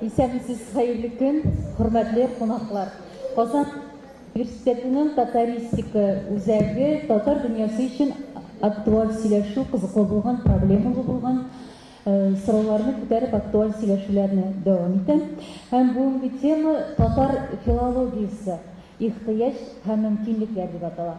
Исәнмесез, хәерле көн, хөрмәтле кунаклар. Казан университетының татаристика үзәге татар дөньясы өчен актуаль сөйләшү, кызыклы булган, проблемалы булган сорауларны күтәреп актуаль сөйләшүләрне дәвам итә. Һәм бүгенге тема татар филологиясе, ихтыяҗ һәм мөмкинлекләр дип атала.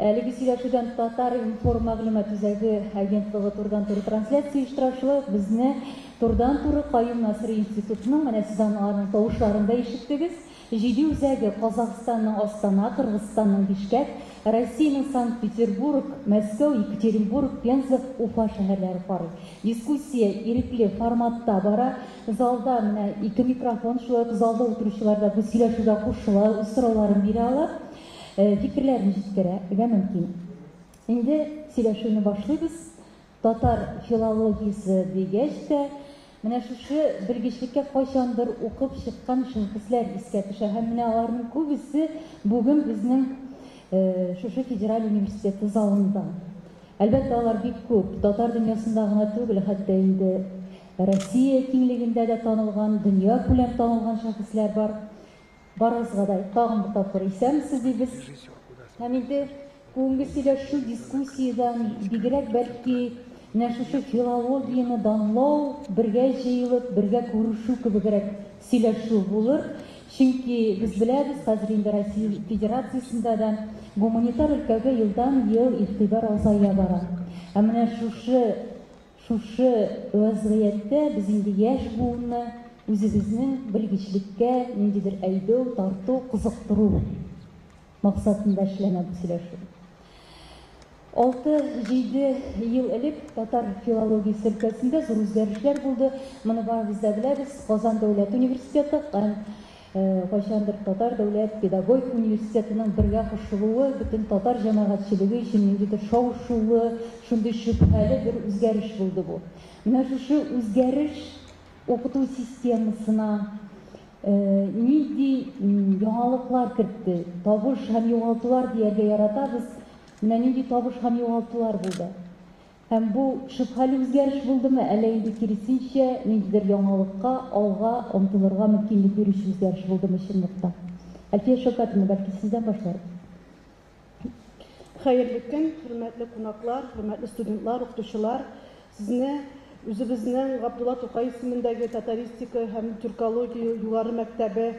Әлеге сөйләшүдән Татар информ мәгълүмат үзәге агентлыгы турыдан-туры трансляция оештыручылы безне турыдан-туры Каюм Насыр институтының менә сез аның тавышларында ишеттегез. Җиде үзәге Казакъстанның Астана, Кыргызстанның Бишкек, Россиянең Санкт-Петербург, Мәскәү, Екатеринбург, Пенза, Уфа шәһәрләре карый. Дискуссия ирекле форматта бара. Залда менә ике микрофон, шулай залда утыручылар да бу сөйләшүгә кушыла, үз сорауларын бирә алар. Фикерләрен җиткерергә мөмкин. Инде сөйләшүне башлыйбыз. Татар филологиясе дигәч тә, менә шушы белгечлеккә кайчандыр укып чыккан шәхесләр искә төшә. Һәм менә аларның күбесе бүген безнең шушы федераль университеты залында. Әлбәттә, алар бик күп. Татар дөньясында гына түгел, хәтта инде Россия киңлегендә дә танылган, дөнья күләм танылган шәхесләр бар. Барыгызга да тагын бер тапкыр исәнмесез дибез. Һәм инде бүгенге сөйләшү дискуссиядан бигрәк бәлки менә шушы филологияны данлау, бергә җыелып, бергә күрешү кебегрәк сөйләшү булыр. Чөнки без беләбез, хәзер инде Россия Федерациясендә дә гуманитар өлкәгә елдан-ел игътибар азая бара. Ә менә шушы вазгыятьтә без инде яшь буынны үзебезнең белгечлеккә ниндидер әйдәү, тарту, кызыктыру максатында эшләнә бу сөйләшү. 6-7 ел элек татар филологиясе өлкәсендә зур үзгәрешләр булды. Моны барыбыз да беләбез. Казан дәүләт университеты һәм кайчандыр Татар дәүләт педагогик университетының бергә кушылуы бөтен татар җәмәгатьчелеге өчен ниндидер шау-шулы, шундый шөбһәле бер үзгәреш булды бу. Менә шушы үзгәреш укыту системасына нинди яңалыклар кертте, табыш һәм югалтулар дияргә яратабыз. Менә нинди табыш һәм югалтулар булды. Һәм бу шөбһәле үзгәреш булдымы, әллә инде киресенчә ниндидер яңалыкка, алга омтылырга мөмкинлек бирүче үзгәреш булдымы чынлыкта? Әлфия Шәүкәтовна, бәлки сездән башларбыз. Хәерле көн, хөрмәтле кунаклар, хөрмәтле студентлар, укытучылар. Сезне үзебезнең Габдулла Тукай исемендәге татаристика һәм тюркология югары мәктәбе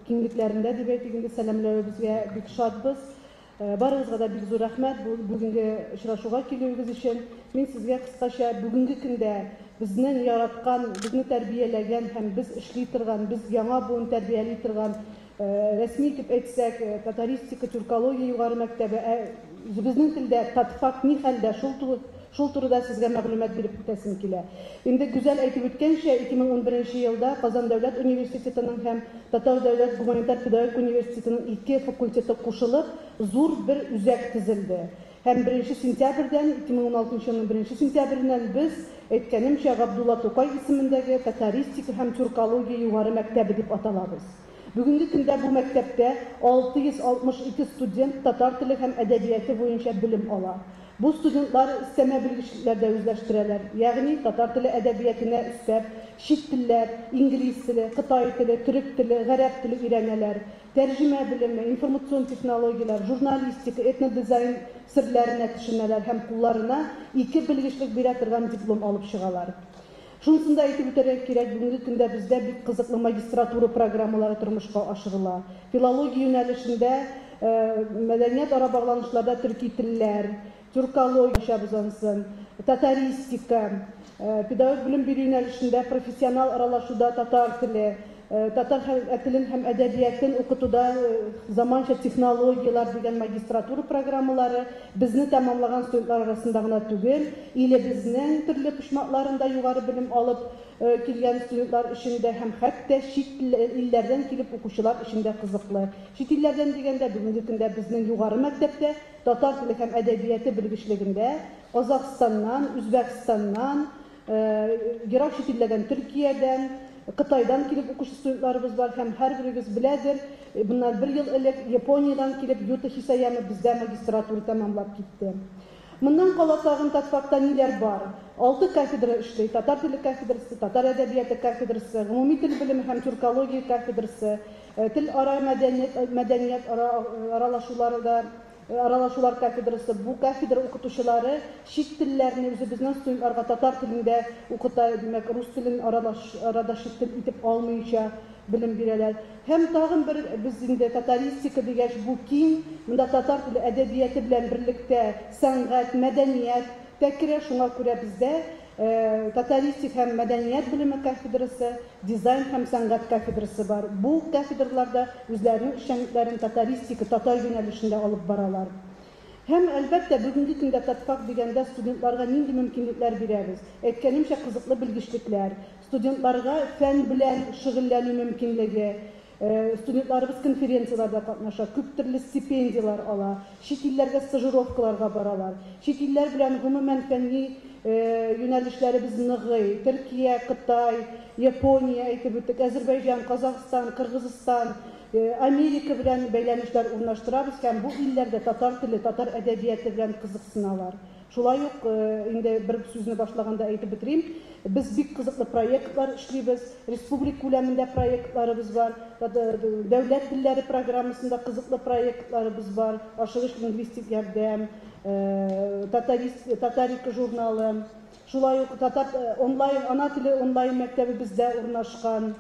киңлекләрендә дип әйтик, сәламләүебезгә бик шатбыз. Барыгызга да бик зур рәхмәт бүгенге очрашуга килүегез өчен. Мин сезгә кыскача бүгенге көндә безнең яраткан, безне тәрбияләгән һәм без эшли торган, без яңа буын тәрбияли торган рәсми итеп әйтсәк, татаристика, тюркология югары мәктәбе үзебезнең телдә татфак ни хәлдә, шул турыда сезгә мәгълүмат биреп үтәсем килә. Инде гүзәл әйтеп үткәнчә, 2011 елда Казан дәүләт университетының һәм Татар дәүләт гуманитар педагогик университетының ике факультеты кушылып, зур бер үзәк төзелде. Һәм 1 сентябрьдән 2016 елның 1 сентябреннән без әйткәнемчә Габдулла Тукай исемендәге татаристика һәм тюркология югары мәктәбе дип аталабыз. Бүгенге көндә бу мәктәптә 662 студент татар теле һәм әдәбияты буенча белем ала. Бу студентлар өстәмә белгечлектәрдә үзләштерәләр. Ягъни татар теле әдәбиятына өстәп, чит телләр, инглиз теле, кытай теле, төрек теле, гарәп теле өйрәнәләр. Тәрҗемә белеме, информацион технологиялар, журналистика, этнодизайн серләренә төшенәләр һәм кулларына 2 белгечлек бирә торган диплом алып чыгалар. Шунысын да әйтеп үтәргә кирәк, бүгенге көндә бездә бик кызыклы магистратура программалары тормышка ашырыла. Филология юнәлешендә мәдәният ара багланышларда төрки телләр, тюркология бозансын, татаристика, педагог белем бирү юнәлешендә профессионал аралашуда татар теле, татар телен һәм әдәбиятын укытуда заманча технологиялар дигән магистратура программалары безне тәмамлаган студентлар арасында гына түгел, илебезнең төрле почмакларында югары белем алып килгән студентлар өчен дә һәм хәтта чит илләрдән килеп укучылар өчен дә кызыклы. Чит илләрдән дигәндә бүгенге көндә безнең югары мәктәптә татар теле һәм әдәбияты белгечлегендә Казакъстаннан, Үзбәкстаннан, ерак чит илләрдән Төркиядән, Кытайдан килеп укучы студентларыбыз бар һәм һәрберегез беләдер, bundan 1 ел элек Япониядән килеп Юта Хисаяма бездә магистратура тәмамлап китте. Моннан кала тагын татфакта ниләр бар? 6 кафедра эшли, татар теле кафедрасы, татар әдәбияты кафедрасы, гомуми тел белеме һәм тюркология кафедрасы, тел ара мәдәният аралашулар кафедрасы. Бу кафедра укытучылары чит телләрне үзебезнең студентларга татар телендә укыта, димәк, рус телен арада чит тел итеп алмыйча белем бирәләр. Һәм тагын бер без инде татаристика дигәч бу киң, монда татар теле әдәбияты белән берлектә сәнгать, мәдәният тәкре, шуңа күрә бездә татаристик һәм мәдәният белеме кафедрасы, дизайн һәм сәнгать кафедрасы бар. Бу кафедраларда үзләренең эшчәнлекләрен татаристика, татар юнәлешендә алып баралар. Һәм әлбәттә бүгенге көндә татфак дигәндә студентларга нинди мөмкинлекләр бирәбез? Әйткәнемчә, кызыклы белгечлекләр, студентларга фән белән шөгыльләнү мөмкинлеге, студентларыбыз конференцияларда катнаша, күп төрле стипендиялар ала, чит илләргә стажировкаларга баралар. Чит илләр белән гомумән фәнни юнәлешләребез ныгый. Төркия, Кытай, Япония, әйтеп үттек, Азәрбайҗан, Казакъстан, Кыргызстан, Америка белән бәйләнешләр урнаштырабыз һәм бу илләрдә татар теле, татар әдәбияты белән кызыксыналар. Шулай ук инде бер сүзне башлаганда әйтеп битерим, без бик кызыклы проектлар эшлибез, республика күләмендә проектларыбыз бар, дәүләт телләре программасында кызыклы проектларыбыз бар, ашыгыч лингвистик ярдәм, татарика журналы, шулай ук онлайн, ана теле онлайн мәктәбе бездә урнашкан,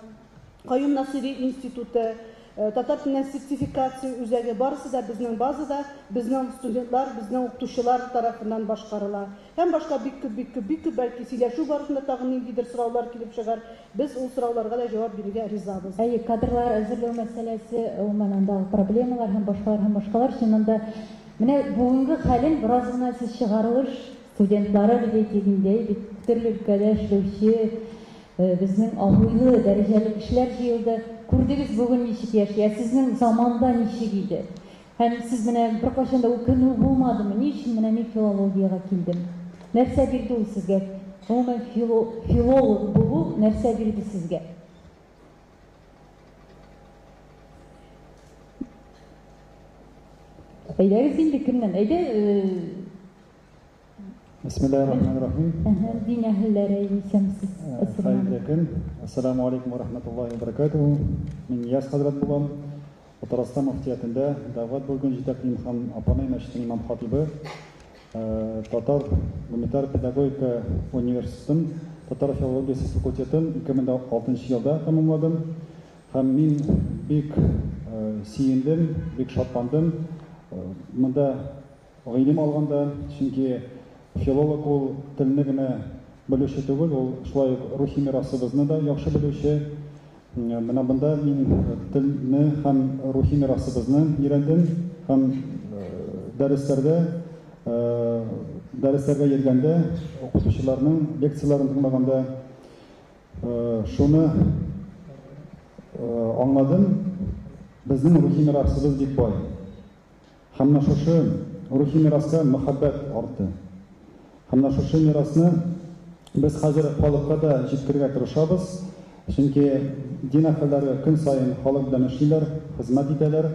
Каюм Насыйри институты, татар теленә сертификация үзәге, барысы да безнең базада, безнең студентлар, безнең укытучылар тарафыннан башкарыла. Һәм башка бик күп, бәлки сөйләшү барышында тагын ниндидер сораулар килеп чыгар. Без ул сорауларга да җавап бирергә ризабыз. Кадрлар әзерләү мәсьәләсе, андагы проблемалар һәм башкалар, чынында менә бүгенге хәлен бераз гына сез чыгарылыш студентлары дигәндәй, төрле өлкәдә эшләүче безнең авыллы дәрәҗәле кешеләр җыелды. Күрдегез бүген ничек яши, сезнең заманда ничек иде? Һәм сез менә беркайчан да үкенү булмадымы? Ни өчен менә мин филологиягә килдем? Нәрсә бирде ул сезгә? Гомумән филолог булу нәрсә бирде сезгә? Әйдәгез инде кемнән? Әйдә Bismillahirrahmanirrahim. Din әһелләре исәмсез. Ассаламу алейкум ва рахматуллахи ва баракатуху. Мин Яз хәзрәт булам. Татарстан мөфтиятендә дәгъват бүлген җитәклем һәм Апанай мәчетенең имам хатибы. Татар гуманитар педагогика университетын, татар филологиясе факультетын 2006 елда тәмамладым. Һәм мин бик сөендем, бик шатландым. Монда гыйлем алганда, чөнки филолог ул телне генә белүче түгел, ул шулай рухи мирасыбызны да яхшы белүче. Менә монда мин телне һәм рухи мирасыбызны өйрәндем һәм дәресләргә йөргәндә, укытучыларның лекцияларын тыңлаганда шуны аңладым. Безнең рухи мирасыбыз бик бай. Һәм шушы рухи мираска мәхәббәт арты. Һәм шушы мирасны без хәзер халыкка да җиткерергә тырышабыз. Чөнки дин әһелләре көн сайын халык белән эшлиләр, хезмәт итәләр.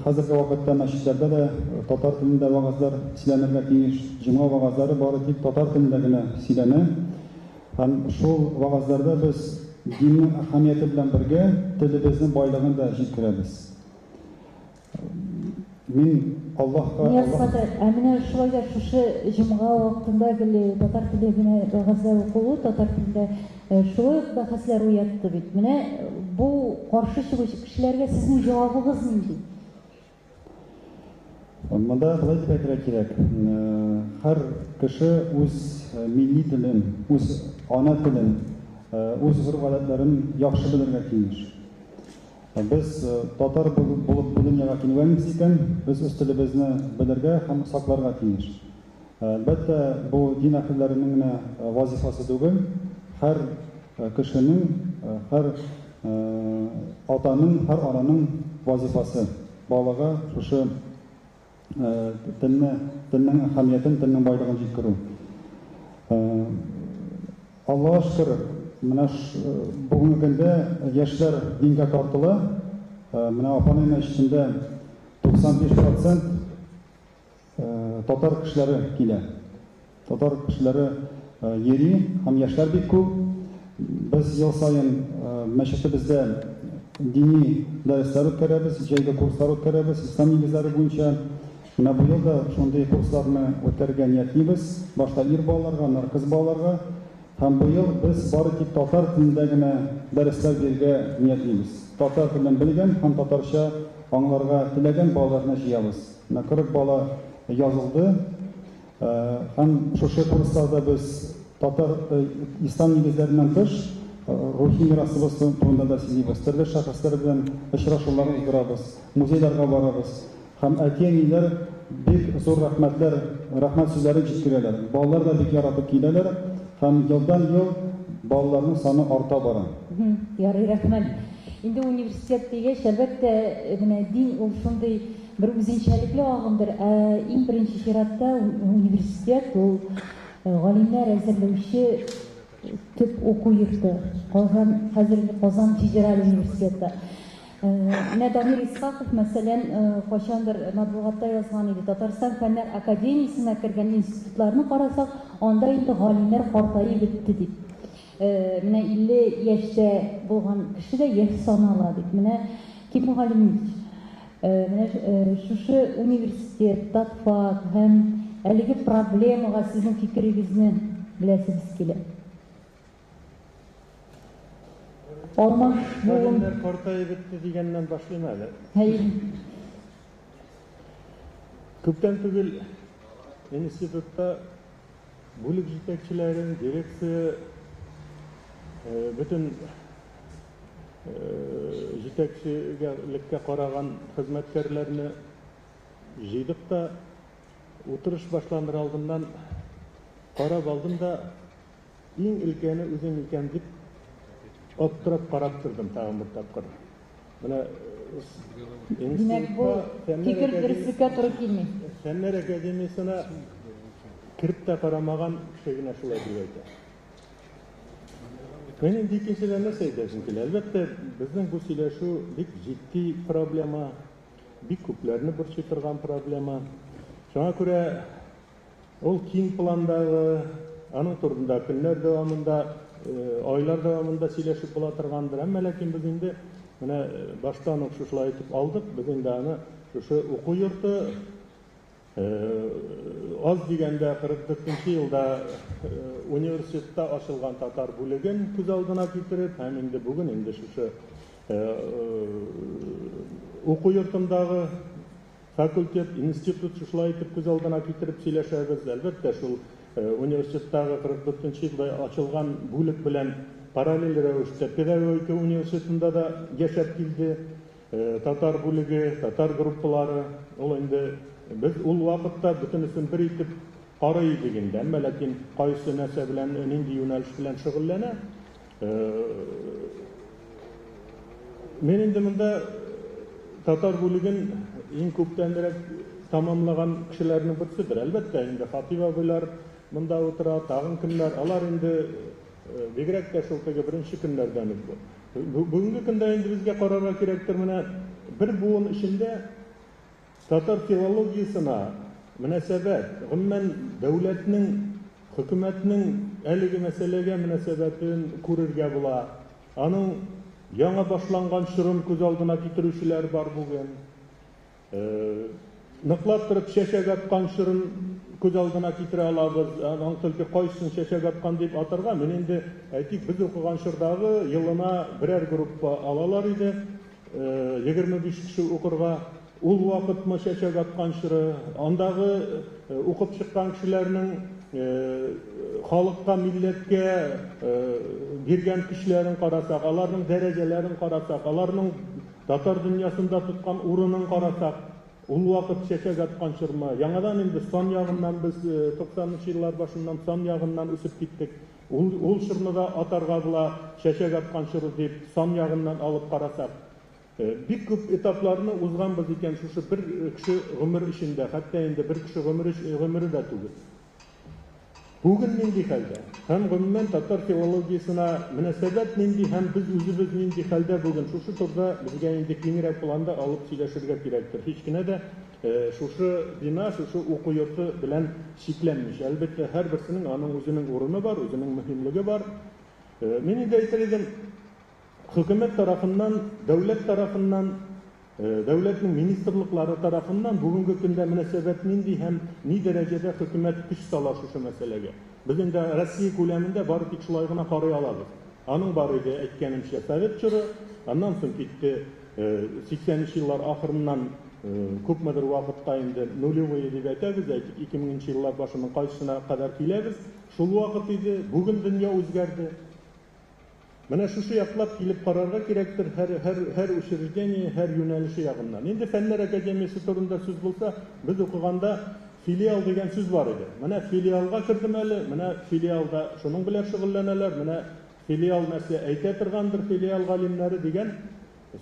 Хәзерге вакытта мәчетләрдә дә татар телендә вагызлар сөйләнергә киңәш, җомга вагызлары бары тик татар телендә генә сөйләнә. Һәм шул вагызларда без диннең әһәмияте белән бергә телебезнең байлыгын да җиткерәбез. Мин Аллаһка менә шулай да шушы җомга вакытында гел татар телендә вагызлар укылу, татар телендә шулай бәхәсләр уятты бит. Менә бу каршы чыгучы кешеләргә сезнең җавабыгыз нинди? Монда булай дип әйтергә кирәк. Һәр кеше үз милли телен, үз ана телен, үз гөрбәләтләрен яхшы белергә тиеш. Без татар булып бу дөньяга килгәнбез икән, без үз телебезне белергә һәм сакларга тиеш. Әлбәттә, бу дин әһелләренең генә вазифасы түгел, һәр кешенең, һәр атаның, һәр ананың вазифасы. Балага шушы телнең әһәмиятен, телнең байлыгын җиткерү. Аллаһка шөкер, менә бүгенге көндә яшьләр дингә тартыла. Менә Апанай мәчетендә 95% татар кешеләре килә. Татар кешеләре йөри һәм яшьләр бик күп. Без ел сайын мәчетебездә дини дәресләр үткәрәбез, җәйге курслар үткәрәбез, ислам нигезләре буенча. Менә бу ел да шундый курсларны үткәрергә ниятлибез. Башта ир балаларга, аннары кыз балаларга. Һәм бу ел без бары тик татар телендә генә дәресләр бирергә ниятлибез. Татар телен белгән һәм татарча аңларга теләгән балаларны җыябыз. 40 бала язылды. Һәм шушы курсларда без татар ислам нигезләреннән тыш рухи мирасыбыз турында да сөйлибез. Төрле шәхесләр белән очрашулар уздырабыз, музейларга барабыз. Һәм әти-әниләр бик зур рәхмәт сүзләре җиткерәләр. Балалар да бик яратып киләләр. Һәм елдан-ел балаларның саны арта бара. Ярый, рәхмәт. Инде университет дигәч, әлбәттә, менә дин ул шундый бер үзенчәлекле агымдыр. Иң беренче чиратта университет ул галимнәр әзерләүче төп уку йорты. Хәзерге Казан федераль университеты. Менә Дамир Исхаков, мәсәлән, кайчандыр матбугатта язган иде. Татарстан фәннәр академиясенә кергән институтларны карасак, анда инде галимнәр картайып бетте дип. Менә 50 яшьтә булган кеше дә яшь санала дип. Менә Ким Галимович, менә шушы университет, татфак һәм әлеге проблемага сезнең фикерегезне беләсегез килә. Галимнәр картайып бетте дигәннән башлыйм әле. Күптән түгел институтта бүлек җитәкчеләре, дирекция, бөтен җитәкчелеккә караган хезмәткәрләрне җыйдык та утырыш башланыр алдыннан карап алдым да иң өлкәне үзем икән дип аптырап карап тордым тагын бер тапкыр. Менә Димәк, бу фикер дөреслеккә туры килми. Фәннәр академиясенә кирип тә карамаган кеше генә шулай дип әйтә. Мен инде икенчедән нәрсә әйтәсем килә. Әлбәттә, безнең бу сөйләшү бик җитди проблема, бик күпләрне борчый торган проблема. Шуңа күрә ул киң пландагы, аның турында көннәр дәвамында, айлар дәвамында сөйләшеп була торгандыр. Әмма ләкин без инде менә баштан ук шулай итеп алдык. Без инде аны шушы уку йорты аз дигәндә 44-нче елда университетта ачылган татар бүлеген күз алдына китереп, һәм инде бүген инде шушы уку йортындагы факультет, институт шулай итеп күз алдына китереп сөйләшәбез. Әлбәттә, шул университеттагы 44-нче елда ачылган бүлек белән параллель рәвештә педагогика университетында да яшәп килде. Татар бүлеге, татар группалары, ул инде без ул вакытта бөтенесен бер итеп карый идек инде. Әмма ләкин кайсы нәрсә белән, нинди юнәлеш белән шөгыльләнә. Мен инде монда татар бүлеген иң күптәнрәк тамамлаган кешеләрнең берседер. Әлбәттә, инде Хатип абыйлар монда утыра, тагын кемнәр, алар инде бигрәк тә шул теге беренче көннәрдән үк. Бүгенге көндә инде безгә карарга кирәктер. Менә бер буын эчендә татар филологиясына мөнәсәбәт, гомумән дәүләтнең, хөкүмәтнең әлеге мәсьәләгә мөнәсәбәтен күрергә була. Аның яңа башланган чорын күз алдына китерүчеләр бар бүген. Ныклап торып чәчәк аткан чорын күз алдына китерә алабыз. Аның төлке кайсын чәчәк аткан дип атырга, мен инде әйтик, без укыган чордагы елына берәр группа алалар иде. 25 кеше укырга. Ул вакытмы чәчәк аткан чоры, андагы укып чыккан кешеләрнең халыкка, милләткә биргән кешеләрен карасак, аларның дәрәҗәләрен карасак, аларның татар дөньясында тоткан урынын карасак, ул вакыт чәчәк аткан чорма. Яңадан инде сан ягыннан без 90-нчы еллар башыннан сан ягыннан үсеп киттек. Ул чорны да атарга була, чәчәк аткан чоры дип сан ягыннан алып карасак. Бик күп этапларны узганбыз икән шушы бер кеше гомер ичендә, хәтта инде бер кеше гомере дә түгел. Бүген нинди хәлдә? Һәм гомумән татар филологиясына мөнәсәбәт нинди һәм без үзебез нинди хәлдә бүген шушы турда безгә инде киңрәк планда алып сөйләшергә кирәктер. Һич кенә дә шушы бина, шушы уку йорты белән шикләнмиш. Әлбәттә, һәрберсенең аның үзенең урыны бар, үзенең мөһимлеге бар. Мин инде әйтер идем, хөкүмәт тарафыннан, дәүләт тарафыннан, дәүләтнең министрлыклары тарафыннан бүгенге көндә мөнәсәбәт нинди һәм ни дәрәҗәдә хөкүмәт көч сала шушы мәсьәләгә. Без инде Россия күләмендә бары тик шулай гына карый алабыз. Аның бар иде әйткәнемчә Совет чоры, аннан соң китте 80-нче еллар ахырыннан күпмедер вакытта инде нулевые дип әйтәбез, 2000-нче еллар башының кайсына кадәр киләбез. Шул вакыт иде, бүген дөнья үзгәрде. Менә шушы яклап килеп карарга кирәктер һәр учреждение, һәр юнәлеше ягыннан. Инде фәннәр академиясе турында сүз булса, без укыганда филиал дигән сүз бар иде. Менә филиалга кирдем әле, менә филиалда шуның белән шөгыльләнәләр, менә филиал нәрсә әйтә торгандыр филиал галимнәре дигән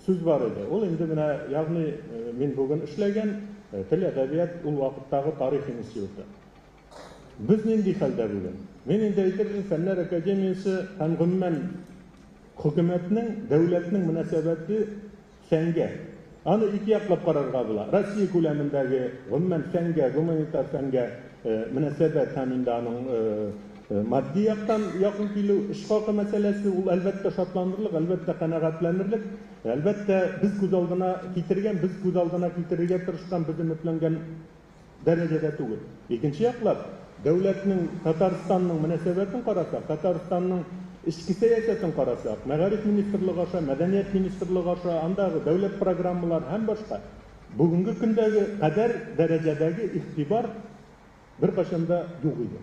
сүз бар иде. Ул инде менә ягъни мин бүген эшләгән тел әдәбият ул вакыттагы тарих институты. Без нинди хәлдә бүген? Мин инде әйтермен, фәннәр академиясе һәм гомумән хөкүмәтнең, дәүләтнең мөнәсәбәте фәнгә. Аны ике яклап карарга була. Россия күләмендәге гомумән фәнгә, гуманитар фәнгә мөнәсәбәт һәм инде аның матди яктан якын килү, эш хакы мәсьәләсе ул әлбәттә шатландырырлык, әлбәттә канәгатьләнерлек, әлбәттә без күз алдына китерергә тырышкан, без өметләнгән дәрәҗәдә түгел. Икенче яклап, дәүләтнең Татарстанның мөнәсәбәтен карасак, Татарстанның Ішкі сәясәтен карасак, Мәгариф министрлыгы аша, Мәдәният министрлыгы аша, андагы дәүләт программалар һәм башка бүгенге көндәге кадәр дәрәҗәдәге игътибар беркайчан да юк иде.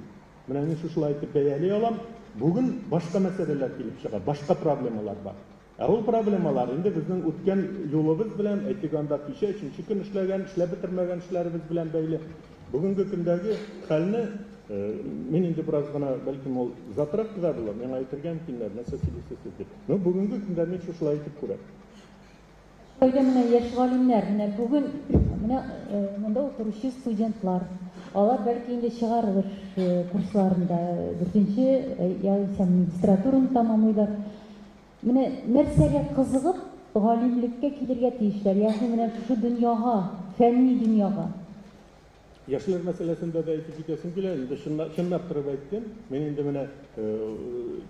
Менә мин шулай итеп бәяли алам. Бүген башка мәсьәләләр килеп чыга, башка проблемалар бар. Ул проблемалар инде безнең үткән юлыбыз белән, әйтгәндә кичә 3нче көн эшләгән, эшләп бетермәгән эшләребез белән бәйле. Бүгенге көндәге хәлне мен инде бераз гына бәлкем ул затрак да була, мен әйтергә мөмкиннәр, нәрсә сөйләсәсез дип. Но бүгенге көндә мин шулай итеп күрәм. Шулай менә яшь галимнәр, менә бүген менә монда утыручы студентлар, алар бәлки инде чыгарылыш курсларында 4нче яисә магистратураны тәмамлыйлар. Менә нәрсәгә кызыгып галимлеккә килергә тиешләр, ягъни менә шушы дөньяга, фәнни дөньяга. Яшьләр мәсьәләсендә дә әйтеп китәсем килә, инде чынлап торып әйттем. Мен инде менә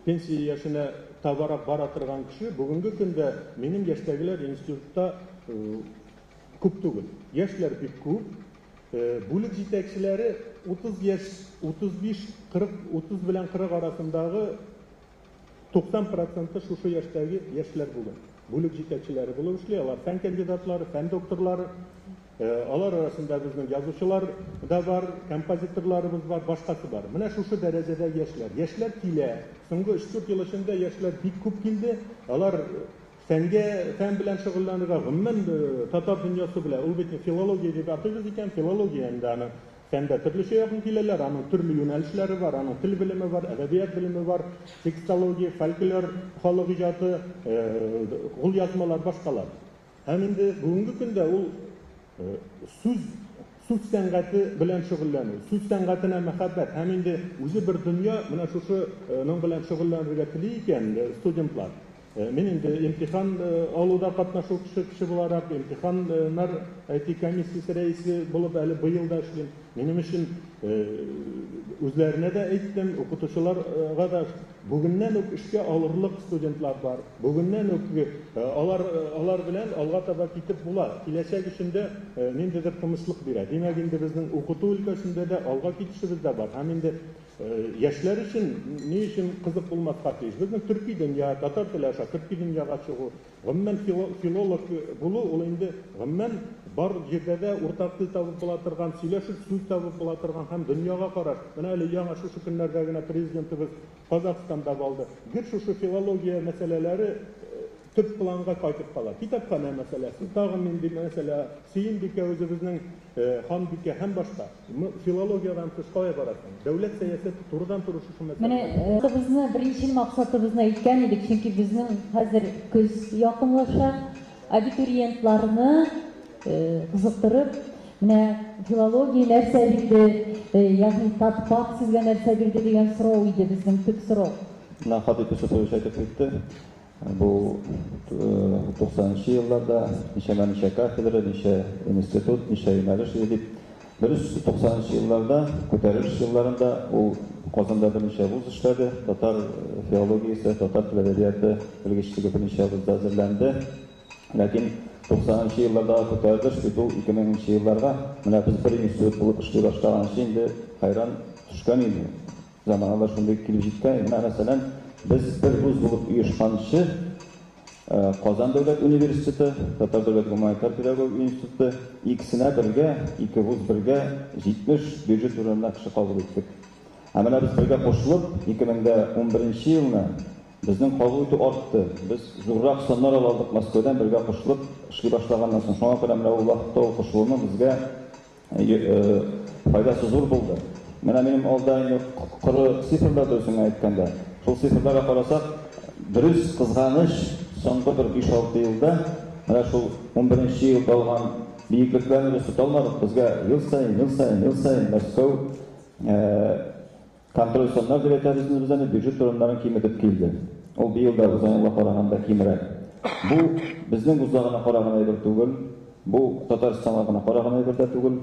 пенсия яшенә табарак бара торган кеше, бүгенге көндә минем яшьтәгеләр институтта күп түгел. Яшьләр бик күп. Бүлек җитәкчеләре 30 яшь, 35, 40, 30 белән 40 арасындагы 90% шушы яшьтәге яшьләр бүген. Бүлек җитәкчеләре булып эшли, алар фән кандидатлары, фән докторлары. Алар арасында безнең язучылар да бар, композиторларыбыз бар, башкасы бар. Менә шушы дәрәҗәдә яшьләр. Яшьләр килә. Соңгы 3-4 ел эчендә яшьләр бик күп килде. Алар фән белән шөгыльләнергә, гомумән татар дөньясы белән, ул бит филология дип атыйбыз икән, филология инде аны фәндә төрлечә якын киләләр, аның төрле юнәлешләре бар, аның тел белеме бар, әдәбият белеме бар, текстология, фольклор, халык иҗаты, ул язмалар башкалар. Һәм инде бүгенге көндә ул сүз сәнгате белән шөгыльләнү, сүз сәнгатенә мәхәббәт, һәм инде үзе бер дөнья менә шушының белән шөгыльләнергә тели икән студентлар. Мен инде имтихан алуда катнашучы кеше буларак, имтиханнар комиссиясе рәисе булып әле быел да эшлим. Минем өчен үзләренә дә әйттем, укытучыларга да бүгеннән үк эшкә алырлык студентлар бар. Бүгеннән үк алар белән алга таба китеп була. Киләчәк өчендә ниндидер тынычлык бирә. Димәк, инде безнең укыту өлкәсендә дә алга китешебез дә бар. Һәм инде яшьләр өчен ни өчен кызык булмаска тиеш. Безнең төрки дөнья, татар теле аша төрки дөньяга чыгу, гомумән филолог булу, ул инде гомумән бар җирдә дә уртак тел табып була торган, сөйләшеп сүз табып була торган һәм дөньяга караш. Менә әле яңа шушы көннәрдә генә президентыбыз Казахстанда булды. Гөр шушы филология мәсьәләләре төп планга кайтып кала. Китапхана мәсьәләсе, тагын нинди мәсьәлә, Сөембикә үзебезнең Ханбикә һәм башка. Филологиядан тыш кая барасың? Дәүләт сәясәте турыдан туры шушы мәсьәлә. Менә безне беренче максатыбызны әйткән идек, чөнки безнең хәзер көз якынлаша, абитуриентларны кызыктырып, Менә филология нәрсә бирде, ягъни татпак сезгә нәрсә бирде дигән сорау иде безнең төп сорау. Менә Хатип Исатович айтып китте. Бу 90-нчы елларда ничә кафедра, ничә институт, ничә юнәлеш дип. Дөрес, 90-нчы елларда, күтәрелеш елларында ул Казанда берничә вуз эшләде. Татар филологиясе, татар тел әдәбияты белгечлеге берничә вузда әзерләнде. Ләкин 90-нчы елларда күтәрелеш бит ул 2000-нчы елларга менә без бер институт булып эшли башлаганчы инде хайран төшкән иде. Заманында шундый килеп җиткән. Менә мәсәлән, без бер вуз булып оешканчы Казан дәүләт университеты, Татар дәүләт гуманитар педагогик институты икесенә бергә, ике вуз бергә 70 бюджет урынына кеше кабул иттек. Менә без бергә кушылып 2011 елны безнең кабул итү артты. Без зуррак саннар алдык Москвадан бергә кушылып эшли башлаганнан соң. Шуңа күрә менә ул вакытта ул кушылуның безгә файдасы зур булды. Менә минем алда инде коры цифрлар дөресен әйткәндә, шул цифрларга карасак, дөрес кызганыч соңгы бер 5-6 елда менә шул 11-нче елда алган биеклекләрне тута алмадык. Безгә ел сайын Мәскәү контроль саннар дип әйтәбез, безне бюджет урыннарын киметеп килде. Ул быелда узганга караганда кимрәк. Бу безнең вузларына караганда әйбер түгел, бу Татарстанга гына караганда әйбер дә түгел.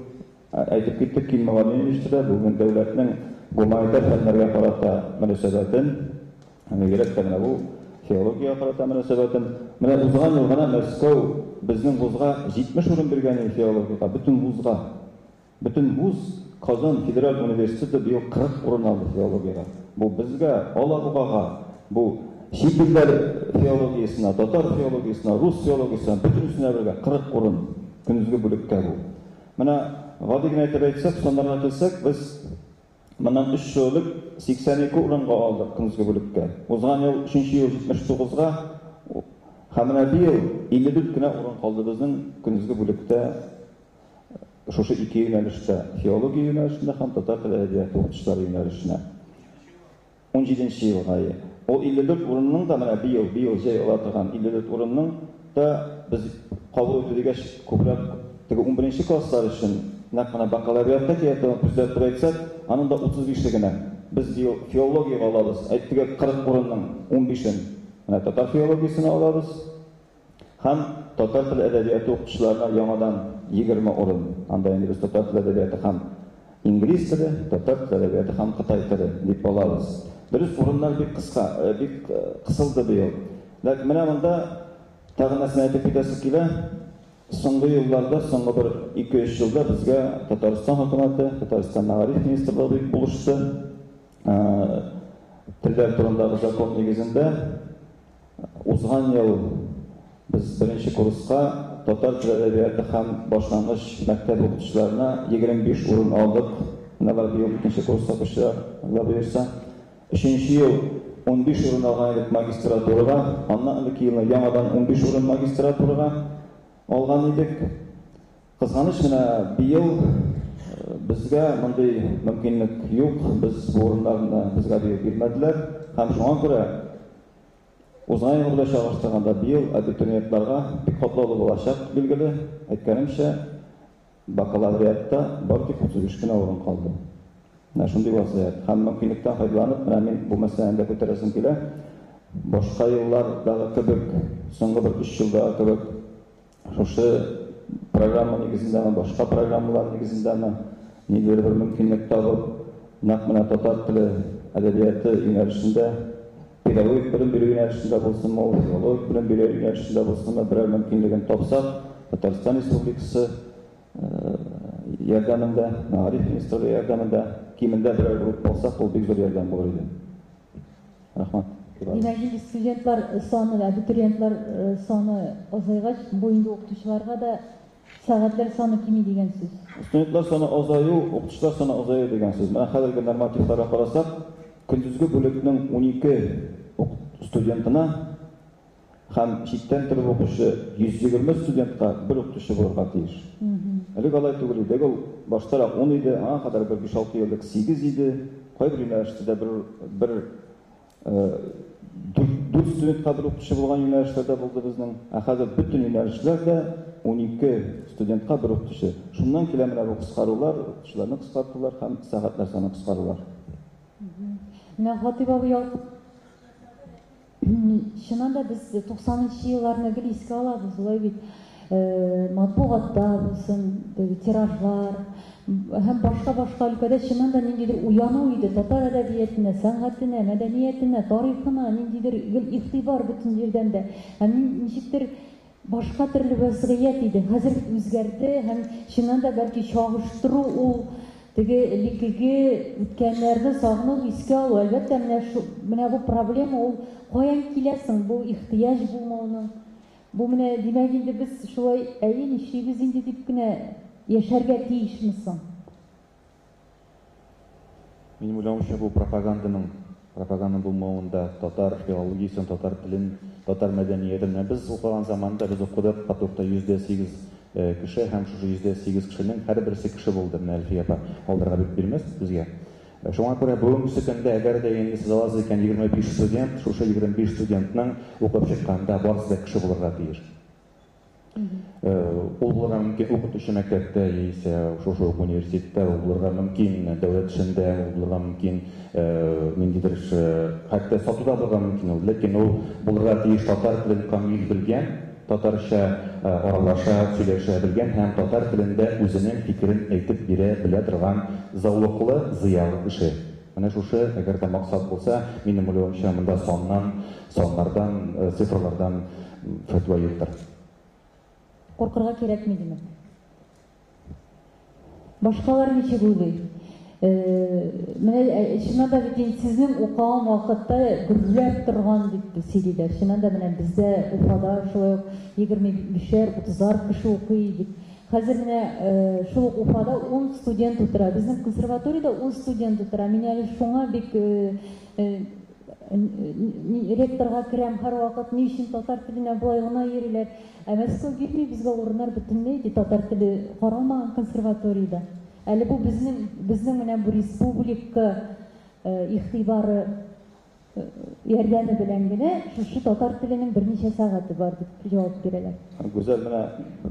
Әйтеп киттек, килмәгән министрда бүген дәүләтнең гуманитар фәннәргә карата мөнәсәбәтен, бигрәк тә менә бу филология карата мөнәсәбәтен, менә узган ел гына Мәскәү безнең вузга 70 урын биргән филологиягә, бөтен вузга. Бөтен вуз Казан федераль университеты быел 40 урын алды филологиягә. Бу безгә, Алабугага, бу чит илләр филологиясына, татар филологиясына, рус филологиясына, бөтенесенә бергә 40 урын көндезге бүлеккә бу. Менә гади генә әйтеп әйтсәк, саннарга килсәк, без моннан 3 еллык 82 урынга алдык көндезге бүлеккә. Узган ел 3-нче ел 79-га, һәм менә быел 54 кенә урын калды безнең көндезге бүлектә. Шушы ике юнәлештә, филология юнәлешендә һәм татар теле әдәбияты укытучылары юнәлешенә. 17-нче елга. Ул 54 урынның да менә быел җәй ала торган 54 урынның да без кабул итү дигәч күбрәк теге 11-нче класслар өчен нәкъ бакалавриатта киятен күзәтеп әйтсәк, аның да 35 генә. Без быел филология алабыз. Әйттегез 40 урынның 15-ен менә татар филологиясен алабыз. Һәм татар теле әдәбияты укытучыларына яңадан 20 урын. Анда инде без татар теле әдәбияты һәм инглиз теле, татар теле әдәбияты һәм кытай теле дип алабыз. Дөрес, урыннар бик кыска, бик кысылды быел. Ләкин менә монда тагын нәрсә әйтеп китәсе килә. Соңгы елларда, соңгы бер 2-3 елда безгә Татарстан хөкүмәте, Татарстан мәгариф министрлыгы бик булышты. Телләр турындагы закон нигезендә узган ел biz birinci kurska Tatar Tili Edebiyatı һәм башлангыч мәктәп укытучыларына 25 урын алдык. Менә быел 2нче курска кушылар буенча. 3нче ел 15 урын алган идек магистратурага, аннан элек елны яңадан 15 урын магистратурага алган идек. Кызганыч менә быел безгә мондый мөмкинлек юк. Без урыннарны безгә бирмәделәр. Һәм шуңа күрә узган ел белән чагыштырганда быел абитуриентларга бик катлаулы булачак, билгеле. Әйткәнемчә, бакалавриатта бар тик 35 кенә урын калды. Менә шундый вазгыять. Һәм мөмкинлектән файдаланып, менә мин бу мәсьәләне күтәрәсем килә. Башка еллардагы кебек, соңгы бер 3 елда кебек, шушы программа нигезендә, башка программалар нигезендә нигәр бер мөмкинлек табып, нәкъ менә татар теле әдәбияты юнәлешендә, педагогик белем бирү юнәлешендә булсын, филологик белем бирү юнәлешендә булсын, берәр мөмкинлеген тапсак, Татарстан Республикасы ярдәмендә, мәгариф министрлыгы ярдәмендә кимендә берәр булып алсак, ул бик зур ярдәм булыр иде. Рәхмәт. Димәк, студентлар саны, абитуриентлар саны азайгач, бу инде укытучыларга да сәгатьләр саны кими дигән сүз. Студентлар саны азаю, укытучылар саны азаю дигән сүз. Менә хәзерге нормативларга карасак, көндезге бүлекнең 12 студентына һәм читтән торып укучы 120 студентка бер укытучы булырга тиеш. Элек алай түгел иде. Ул баштарак 10 иде, аңа кадәр 5-6 еллык 8 иде. Кайбер юнәлештә бер 4 4 студентка бер укытучы булган юнәлешләрдә булды безнең. Хәзер бүтән юнәлешләрдә 12 студентка бер укытучы. Шуннан килә менә бу кыскарулар, укытучыларны кыскартулар һәм сәгатьләр саны кыскарулар. Менә Хатип абый чыннан да без 90-нчы елларны гел искә алабыз, улай бит. Матбугатта булсын, тиражлар һәм башка өлкәдә чыннан да ниндидер уяну иде татар әдәбиятенә, сәнгатенә, мәдәниятенә, тарихына ниндидер игътибар бөтен җирдән дә. Һәм ничектер башка төрле вазгыять иде. Хәзер үзгәрде һәм чыннан да бәлки чагыштыру ул теге элеккеге үткәннәрне сагыну, искә алу. Әлбәттә, менә бу проблема ул каян киләсең, бу ихтыяҗ булмауның. Бу менә димәк инде без шулай әйе нишлибез инде дип кенә яшәргә тиешмисең. Минем уйлавымча, бу пропаганда булмавында татар филологиясын, татар телен, татар мәдәниятен без укыган заманда без укыдык, Патукта 8% кеше һәм шушы 8% кешенең һәрберсе кеше булды. Менә Әлфия апа алдарга бит бирмәс безгә. Шуңа күрә бүгенге көндә әгәр дә инде сез аласыз икән 25 студент, шушы 25 студентның укып чыкканда барысы да кеше булырга тиеш. Ул булырга мөмкин укытучы мәктәптә, яисә шушы университетта, ул булырга мөмкин дәүләт эшендә, ул булырга мөмкин ниндидер хәтта сатуда булырга мөмкин. Ләкин ул булырга тиеш татар телен камил белгән, татарча аралаша, сөйләшә белгән һәм татар телендә үзенең фикерен әйтеп бирә белә торган заулыклы, зыялы кеше. Менә шушы әгәр дә максат булса, минем уйлавымча, монда саннардан, цифрлардан фәтва юктыр. Куркырга кирәкми димәк. Башкалар ничек уйлый? Менә чыннан да бит сезнең укыган вакытта гөрләп торган дип сөйлиләр. Чыннан да менә бездә Уфада шулай 25-30 кеше укый дип. Хәзер менә шул Уфада 10 студент утыра. Безнең консерваториядә 10 студент утыра. Мин әле шуңа бик ректорга керәм һәр вакыт, ни өчен татар теленә болай гына йөриләр. Мәскәү бирми безгә урыннар бөтенләй татар теле каралмаган консерваториядә. Әле бу безнең менә бу республика игътибары ярдәме белән генә шушы татар теленең берничә сәгате бар дип җавап бирәләр. Гүзәл, менә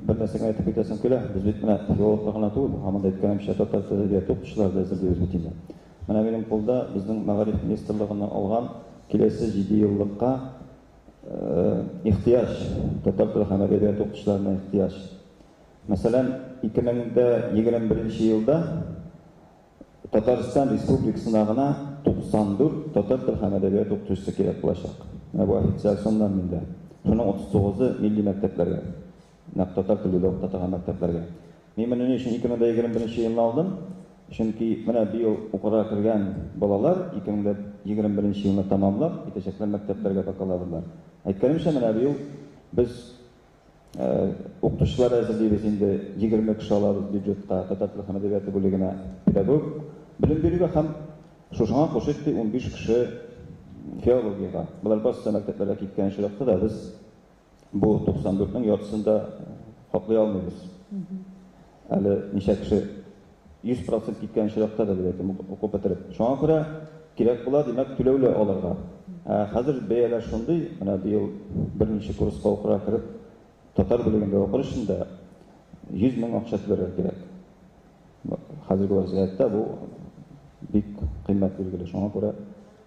бер нәрсәгә әйтеп китәсем килә. Без бит менә филологлар гына түгел, һәм әйткәнемчә татар телендә укытучылар да эзләйбез бит инде. Менә минем кулда безнең мәгариф министрлыгыннан алган киләсе 7 еллыкка ихтыяҗ, татар теле һәм әдәбият укытучыларына ихтыяҗ. Мәсәлән, 2021 елда Татарстан Республикасына гына 94 татар теле һәм әдәбият укытучысы кирәк булачак. Менә бу официаль саннан миндә. Шуның 39-ы милли мәктәпләргә, татар телендә укытылган мәктәпләргә. Мин менә ни өчен 2021 елны алдым? Чөнки менә бу ел укырга кергән балалар 2021 елны тәмамлап, итәчәкләр мәктәпләргә бакалаврлар. Әйткәнемчә, менә бу ел без укытучылар әзерлибез инде 20 кеше алабыз бюджетка, татар теле һәм әдәбияты бүлегенә педагог белем бирүгә һәм шушыңа кушып 15 кеше филологиягә. Булар барысы мәктәпләргә киткән чакта да без бу 94-нең яртысын да каплый алмыйбыз. Әле ничә кеше 100% киткән чакта да беләм укып бетереп. Шуңа күрә кирәк була, димәк, түләүле алырга. Хәзер бәяләр шундый, менә бу ел берничә курска укырга кирәк. Татар бүлегендә укыр өчен дә 100 мең акча түләргә кирәк. Хәзерге вазгыятьтә бу бик кыйммәт билгеле. Шуңа күрә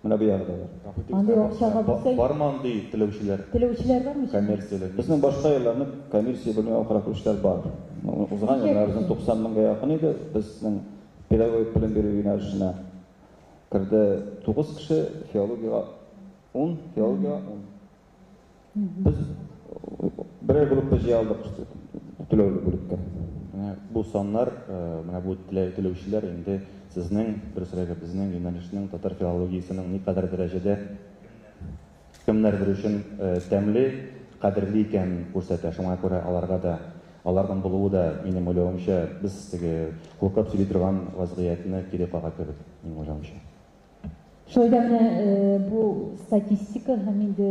менә бу ягда бар. Андый акчага булса, Бармы андый теләүчеләр? теләүчеләр бармы? Коммерцияле. Безнең башка елларны коммерция бүлегенә укырга керүчеләр бар. Узган елларда 90 меңгә якын иде. Безнең педагогик белем бирү юнәлешенә керде 9 кеше, филологиягә 10, филологиягә 10. Без берәр группа җыялдык түләүле бүлеккә. Бу саннар, менә бу теләүчеләр инде сезнең берсәрәгә безнең юнәлешнең татар филологиясенең никадәр дәрәҗәдә кемнәр өчен тәмле, кадерле икән күрсәтә. Шуңа күрә алардан булуы да минем уйлавымча без теге куркып сөйли торган вазгыятьне кире кага кебек, минем уйлавымча. Шулай да менә бу статистика һәм инде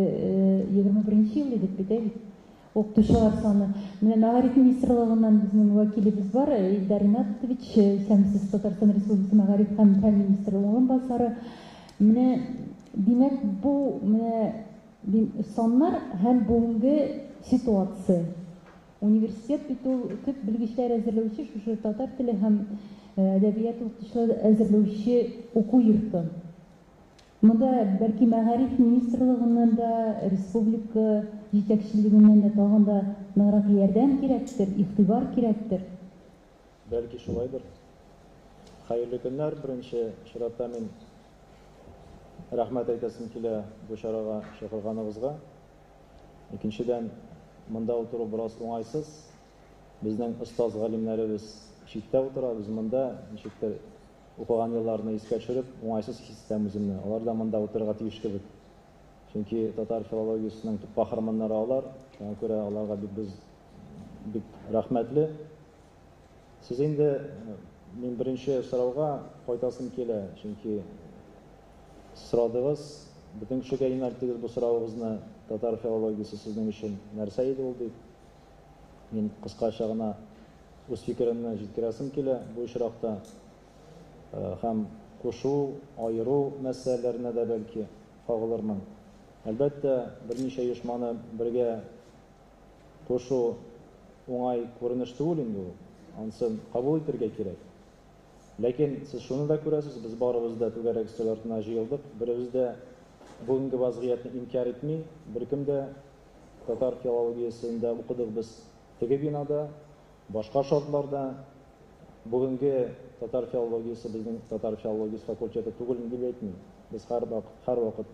21 ел дип бит. Укытучылар саны. Менә мәгариф министрлыгыннан безнең вәкилебез бар, Илдар Ринатович, Сәмсез Татарстан Республикасы мәгариф һәм фән министры орынбасары. Менә димәк, бу менә Саннар һәм бүгенге ситуация. Университет бит ул төп белгечләр әзерләүче, шушы татар теле һәм әдәбият укытучылар әзерләүче уку йорты. Монда бәлки мәгариф министрлыгыннан да, республика җитәкчелегеннән дә тагын да ныграк ярдәм кирәктер, игътибар кирәктер. Бәлки шулайдыр. Хәерле көннәр. Беренче чиратта мин рәхмәт әйтәсем килә бу чарага чакырганыбызга. Икенчедән, монда утыру бераз уңайсыз. Безнең остаз галимнәребез читтә утыра, без монда ничектер укыган елларны искә төшереп, уңайсыз хис итәм үземне. Алар да монда утырырга тиеш кебек. Чөнки татар филологиясенең төп каһарманнары алар. Шуңа күрә аларга бик рәхмәтле. Сез инде мин беренче сорауга кайтасым килә, чөнки сорадыгыз, бөтен кешегә юнәлттегез бу сорауыгызны, татар филологиясе сезнең өчен нәрсә иде ул дип. Мин кыскача гына үз фикеремне җиткерәсем килә бу очракта. Һәм кушу, айыру мәсьәләләренә дә бәлки кагылырмын. Әлбәттә, берничә оешманы бергә кушу уңай күренеш түгел инде ул. Ансын кабул итәргә кирәк. Ләкин сез шуны да күрәсез, без барыбыз да түгәрәк өстәл артына җыелдык. Беребез дә бүгенге вазгыятны инкар итми, беркем дә татар филологиясендә укыдык без теге бинада, башка шартларда. Бүгенге татар филологиясе безнең татар филологиясе факультеты түгел дип әйтмим. Без һәрвакыт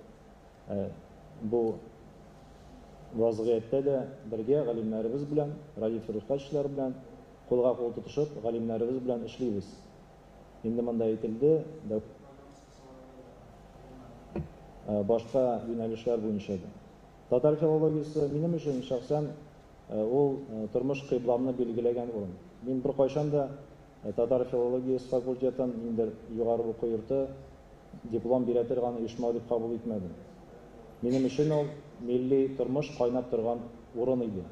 бу вазгыятьтә дә бергә галимнәребез белән, Радиф Рифкатовичлар белән кулга кул тотышып, галимнәребез белән эшлибез. Инде монда әйтелде, башка юнәлешләр буенча да. Татар филологиясе минем өчен шәхсән ул тормыш кыйбламны билгеләгән урын. Мин бер кайчан да татар филологиясе факультетын инде югары уку йорты диплом бирә торган оешма дип кабул итмәдем. Минем өчен ул милли тормыш кайнап торган урын иде.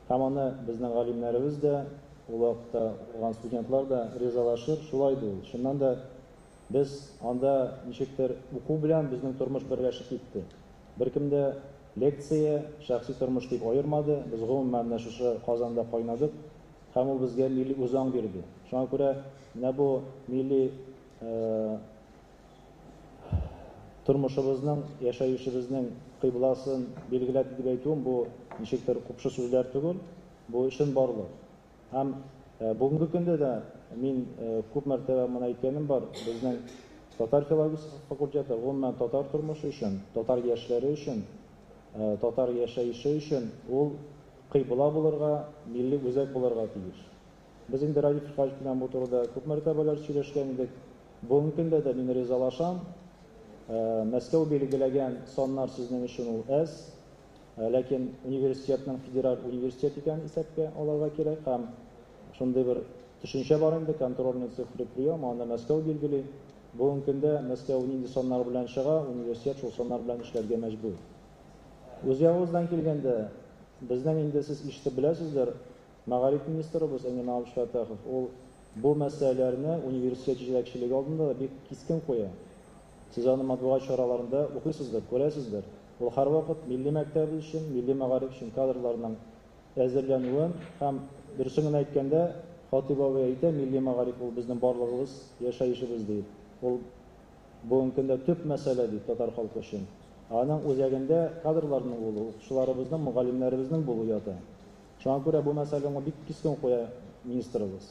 Һәм аны безнең галимнәребез дә, ул вакытта укыган студентлар да ризалашыр, шулай ди ул. Шуннан да без анда ничектер уку белән безнең тормыш берләшеп китте. Беркем дә лекция, шәхси тормыш дип аермады. Без гомумән шушы Казанда кайнадык. Һәм ул безгә милли үзаң бирде. Шуңа күрә менә бу милли тормышыбызның, яшәешебезнең кыйбласын билгеләп дип әйтүем бу ничектер купшы сүзләр түгел, бу өчен барлык. Һәм бүгенге көндә дә мин күп мәртәбә моны әйткәнем бар, безнең татар филологиясе факультеты гомумән татар тормышы өчен, татар яшьләре өчен, татар яшәеше өчен ул кыйбла булырга, милли үзәк булырга тиеш. Без инде Радиф Рифкатович белән бу турыда күп мәртәбәләр сөйләшкән идек. Бүгенге көндә дә мин ризалашам. Мәскәү билгеләгән саннар сезнең өчен ул әз, ләкин университетның федераль университет икән исәпкә алырга кирәк. Һәм шундый бер төшенчә бар инде, контрольный цифры прием, аны Мәскәү билгели. Бүгенге көндә Мәскәү нинди саннар белән чыга, университет шул саннар белән эшләргә мәҗбүр. Үз ягыбыздан килгәндә, безнең инде сез ишетеп беләсездер, мәгариф министрыбыз Әңгәмә Абдулфатахов, ул бу мәсьәләләрне университет җитәкчелеге алдында бик кискен куя. Сез аны матбугат чараларында укыйсыздыр, күрәсездер. Ул һәрвакыт милли мәктәб өчен, милли мәгариф өчен кадрларның әзерләнүен һәм дөресен әйткәндә, Хатибова әйтә, милли мәгариф ул безнең барлыгыбыз, яшәешебез дип. Ул бүгенге көндә төп мәсьәлә дип татар халкы өчен. Аның үзәгендә кадрларның булуы, укытучыларыбызның, мөгаллимнәребезнең булуы ята. Шуңа күрә бу мәсьәләне бик кискен куя министрыбыз.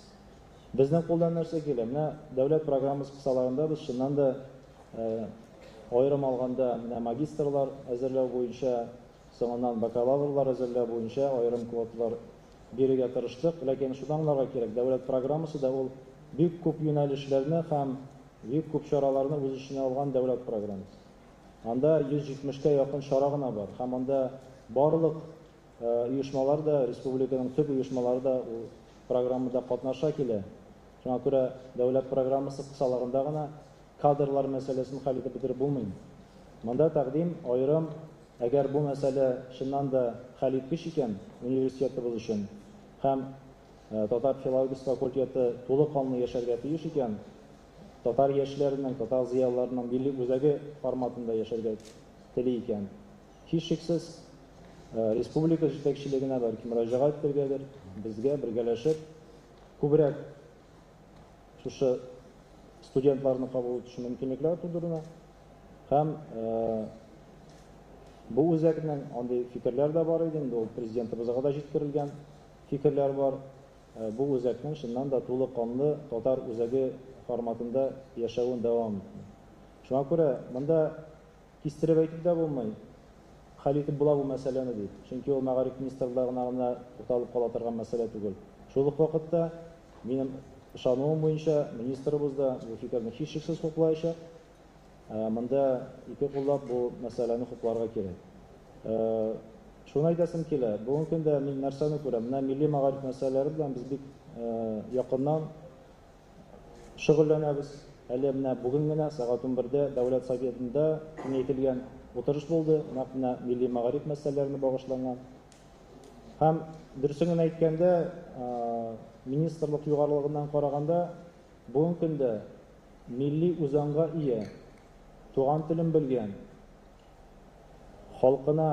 Безнең кулдан нәрсә килә? Менә дәүләт программасы кысаларында без шуннан да аерым алганда менә магистрлар әзерләү буенча, соңыннан бакалаврлар әзерләү буенча аерым квоталар бирергә тырыштык. Ләкин шуны аңларга кирәк, дәүләт программасы да ул бик күп юнәлешләрне һәм бик күп чараларны үз эченә алган дәүләт программасы. Анда 170-кә якын чара гына бар. Һәм анда барлык оешмалар да, республиканың төп оешмалары да ул программада катнаша килә. Шуңа күрә дәүләт программасы кысаларында гына кадрлар мәсьәләсен хәл итеп бетереп булмый. Монда тәкъдим аерым, әгәр бу мәсьәлә чыннан да хәл иткеч икән университетыбыз өчен һәм татар филологиясе факультеты тулы канлы яшәргә тиеш икән, татар яшьләренең, татар зыялыларының милли үзәге форматында яшәргә тели икән, һичшиксез республика җитәкчелегенә бәлки мөрәҗәгать итәргәдер, безгә бергәләшеп күбрәк шушы студентларны кабул итү мөмкинлекләр тудыруна һәм бу үзәкнең андый фикерләр дә бар иде, инде ул президентыбызга да җиткерелгән фикерләр бар. Бу үзәкнең чыннан да тулы канлы татар үзәге форматында яшәвен дәвам итә. Шуңа күрә монда кистереп әйтеп дә булмый, хәл итеп була бу мәсьәләне дип. Чөнки ул мәгариф министрлыгына гына тукталып кала торган мәсьәлә түгел. Шул ук вакытта минем ышануым буенча министрыбыз да бу фикерне һичшиксез хуплаячак. Монда ике куллап бу мәсьәләне хупларга кирәк. Шуны әйтәсем килә. Бүгенге көндә мин нәрсәне күрәм? Менә милли мәгариф мәсьәләләре белән без бик якыннан шөгыльләнәбез. Әле менә бүген генә сәгать 11-дә Дәүләт Советында киңәйтелгән утырыш булды, менә милли мәгариф мәсьәләләренә багышланган. Һәм дөресен әйткәндә, министрлык югарылыгыннан караганда, бүгенге көндә милли үзаңга ия, туган телен белгән, халкына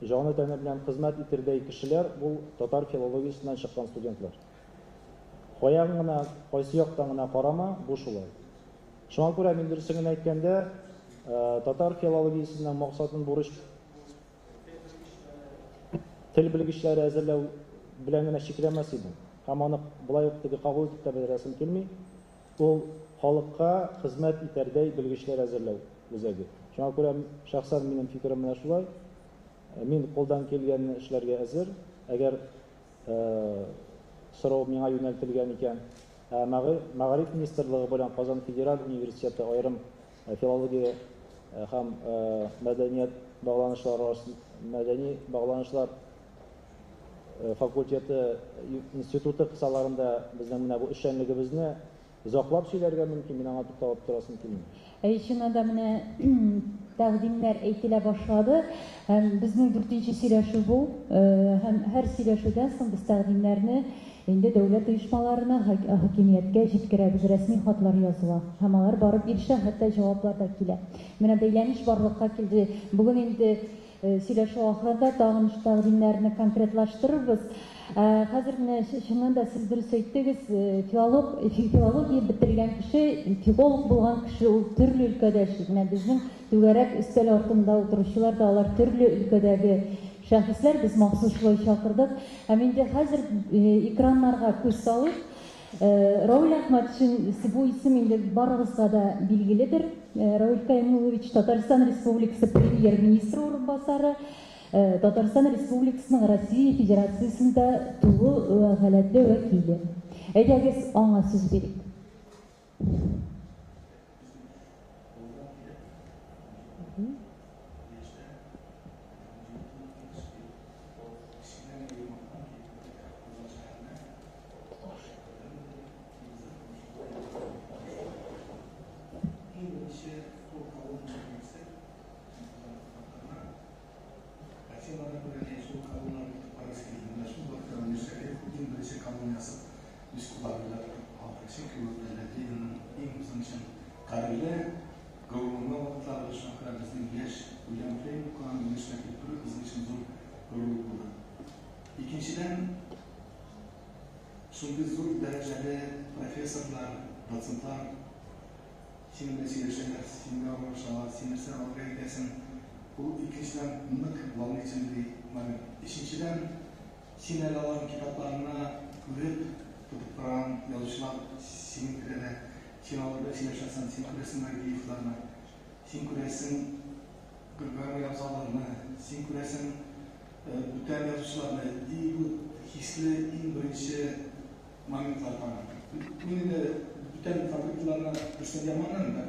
җаны тәне белән хезмәт итәрдәй кешеләр бу татар филологиясеннән чыккан студентлар. Каян гына, кайсы яктан гына карама, бу шулай. Шуңа күрә мин дөресен әйткәндә, татар филологиясеннән максатын бурыч тел белгечләре әзерләү белән генә чикләмәс иде. Һәм аны булай ук теге кабул итеп тә беләсем килми. Ул халыкка хезмәт итәрдәй белгечләр әзерләү үзәге. Шуңа күрә шәхсән минем фикерем менә шулай. Мин қолдан келгәнне эшләргә әзер. Әгәр сорау миңа юнәлтелгән икән, мәгариф министрлыгы белән Казан федераль университеты аерым филология һәм мәдәният мәдәни багланышлар факультеты институты кысаларында безнең менә бу эшчәнлегебезне заклап сөйләргә мөмкин, мин аңа тукталып торасым килми. Чыннан да менә тәкъдимнәр әйтелә башлады. Безнең 4нче сөйләшү бу. Һәм һәр сөйләшүдән соң без тәкъдимнәрне инде дәүләт оешмаларына, хакимияткә җиткерәбез, рәсми хатлар языла. Һәм алар барып ирешә, хәтта җаваплар да килә. Менә бәйләнеш барлыкка килде. Бүген инде сөйләшү ахырында тагын тәкъдимнәрне конкретлаштырырбыз. Хәзер менә чыннан да сез дөрес әйттегез, филология бетергән кеше, филолог булган кеше ул төрле өлкәдә эшли. Менә безнең түгәрәк өстәл артында утыручылар да алар төрле өлкәдәге шәхесләр, без махсус шулай чакырдык. Һәм инде хәзер экраннарга күз салып, Рауль Әхмәтшин бу исем инде барыгызга да билгеледер. Рауль Кәримуллович Татарстан Республикасы премьер-министры урынбасары, Татарстан Республикасының Россия Федерациясында тулы һәләтле вәкиле. Әйдәгез, аңа сүз бирик. İkinciden, şunday zor derecede profesörler, doçentler, şimdi söyleşenler, şimdi anlaşmalar, şimdi sen oraya gidersin. Bu ikinciden mık olan için değil. İkinciden, şimdi alan kitaplarına görüp tutup yazışlar, şimdi krede, şimdi orada söyleşersen, şimdi kresin vergi iflarına, şimdi kresin gırgara yazılarına, şimdi kresin bütün yazışlarına, bu hisli en birinci momentlar var. Bunu da bütün fabrikalarına göstergemanlarında,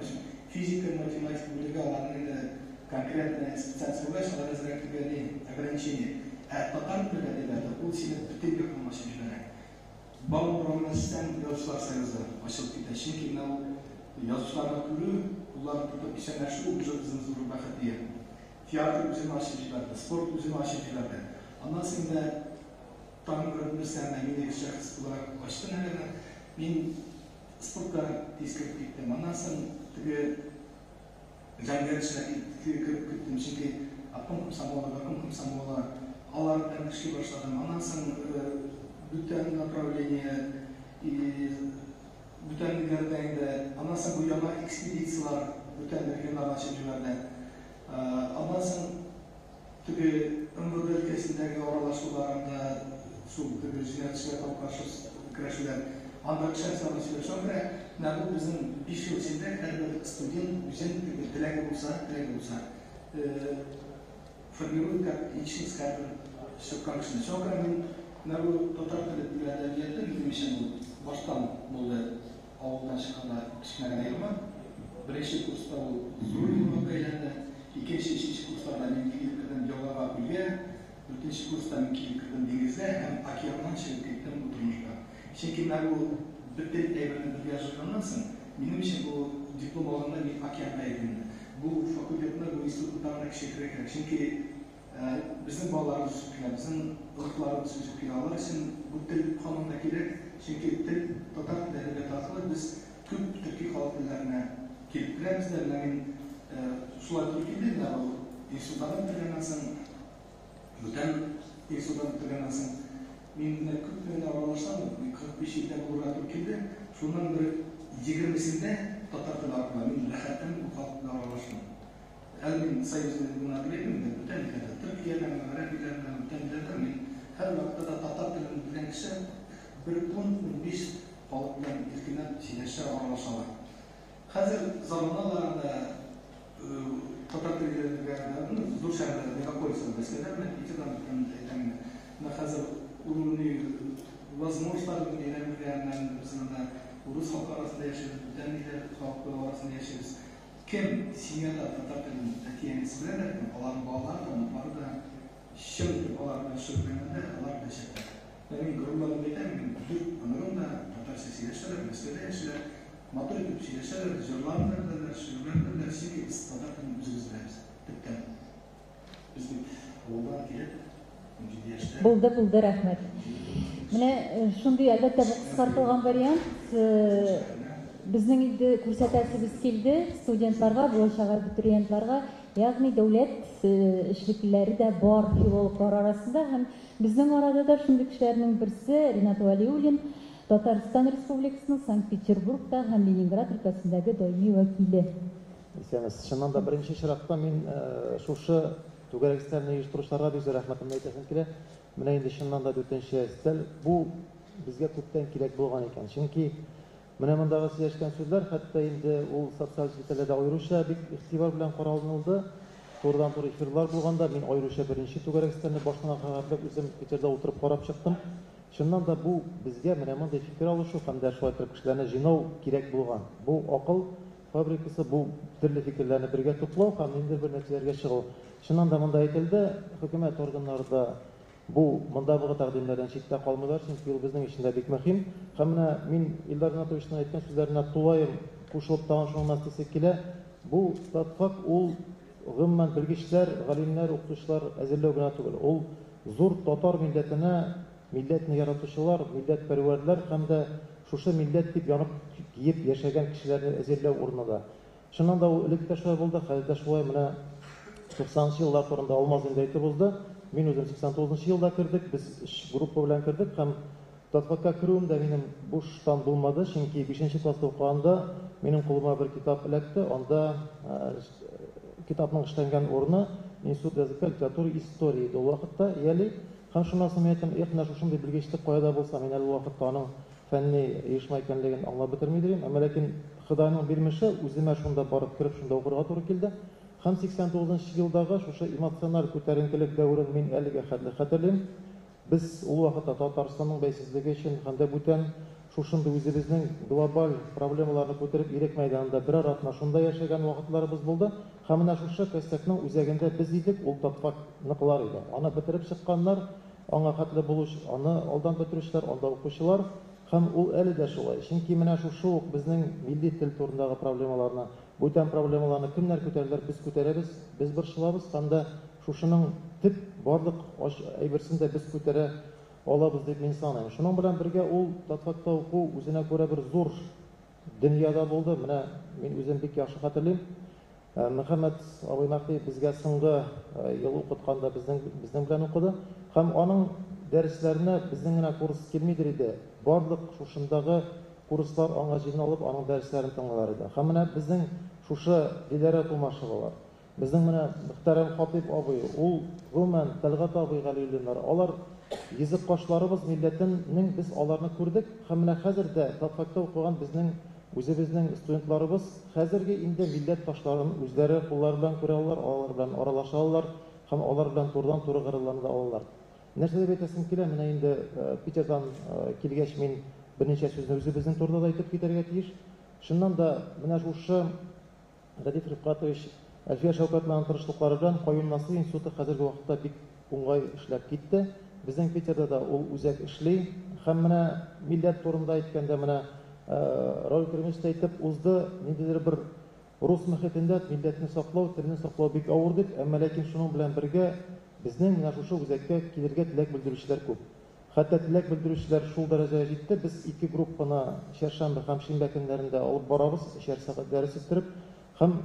fizika, matematik, bilimler alanında konkretne специальные школы разработали ограничения. Татар өлкәләрендә ул сине бүтән бер алмашын җибәрә. Балаларны систем язучылар союзы ачылып китә. Чөнки менә язучыларга күрә, улар тотып ишәнә шу үзебезнең зур бәхет дия. Театр үзен ачып җибәрде, спорт үзен ачып җибәрде. Аннан соң да тагын бер нәрсәне мин шәхс буларак ачтым әгәр мин спортка тискереп киттем. Аннан соң теге Jangan sekali kerja kerja mungkin комсомола, алардан эшли башладым. Анан соң бүтән направление бүтәнлегендә инде, анан соң бу яңа экспедициялар бүтән регионалга чыгып җибәрде. Анан соң теге МВД өлкәсендәге аралашуларында шул теге җинаятьчеләргә каршы көрәшүләр анда кешеләр сөйләшә белә. Бу безнең 5 ел эчендә һәрбер студент үзенең теләге булса, формирует как личность каждого шуканшны. Шуңа мин бу татар теле белән әдәбияты минем өчен баштан булды. Авылдан чыкканда кичкенә генә. Беренче курста ул зур юлга әйләнде. Икенче, өченче курсларда мин килеп кергән ялга күлгә, 4нче курста мин килеп кергән диңгезгә һәм океаннан чыгып киттем тормышка. Чөнки бу бөтен әйберне бергә язганнан соң, минем өчен бу диплом алганда мин океанга әйтәм. Бу факультетны, бу институттарны кичекрәк кирәк. Чөнки безнең балаларыбыз үсеп, безнең ылыкларыбыз үсеп киләләр өчен бу тел канунда кирәк. Чөнки тел татар телендә таркалып, біз күп төрки халык телләренә килеп керәбез дә, ләкин шулай туры килде дә ул институттан бітергәннән соң, бүтән институттан бітергәннән соң мин күп менә аралашам, 45 елда булырга туры килде. Шуннан бер 20сендә татар теле аркылы мин рәхәттән бу халык белән аралаштым. Әле мин союзның буна килдем, бүтән өлкәдә, Төркиядән, Арабиядән, бүтән илләрдә мин һәр вакытта да татар телен белгән кеше 1-15 халык белән иркенләп сөйләшә, аралашалар. Хәзер заманаларында татар телендәге зур шәһәрләрдә, мегаполисларда, Мәскәүдә, Питерда, хәзер возможностьлар бирелгәннән безнең урыс халкы арасында яшәбез, бүтән илләр халкы арасында яшәбез. Кем семьяда татар телен әтиәнес беләләр, аларның балалары да, аналары да чын алар белән шөгыльләнәләр, алар да яшәләр. Мин горурланып әйтәм, аналарым да татарча сөйләшәләр, Мәскәүдә яшәләр, матур итеп сөйләшәләр, җырларны шөгыльләнәләр, чөнки без татар телен үзебез беләбез. Төптән. Без авылдан килеп Булды, рәхмәт. Менә шундый әлбәттә бу кыскартылган вариант безнең инде күрсәтәсебез килде студентларга, булачак абитуриентларга, ягъни дәүләт эшлеклеләре дә бар филологлар арасында һәм безнең арада да шундый кешеләрнең берсе Ринат Вәлиуллин, Татарстан Республикасының Санкт-Петербургта һәм Ленинград өлкәсендәге даими вәкиле. Чыннан да беренче чиратта мин шушы түгәрәк стәлне оештыручыларга бик зур рәхмәтемне әйтәсем килә. Менә инде чыннан да 4нче стәл бу безгә күптән кирәк булган икән. Чөнки менә мондагы сөйләшкән сүзләр хәтта инде ул социаль сетьләрдә аеруча бик игътибар белән каралынылды. Турыдан-туры эфирлар булганда мин аеруча беренче түгәрәк стәлне башына кагатлап үзем Питерда утырып карап чыктым. Чыннан да бу безгә менә мондай фикер алышу һәм дә шулай итеп кешеләрне җыйнау кирәк булган. Бу акыл фабрикасы, бу төрле фикерләрне бергә туплау һәм инде бер нәтиҗәләргә чыгу. Чыннан да монда әйтелде, хөкүмәт органнарында бу мондагы тәкъдимнәрдән читтә калмыйлар, чөнки ул безнең өчен дә бик мөһим. Һәм менә мин Илдар Ринатовичның әйткән сүзләренә тулаем кушылып тагын шуңа дисек килә. Бу статфак ул гомумән белгечләр, галимнәр, укытучылар әзерләү генә түгел. Ул зур татар милләтенә, милләтне яратучылар, милләтпәрвәрләр һәм дә шушы милләт дип янып киеп яшәгән кешеләрне әзерләү урыны да. Чыннан да ул элек тә шулай булды, хәзер дә шулай. Менә 90-нчы еллар турында Алмаз инде әйтеп узды. Мин үзем 89-нчы елда кирдек, без группа белән кирдек һәм татфакка керүем дә минем буштан булмады, чөнки 5нче класста укыганда минем кулыма бер китап эләкте. Анда китапның эшләнгән урыны Институт языка, литературы, история иде ул вакытта. Яли һәм шуннан соң әйтәм, менә шушындый белгечлек кайда булса, мин әле вакытта аның фәнни оешма икәнлеген аңлап бетерми идем. Ләкин Худайның бирмеше үземә шунда барып кереп, шунда укырга туры килде. Һәм 89-нчы елдагы шушы эмоциональ күтәренкелек дәврен мин әлегә хәтерлим. Без ул вакытта Татарстанның бәйсезлеге өчен һәм дә бүтән шушындый үзебезнең глобаль проблемаларны күтәреп ирек мәйданында берәр атнашында яшәгән вакытларыбыз булды. Һәм менә шушы кәсепнең үзәгендә без идек, ул татфакныклар иде. Аны бетереп чыкканнар, аңа хәтле булучы, аны алдан бетерүчеләр, анда укучылар. Һәм ул әле дә шулай. Чөнки менә шушы ук безнең милли тел турындагы проблемаларны, бүтән проблемаларны кемнәр күтәрделәр, без күтәрәбез, без борчылабыз. Һәм дә шушының төп барлык әйберсен дә без күтәрә алабыз дип мин саныйм. Шуның белән бергә ул татфакта уку үзенә күрә бер зур дөньяда булды. Менә мин үзем бик яхшы хәтерлим. Мөхәммәд Абыймакый безгә соңгы ел укытканда безнең белән укыды. Һәм аның дәресләренә безнең генә курс килмидер иде. Барлык шушындагы курслар аңа җыйналып, аның дәресләрен тыңлар иде. Һәм менә безнең шушы Диләрә Тумашевалар, безнең менә Мөхтәрәм Хатип абый, ул гомумән Тәлгат абый Галиуллиннар, алар язык кашларыбыз милләтенең без аларны күрдек. Һәм менә хәзер дә Татфакта укыган безнең үзебезнең студентларыбыз хәзерге инде милләт ташларын үзләре куллары белән күрә алалар, алар белән аралаша алалар һәм алар белән турыдан-туры гырыллана алалар. Нәрсә дип әйтәсем килә, менә инде Питердан килгәч мин берничә сүзне үзебезнең турыда да әйтеп китәргә тиеш. Шуннан да менә шушы Радиф Рифкатович Әлфия Шәүкәт белән тырышлыклары белән Каюм Насыр институты хәзерге вакытта бик уңай эшләп китте. Безнең Питерда да ул үзәк эшли. Һәм менә милләт турында әйткәндә менә Рауль Кремич әйтеп узды, ниндидер бер рус мөхитендә милләтне саклау, телне саклау бик авыр дип, әмма ләкин шуның белән бергә безнең менә шушы үзәккә килергә теләк белдерүчеләр күп. Хәтта теләк белдерүчеләр шул дәрәҗәгә җитте, без 2 группаны чәршәмбе һәм шимбә көннәрендә алып барабыз, 3 сәгать дәрес иттереп, һәм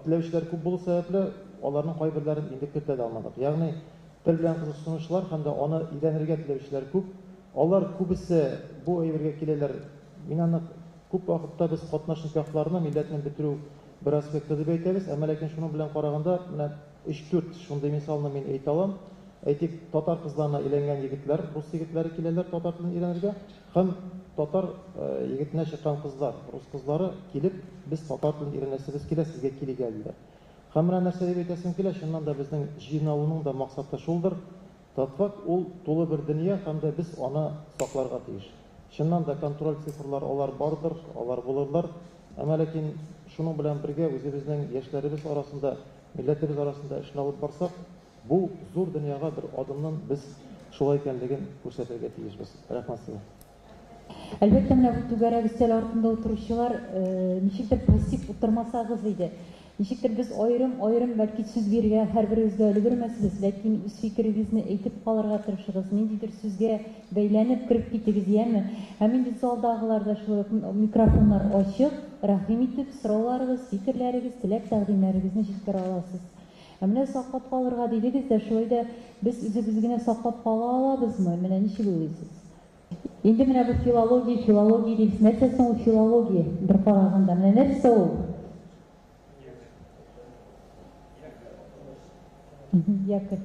теләүчеләр күп булу сәбәпле аларның кайберләрен инде кертә дә алмадык. Ягъни тел белән кызыксынучылар һәм дә аны өйрәнергә теләүчеләр күп. Алар күбесе бу әйбергә киләләр. Мин аны күп вакытта без катнаш никахларны милләтне бетерү бер аспекты дип әйтәбез, әмма ләкин шуның белән караганда менә 3-4 шундый мисалны мин әйтә алам. Әйтик, татар кызларына өйләнгән егетләр, рус егетләре киләләр татар телен өйрәнергә, һәм татар егетенә чыккан кызлар, рус кызлары килеп, без татар телен өйрәнәсебез килә, сезгә килергә диләр. Һәм менә нәрсә дип әйтәсем килә, шуннан да безнең җыйналуның да максаты шулдыр. Татфак ул тулы бер дөнья, һәм дә без аны сакларга тиеш. Шуннан да контроль цифрлар алар бардыр, алар булырлар. Әмма ләкин шуның белән бергә үзебезнең яшьләребез арасында, милләтебез арасында эшне алып барсак, бу зур дөньяга бер адымнан без шулай икәнлеген күрсәтергә тиешбез. Рәхмәт сезгә. Әлбәттә, менә бу түгәрәк өстәл артында утыручылар ничектер пассив утырмасагыз иде. Ничектер без айрым бәлки сүз бирергә һәрберегезгә өлгермәсез, ләкин үз фикерегезне әйтеп калырга тырышыгыз, ниндидер сүзгә бәйләнеп кирип китегез, яме. Һәм инде залдагылар да шулай микрофоннар ачык, рәхим итеп сорауларыгыз, фикерләрегез, теләк тәкъдимнәрегезне җиткерә аласыз. Менә саклап калырга дидегез дә, шулай да без үзебез генә саклап кала алабызмы? Менә ничек уйлыйсыз? Инде менә бу филология дигез, нәрсә соң ул филология? Бер караганда менә нәрсә ул?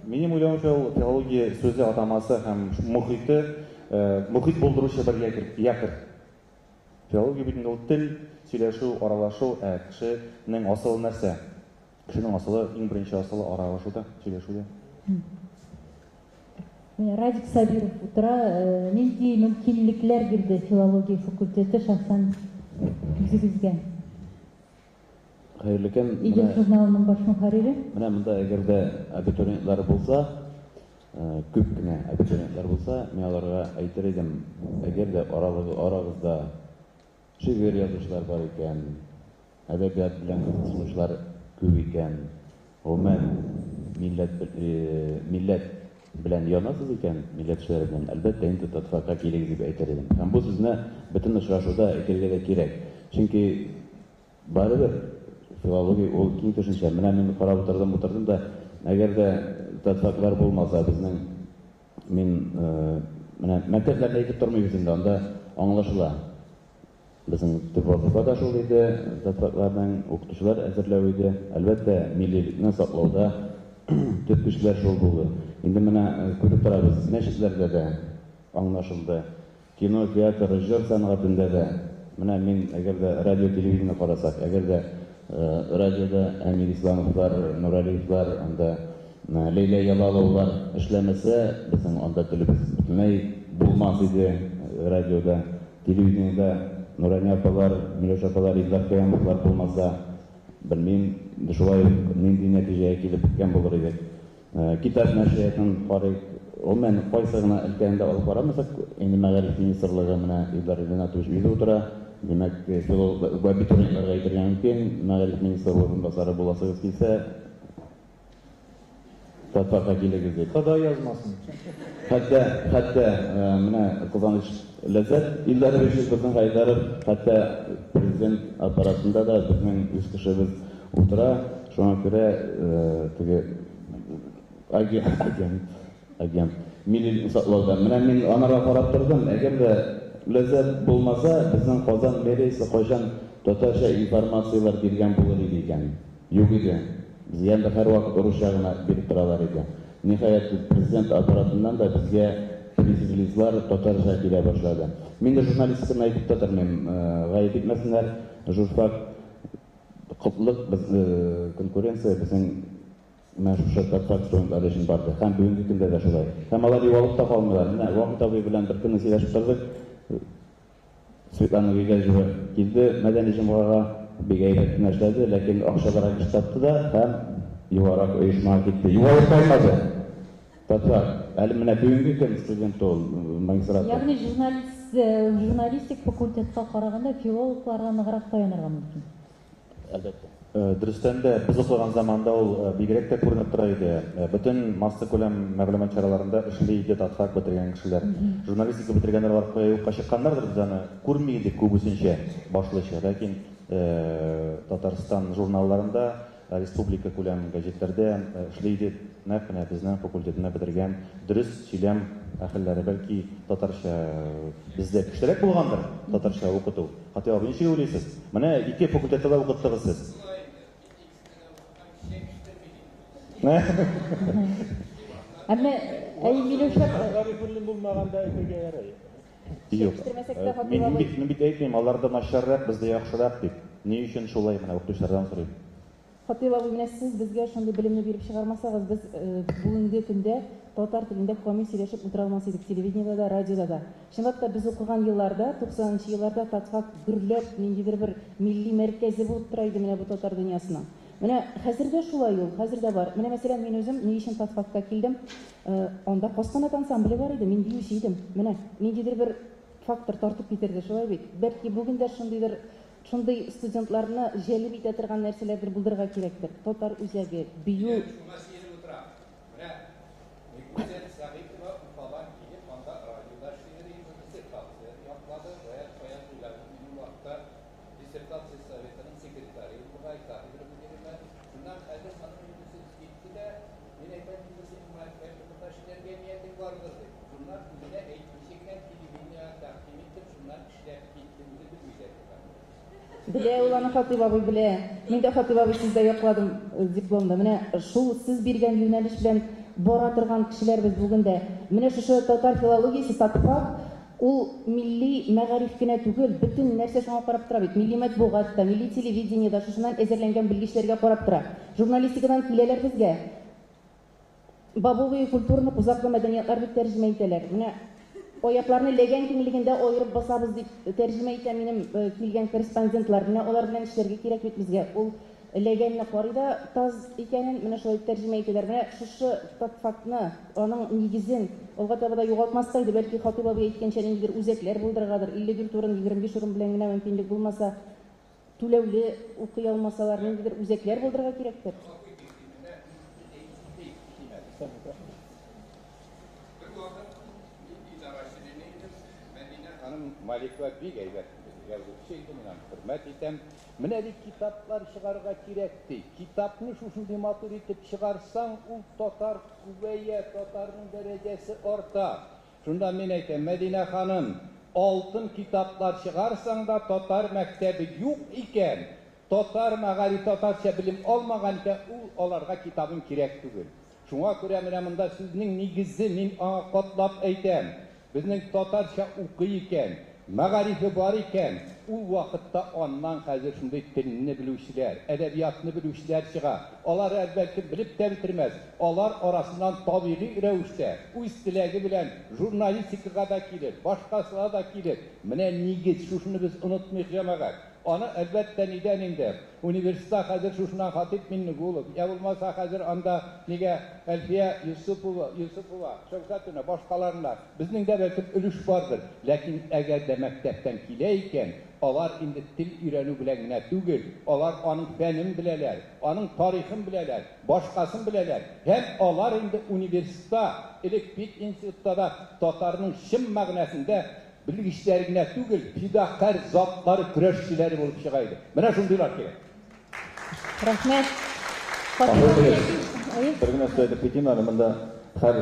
Минем уйлауымча, ул филология сүзе атамасы һәм мөхит булдыручы бер якорь. Филология бит ул тел, сөйләшү, аралашу, кешенең асылы нәрсә? Кешенең асылы, иң беренче асылы аралашуда, сөйләшүдә. Радик Сабиров утыра, нинди мөмкинлекләр бирде филология факультеты шәхсән үзегезгә? Хәерле көн. Идел журналының баш мөхәррире. Менә монда әгәр дә абитуриентлар булса, күп кенә абитуриентлар булса, мин аларга әйтер идем, әгәр дә арагызда шигырь язучылар бар икән, әдәбият белән кызыксынучылар күп икән, гомумән милләт белән янасыз икән, милләтчеләр белән, әлбәттә инде Татфакка килегез дип әйтер идем. Һәм бу сүзне бөтен очрашуда әйтергә дә кирәк. Чөнки барыбер филология ул киң төшенчә. Менә мин карап утырдым да, әгәр дә Татфаклар булмаса, безнең менә мәктәпләрдә әйтеп тормыйбыз инде, анда аңлашыла. Безнең төп да шул иде, Татфакларның укытучылар әзерләү иде. Әлбәттә, милливлекне саклауда төп көчләр шул булды. Инде менә күреп торабыз, мәчетләрдә дә аңлашылды. Кино, театр, режиссер сәнгатендә дә. Менә мин әгәр дә радио, телевидение карасак, әгәр дә радиода Әмир Исламовлар, Нуралиевлар, анда Лейла Ялаловлар эшләмәсә, безнең анда телебез бөтенләй булмас иде. Радиода, телевидениедә Нурания апалар, Миләүшә апалар, Илдар Кыямовлар булмаса, белмим, шулай нинди нәтиҗәгә килеп киткән булыр иде. Китап нәшриятын карыйк, гомумән кайсы гына өлкәндә алып барамызак, инде мәгариф министрлыгы менә Илдар Ринатович үзе утыра. Демәк, абитуриентларга әйтергә мөмкин, мәгариф министры урынбасары буласыгыз килсә, Татфакка килегез дип. Ходай язмасын. Хәтта менә кызганыч ләззәт, Илдар Ришит безнең Хайдаров, хәтта президент аппаратында да безнең үз кешебез утыра. Шуңа күрә теге агент милли саклауда. Менә мин анарга карап тордым. Әгәр дә ләззәт булмаса, безнең Казан мэриясе кайчан татарча информациялар биргән булыр иде икән. Юк иде. Безгә дә һәр вакыт урысча гына биреп торалар иде. Ниһаять президент аппаратыннан да безгә пресс-релизлар татарча килә башлады. Мин дә журналистларга әйтеп тә тормыйм. Гаеп итмәсеннәр, журфак кытлык конкуренция безнең мәшһүр татар студентлары өчен барды. Һәм бүгенге көндә дә шулай. Һәм алар югалып та калмыйлар. Менә Вахит абый белән бер көнне сөйләшеп тордык. Светлана Гигазова килде, мәдәни җомгага бик әйбәт нәрсәләде, ләкин акчалар тапты да һәм югарак оешмага китте. Югалып калмады. Татар, әле менә бүгенге көн студент ул магистратта. Ягъни журналистик факультетка караганда филологларга ныграк таянырга мөмкин. Әлбәттә. Дөрестән дә без укыган заманда ул бигрәк тә күренеп тора иде. Бөтен масса күләм мәгълүмат чараларында эшли иде татар бетергән кешеләр. Журналистика бетергәннәр алар юкка чыкканнардыр, без аны күрми идек күбесенчә башлыча. Ләкин Татарстан журналларында, республика күләм газетләрдә эшли иде. Нәкъ безнең факультетны бетергән дөрес сөйләм әһелләре, бәлки татарча бездә көчлерәк булгандыр, татарча укыту. Хәтта ничек уйлыйсыз? Менә ике факультетта да укыттыгыз сез. Әмма Миләүшә булмаганда әйтергә ярый. Юк. Мин бит әйтмим, аларда начаррак, бездә яхшырак дип. Ни өчен шулай менә укытучылардан сорыйм. Хатыйба бу менә сез безгә шундый белемне биреп чыгармасагыз, без бүгенге көндә татар телендә камил сөйләшеп утыра алмас идек, телевидениедә дә, радиода да. Чынлапта без укыган елларда, 90-нчы елларда татфак гөрләп, ниндидер бер милли мәркәзе булып тора иде менә бу татар дөньясына. Менә хәзер дә шулай ул, хәзер дә бар. Менә мәсәлән, мин үзем ни өчен татфакка килдем? Анда Костанай ансамбле бар иде, мин биюче идем. Менә ниндидер бер фактор тартып китерде, шулай бит. Бәлки бүген дә шундый студентларны җәлеп итә торган нәрсәләрдер булдырырга кирәктер. Татар үзәге, бию. Белә ул аны Хатыйба абый белә. Мин дә Хатыйба абый сездә якладым дипломда. Менә шул сез биргән юнәлеш белән бара торган кешеләр без бүген дә. Менә шушы татар филологиясе татфак ул милли мәгариф кенә түгел, бөтен нәрсә шуңа карап тора бит. Милли матбугатта, милли телевидениедә шушыннан әзерләнгән белгечләргә карап тора. Журналистикадан киләләр безгә. Бабовые культурны, узаклы мәдәниятлар дип тәрҗемә итәләр. Менә аякларны ләгән киңлегендә аерып басабыз дип тәрҗемә итә минем килгән корреспондентлар. Менә алар белән эшләргә кирәк бит безгә. Ул ләгәнне карыйда таз икәнен менә шулай тәрҗемә итәләр. Менә шушы фактны, аның нигезен алга таба да югалтмаска иде. Бәлки Хатыйба абый әйткәнчә ниндидер үзәкләр булдырыргадыр. 54 урын, 25 урын белән генә мөмкинлек булмаса, түләүле укый алмасалар, ниндидер үзәкләр булдырырга кирәктер. Маликова бик әйбәт язучы иде, мин хөрмәт итәм. Менә ди китаплар чыгарга кирәк ди. Китапны шушындый матур итеп чыгарсаң, ул татар күбәя, татарның дәрәҗәсе арта. Шунда мин әйтәм, Мәдинә ханым, алтын китаплар чыгарсаң да татар мәктәбе юк икән, татар мәгариф, татарча белем алмаган икән, ул аларга китабын кирәк түгел. Шуңа күрә менә монда сезнең нигезе мин аңа катлап әйтәм. Безнең татарча укый икән, мәгарифе бар икән, ул вакытта аннан хәзер шундый телне белүчеләр, әдәбиятны белүчеләр чыга. Алар әлбәттә белеп тә бетермәс. Алар арасыннан табигый рәвештә үз теләге белән журналистикага да килер, башкасына да килер. Менә нигез шушыны без онытмыйк җәмәгать. Аны әлбәттә нидән инде? Университетта хәзер шушынан Хатип Миннегулов, я булмаса хәзер анда нигә Әлфия Юсупова, Шәүкәтовна, башкаларына безнең дә бәлки өлеш бардыр. Ләкин әгәр дә мәктәптән килә икән, алар инде тел өйрәнү белән генә түгел, алар аның фәнен беләләр, аның тарихын беләләр, башкасын беләләр. Һәм алар инде университетта, элек бит институтта да татарның чын мәгънәсендә белгечләр генә түгел, фидакар затлары, көрәшчеләре булып чыга иде. Менә шундыйлар кирәк. Рәхмәт. Bir нәрсә әйтеп китәм әле монда һәр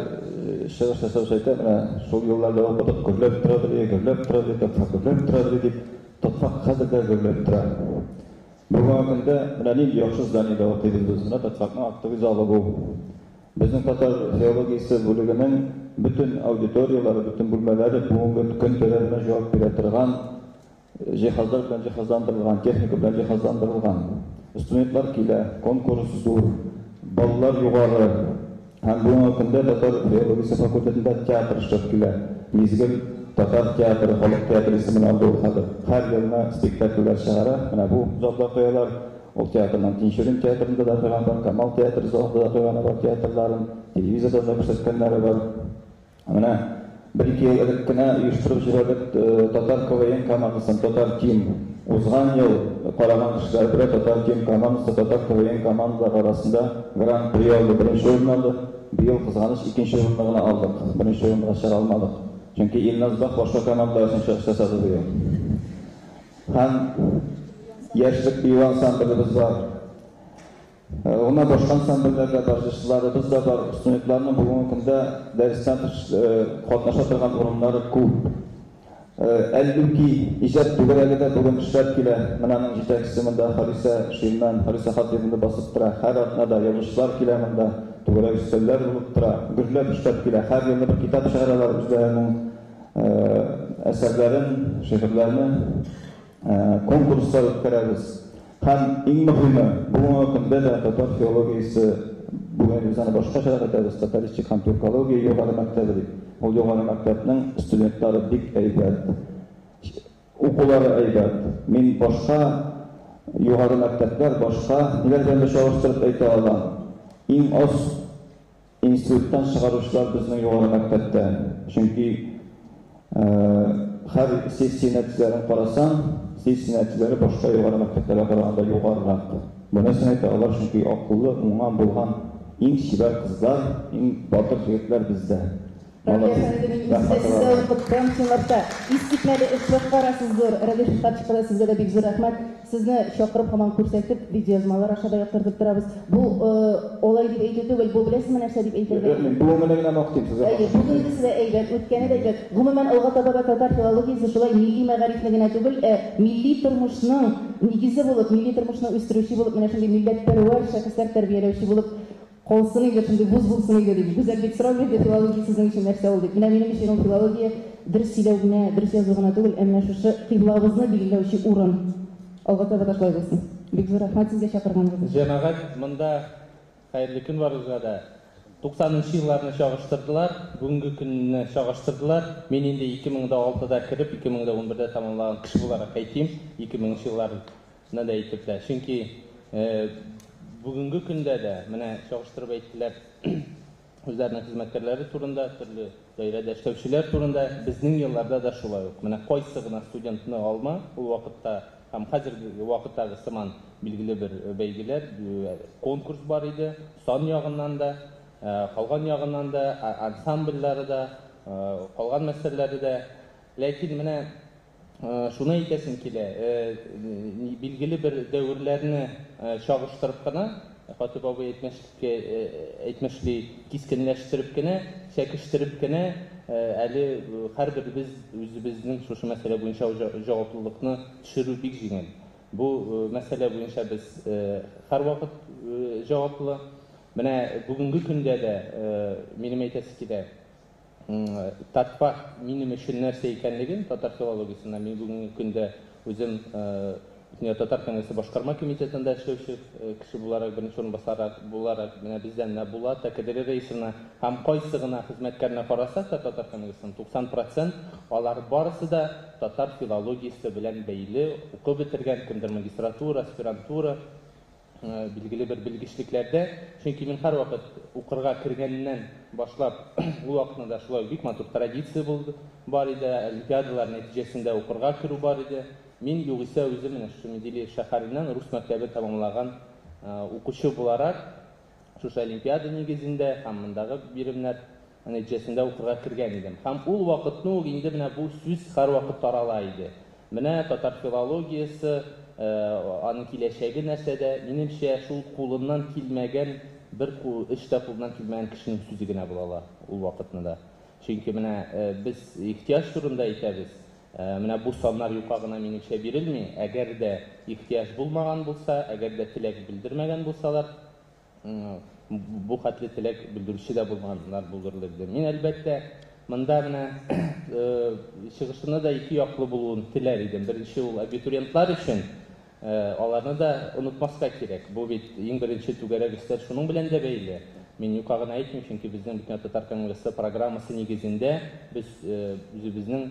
чыгыш ясаучы әйтә, менә шул юлларда укыдык, гөрләп тора дип, тотфак хәзер дә гөрләп тора. Бүгенге көндә менә нинди яхшы зданиедә укыйбыз без, менә тотфакның актовый залы бу. Безнең татар филологиясе бүлегенең bütün auditoriyaları, bütün бүлмәләре бүгенге көн таләбенә җавап бирә торган, җиһазлар белән җиһазландырылган, техника белән җиһазландырылган. Студентлар килә, конкурс зур, баллар югары. Һәм бүгенге көндә татар филологиясе факультетында театр эшләп килә. Мизгел татар театры, халык театры исемен алды ул хәзер. Һәр елны спектакльләр чыгара. Менә бу залда куялар. Ул театрның Тинчурин театрында да куелган бар, Камал театры залда да куелган бар театрларын, телевизорда да күрсәткәннәре бар. Менә bir-iki ел элек кенә оештырып җибәрдек татар КВН командасын, татар тим. Узган ел караган кешеләр белән татар тим командасы, татар КВН командалары арасында гран-при алды, беренче урын алды. Быел кызганыч икенче урынны гына алдык. Беренче урынга чыга алмадык. Чөнки Илназ Бах башка командалар өчен чыгыш ясады быел. Һәм яшьлек бию ансамблебез бар. Ona başka ансамбльләргә барышчыларыбыз да бар. Студентларның бүгенге көндә дәресләр катнаша торган урыннары күп. Әлбәттә, иҗат түгәрәгедә бүген эшләп килә. Менә аның җитәкчесе монда Хариса Ширман, Хариса Хатибовны басып тора. Һәр атнада язучылар килә монда. Түгәрәк өстәлләр булып тора. Гөрләп эшләп килә. Һәр елны бер китап чыгаралар үзләренең әсәрләрен, шигырьләрен конкурслар үткәрәбез. Һәм иң мөһиме, бүгенге көндә дә татар филологиясе бүген үзенә башкача әйтәбез, татаристик һәм türkologiya югары мәктәбе дип. Ул югары мәктәпнең студентлары бик әйбәт. Укулары әйбәт. Мин башка югары мәктәпләр, башка ниләр белән чагыштырып әйтә алам. Иң аз институттан чыгаручылар безнең югары мәктәптә. Чөнки һәр сессия нәтиҗәләрен карасаң, сессия нәтиҗәләре башка югары мәктәпләргә караганда югарырак. Монысын әйтә алар, чөнки акыллы, уңган булган иң чибәр кызлар, иң батыр егетләр бездә. İstiklal'e eşref karasızdır, Radeş Tatçıka'da sizde de bir rahmet. Sizni şakırıp hemen kursetip video yazmalar aşağıda yaptırdık durabız. Bu olay deyip eğitim, bu bilesizmi нәрсе deyip eğitim? Bu menegine maqtayım size. Bugün de size eğitim, ötkeni de eğitim. Gumumen alğa tabada tatar filologiyası şulay milli məğarifligine tügül, milli turmuşның nigizi bulup, milli turmuşның üstürüşü bulup, mene şimdi milletperver şəxslər tərbiyəlövçi bulup, Қолсын егер, şimdi buz bulsun егер deyip. Güzel bir sıra verdi filologiya sizin için нәрсе oldu. Менә минем için filologiya дөрес сөйләүгенә, дөрес язуына түгел, әмма шушы кыйблабызны билгеләүче урын. Алга таба ташлай булсын. Бик зур рәхмәт сезгә чакырганыгыз. Җәмәгать, монда хәерле көн барыгызга да 90-нчы елларны чагыштырдылар, бүгенге көнне чагыштырдылар. Мин инде 2006-да кирип, 2011-дә тамамлаган кеше буларак әйтим, 2000-нчы елларны да әйтеп тә. Чөнки бүгенге көндә дә менә чагыштырып әйттеләр үзләренең хезмәткәрләре турында, төрле даирәдә эшләүчеләр турында, безнең елларда да шулай ук. Менә кайсы гына студентны алма, ул вакытта һәм хәзерге вакыттагы сыман билгеле бер бәйгеләр, конкурс бар иде, сан ягыннан да, калган ягыннан да, ансамбльләре дә, калган мәсьәләләре дә. Ләкин менә шуны әйтәсем килә, билгеле бер дәверләрне чагыштырып кына, Хатип абый әйтмешли кискенләштереп кенә, чәкешттереп кенә, әле һәрберебез үзебезнең шушы мәсьәлә буенча җаваплылыкны төшерү бик җиңел. Бу мәсьәлә буенча без һәрвакыт җаваплы. Менә бүгенге көндә дә минем әйтәсе килә, татпак минем өчен нәрсә икәнлеген, татар филологиясында мин бүгенге көндә үзем Татар Кеңесе башкарма комитетында эшләүче кеше буларак, беренче урынбасар буларак, менә бездән дә була, тәкъдире рәисенә һәм кайсы гына хезмәткәрне карасак та Татар Кеңесенең 90% алар барысы да татар филологиясе белән бәйле, укып бетергән, кемдер магистратура, аспирантура, билгеле бер белгечлекләрдә. Чөнки мин һәрвакыт укырга кергәннән башлап, ул вакытта да шулай бик матур традиция булды, бар иде, олимпиадалар нәтиҗәсендә укырга керү бар иде. Мин югыйсә үзем менә шушы Медели шәһәреннән рус мәктәбе тәмамлаган укучы буларак, шушы олимпиада нигезендә һәм мондагы биремнәр нәтиҗәсендә укырга кергән идем. Һәм ул вакытны инде менә бу сүз һәрвакыт тарала иде. Менә татар филологиясе аның киләчәге нәрсәдә, минемчә шул кулыннан килмәгән бер эштә кулыннан килмәгән кешенең сүзе генә була ала ул вакытны да. Чөнки менә без ихтияҗ турында әйтәбез. Менә бу саннар юкка гына минемчә бирелми. Әгәр дә ихтияҗ булмаган булса, әгәр дә теләк белдермәгән булсалар, бу хәтле теләк белдерүче дә булганнар булырлы диде. Мин әлбәттә монда менә чыгышны да ике яклы булуын теләр идем. Беренче ул абитуриентлар өчен аларны да онытмаска кирәк. Бу бит иң беренче түгәрәк өстәл шуның белән дә бәйле. Мин юкка гына әйтмим, чөнки безнең Бөтен татар конгрессы программасы нигезендә без үзебезнең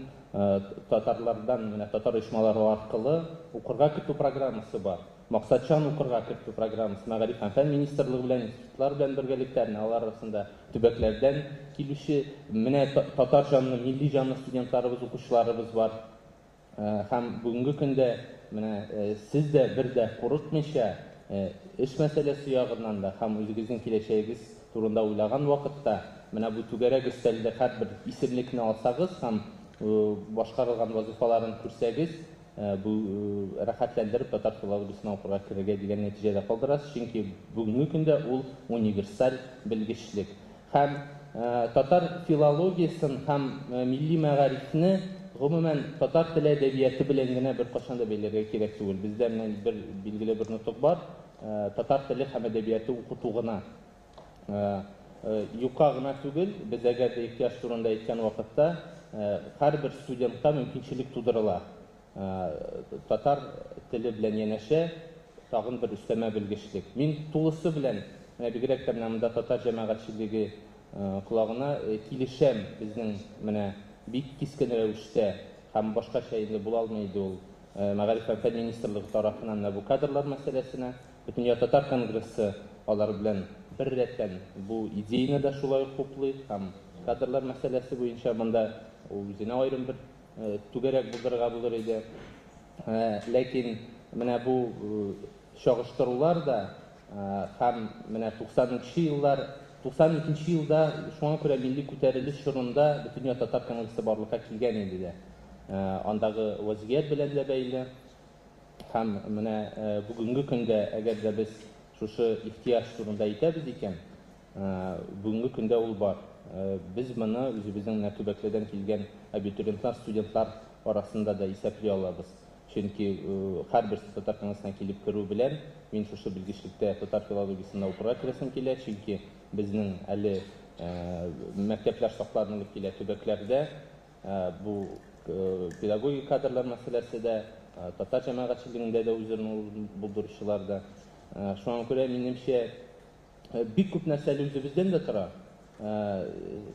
татарлардан, менә татар оешмалары аркылы укырга көтү программасы бар. Максатчан укырга көтү программасы, Мәгариф һәм фән министрлыгы белән, институтлар белән бергәлектә, алар арасында төбәкләрдән килүче менә татар җанлы, милли җанлы студентларыбыз, укучыларыбыз бар. Һәм бүгенге көндә менә сез дә бер дә курыкмыйча эш мәсьәләсе ягыннан да һәм үзегезнең киләчәгегез турында уйлаган вакытта менә бу түгәрәк өстәлдә һәрбер исемлекне алсагыз һәм башкарылган вазифаларын күрсәгез, бу рәхәтләндереп татар филологиясына укырга керергә дигән нәтиҗәдә калдырасыз, чөнки бүгенге көндә ул универсаль белгечлек. Һәм татар филологиясын һәм милли мәгарифне гомумән татар теле әдәбияты белән генә бер кашан да бәйләргә кирәк түгел. Бездә менә бер билгеле бер нотык бар, татар теле һәм әдәбияты укыту гына. Юкка гына түгел, без әгәр дә ихтияҗ турында әйткән вакытта һәрбер студентка мөмкинчелек тудырыла. Татар теле белән янәшә тагын бер өстәмә белгечлек. Мин тулысы белән, менә бигрәк тә монда татар җәмәгатьчелеге колагына килешәм, безнең менә бик кискен рәвештә һәм башкача инде була алмый иде ул Мәгариф һәм фән министрлыгы тарафыннан бу кадрлар мәсьәләсенә. Бөтен татар конгрессы алар белән бер рәттән бу идеяны да шулай хуплый һәм кадрлар мәсьәләсе буенча монда үзенә аерым бер түгәрәк булдырырга булыр иде. Ләкин менә бу чагыштырулар да һәм менә 90-нчы еллар 92 елда шуңа күрә милли күтәрелеш чорында Бөтен татар конгрессы барлыкка килгән иде дә. Андагы вазгыять белән дә бәйле. Һәм менә бүгенге көндә әгәр дә без шушы ихтияҗ турында әйтәбез икән, бүгенге көндә ул бар. Без моны үзебезнең төбәкләрдән килгән абитуриентлар, студентлар арасында да исәпли алабыз. Чөнки һәрбер татар конгрессына килеп керү белән мин шушы белгечлектә татар филологиясында укырга керәсем килә, чөнки безнең әле мәктәпләр сакланылып килә төбәкләрдә бу педагогик кадрлар мәсьәләсе дә, татар җәмәгатьчелегендә дә үзләрен булдыручылар да. Шуңа күрә минемчә бик күп нәрсәле үзебездән дә тора.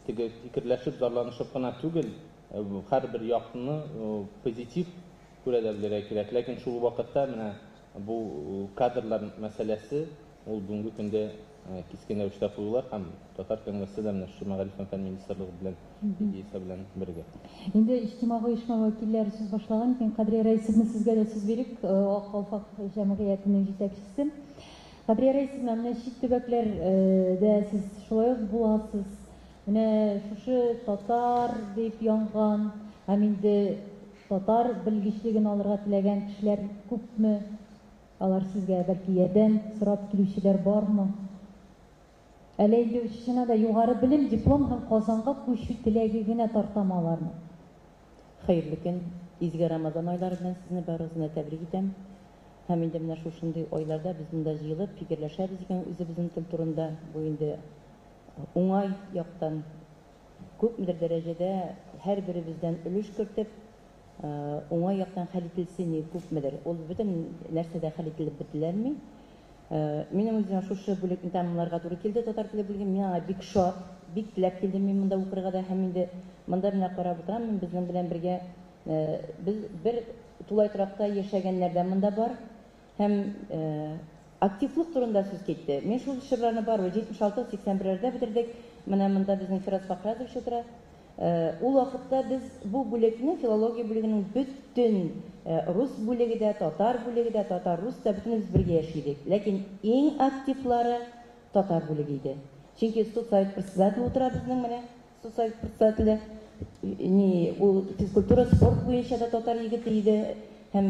Теге фикерләшеп, зарланышып кына түгел, һәрбер якны позитив күрә дә белергә кирәк. Ләкин шул вакытта менә бу кадрлар мәсьәләсе ул бүгенге көндә кискен рәвештә куелар һәм татар конгрессы да менә шушы Мәгариф һәм фән министрлыгы белән идеясе белән бергә. Инде иҗтимагый оешма вәкилләре сүз башлаган икән, Кадрия Рәисовна сезгә дә сүз бирик, Ак Калфак җәмгыятенең җитәкчесе. Кадрия Рәисовна, менә чит төбәкләрдә сез шулай ук буласыз. Менә шушы татар дип янган, һәм инде татар белгечлеген алырга теләгән кешеләр күпме? Алар сезгә бәлки ярдәм сорап килүчеләр бармы? Әле инде учичына да югары белем, диплом һәм Казанга күчү теләге генә тартамы аларны? Хәерле көн, изге Рамазан айлары белән сезне барыгызны тәбрик итәм. Һәм инде менә шушындый айларда без монда җыелып фикерләшәбез икән үзебезнең тел турында. Бу инде уңай яктан күпмедер дәрәҗәдә һәрберебездән өлеш кертеп, уңай яктан хәл ителсә ни күпмедер. Ул бөтен нәрсәдә хәл ителеп бетләрми. Минем үземә шушы бүлекне тәмамларга туры килде. Татар теле белгән миңа бик шат, бик теләп килдем мин монда укырга да, һәм инде монда менә карап утырам, мин безнең белән бергә без бер тулай торакта яшәгәннәр дә монда бар. Һәм активлык турында сүз китте. Мин шул шигырьләрне бар, 76-81-ләрдә бетердек. Менә монда безнең Фираз Фахразович утыра. Ул вакытта без бу бүлекне, филология бүлегенең бөтен рус бүлеге дә, татар бүлеге дә, татар-рус та бөтенебез бергә яшидек. Ләкин иң активлары татар бүлеге иде. Чөнки соцсовет председателе утыра безнең менә, соцсовет председателе ул физкультура, спорт буенча да татар егете иде. һәм